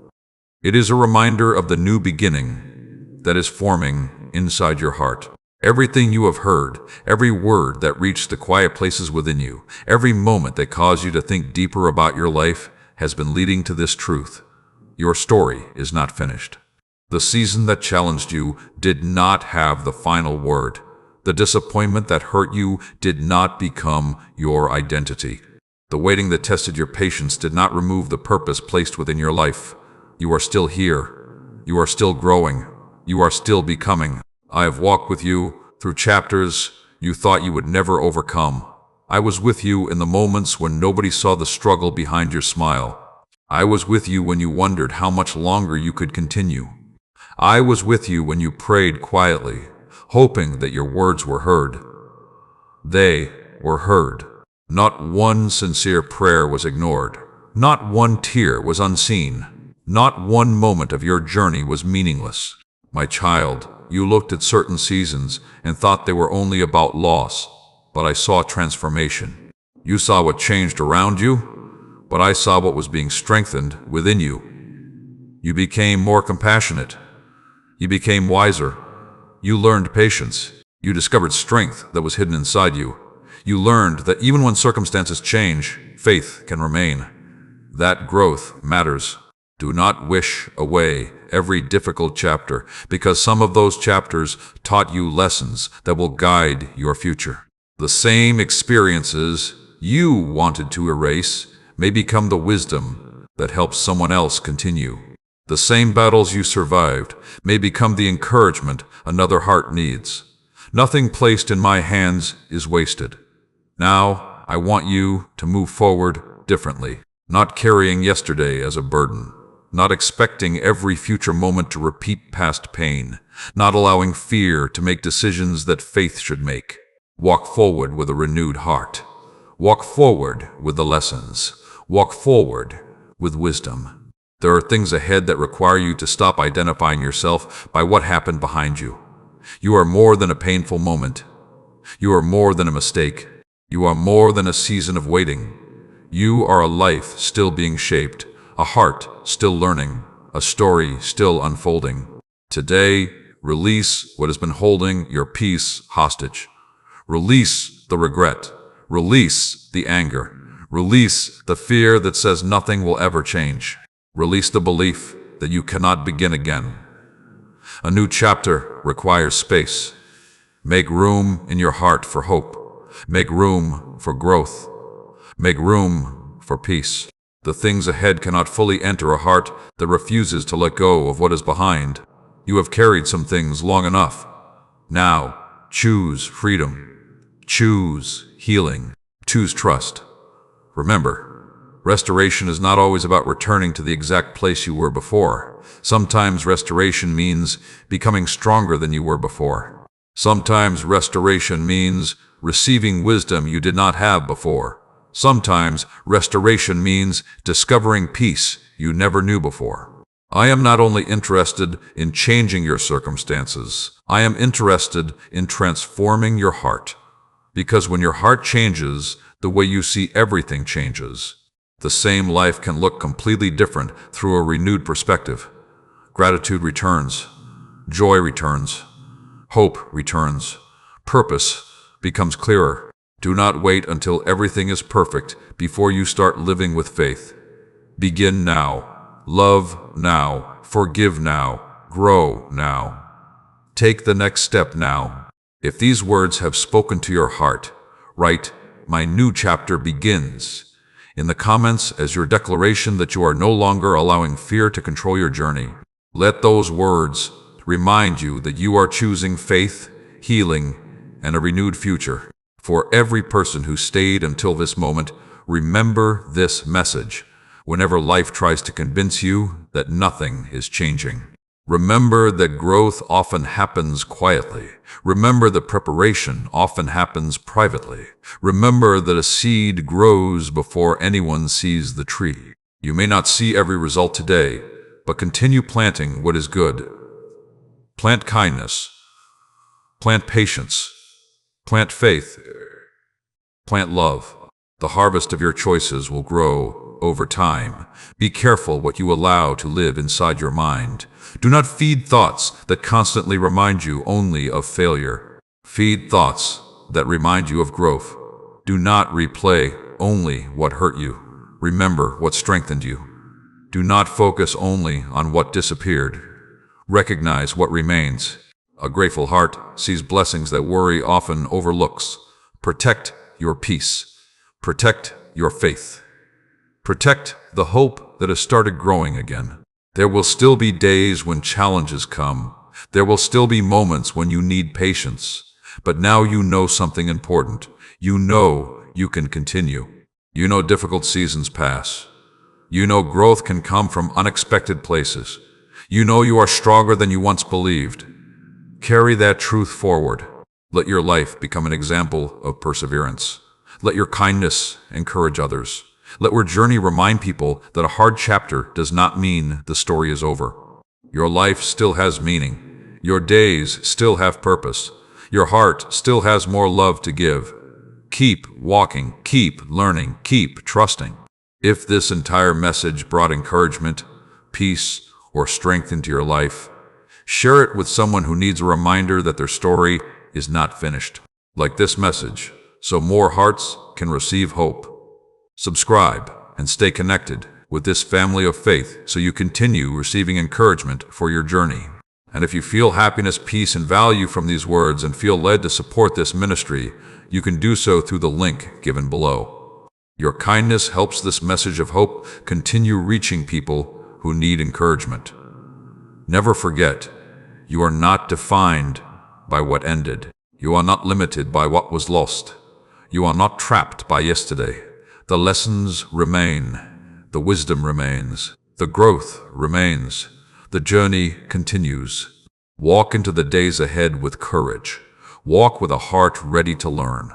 It is a reminder of the new beginning that is forming inside your heart. Everything you have heard, every word that reached the quiet places within you, every moment that caused you to think deeper about your life has been leading to this truth. Your story is not finished. The season that challenged you did not have the final word. The disappointment that hurt you did not become your identity. The waiting that tested your patience did not remove the purpose placed within your life. You are still here. You are still growing. You are still becoming. I have walked with you through chapters you thought you would never overcome. I was with you in the moments when nobody saw the struggle behind your smile. I was with you when you wondered how much longer you could continue. I was with you when you prayed quietly, hoping that your words were heard. They were heard. Not one sincere prayer was ignored. Not one tear was unseen. Not one moment of your journey was meaningless. My child, you looked at certain seasons and thought they were only about loss, but I saw transformation. You saw what changed around you, but I saw what was being strengthened within you. You became more compassionate. You became wiser. You learned patience. You discovered strength that was hidden inside you. You learned that even when circumstances change, faith can remain. That growth matters. Do not wish away every difficult chapter, because some of those chapters taught you lessons that will guide your future. The same experiences you wanted to erase may become the wisdom that helps someone else continue. The same battles you survived may become the encouragement another heart needs. Nothing placed in my hands is wasted. Now, I want you to move forward differently, not carrying yesterday as a burden, not expecting every future moment to repeat past pain, not allowing fear to make decisions that faith should make. Walk forward with a renewed heart. Walk forward with the lessons. Walk forward with wisdom. There are things ahead that require you to stop identifying yourself by what happened behind you. You are more than a painful moment. You are more than a mistake. You are more than a season of waiting. You are a life still being shaped, a heart still learning, a story still unfolding. Today, release what has been holding your peace hostage. Release the regret. Release the anger. Release the fear that says nothing will ever change. Release the belief that you cannot begin again. A new chapter requires space. Make room in your heart for hope. Make room for growth. Make room for peace. The things ahead cannot fully enter a heart that refuses to let go of what is behind. You have carried some things long enough. Now, choose freedom. Choose healing. Choose trust. Remember, restoration is not always about returning to the exact place you were before. Sometimes restoration means becoming stronger than you were before. Sometimes restoration means receiving wisdom you did not have before. Sometimes restoration means discovering peace you never knew before. I am not only interested in changing your circumstances, I am interested in transforming your heart. Because when your heart changes, the way you see everything changes. The same life can look completely different through a renewed perspective. Gratitude returns. Joy returns. Hope returns. Purpose becomes clearer. Do not wait until everything is perfect before you start living with faith. Begin now. Love now. Forgive now. Grow now. Take the next step now. If these words have spoken to your heart, write, "My new chapter begins," in the comments as your declaration that you are no longer allowing fear to control your journey. Let those words remind you that you are choosing faith, healing, and a renewed future. For every person who stayed until this moment, remember this message. Whenever life tries to convince you that nothing is changing, remember that growth often happens quietly. Remember that preparation often happens privately. Remember that a seed grows before anyone sees the tree. You may not see every result today, but continue planting what is good. Plant kindness. Plant patience. Plant faith. Plant love. The harvest of your choices will grow over time. Be careful what you allow to live inside your mind. Do not feed thoughts that constantly remind you only of failure. Feed thoughts that remind you of growth. Do not replay only what hurt you. Remember what strengthened you. Do not focus only on what disappeared. Recognize what remains. A grateful heart sees blessings that worry often overlooks. Protect your peace. Protect your faith. Protect the hope that has started growing again. There will still be days when challenges come. There will still be moments when you need patience. But now you know something important. You know you can continue. You know difficult seasons pass. You know growth can come from unexpected places. You know you are stronger than you once believed. Carry that truth forward. Let your life become an example of perseverance. Let your kindness encourage others. Let your journey remind people that a hard chapter does not mean the story is over. Your life still has meaning. Your days still have purpose. Your heart still has more love to give. Keep walking, keep learning, keep trusting. If this entire message brought encouragement, peace, or strength into your life, share it with someone who needs a reminder that their story is not finished. Like this message, so more hearts can receive hope. Subscribe and stay connected with this family of faith so you continue receiving encouragement for your journey. And if you feel happiness, peace, and value from these words and feel led to support this ministry, you can do so through the link given below. Your kindness helps this message of hope continue reaching people who need encouragement. Never forget, you are not defined by what ended. You are not limited by what was lost. You are not trapped by yesterday. The lessons remain. The wisdom remains. The growth remains. The journey continues. Walk into the days ahead with courage. Walk with a heart ready to learn.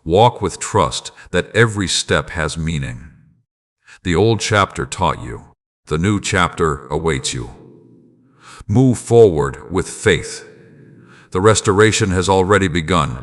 Walk with trust that every step has meaning. The old chapter taught you. The new chapter awaits you. Move forward with faith. The restoration has already begun.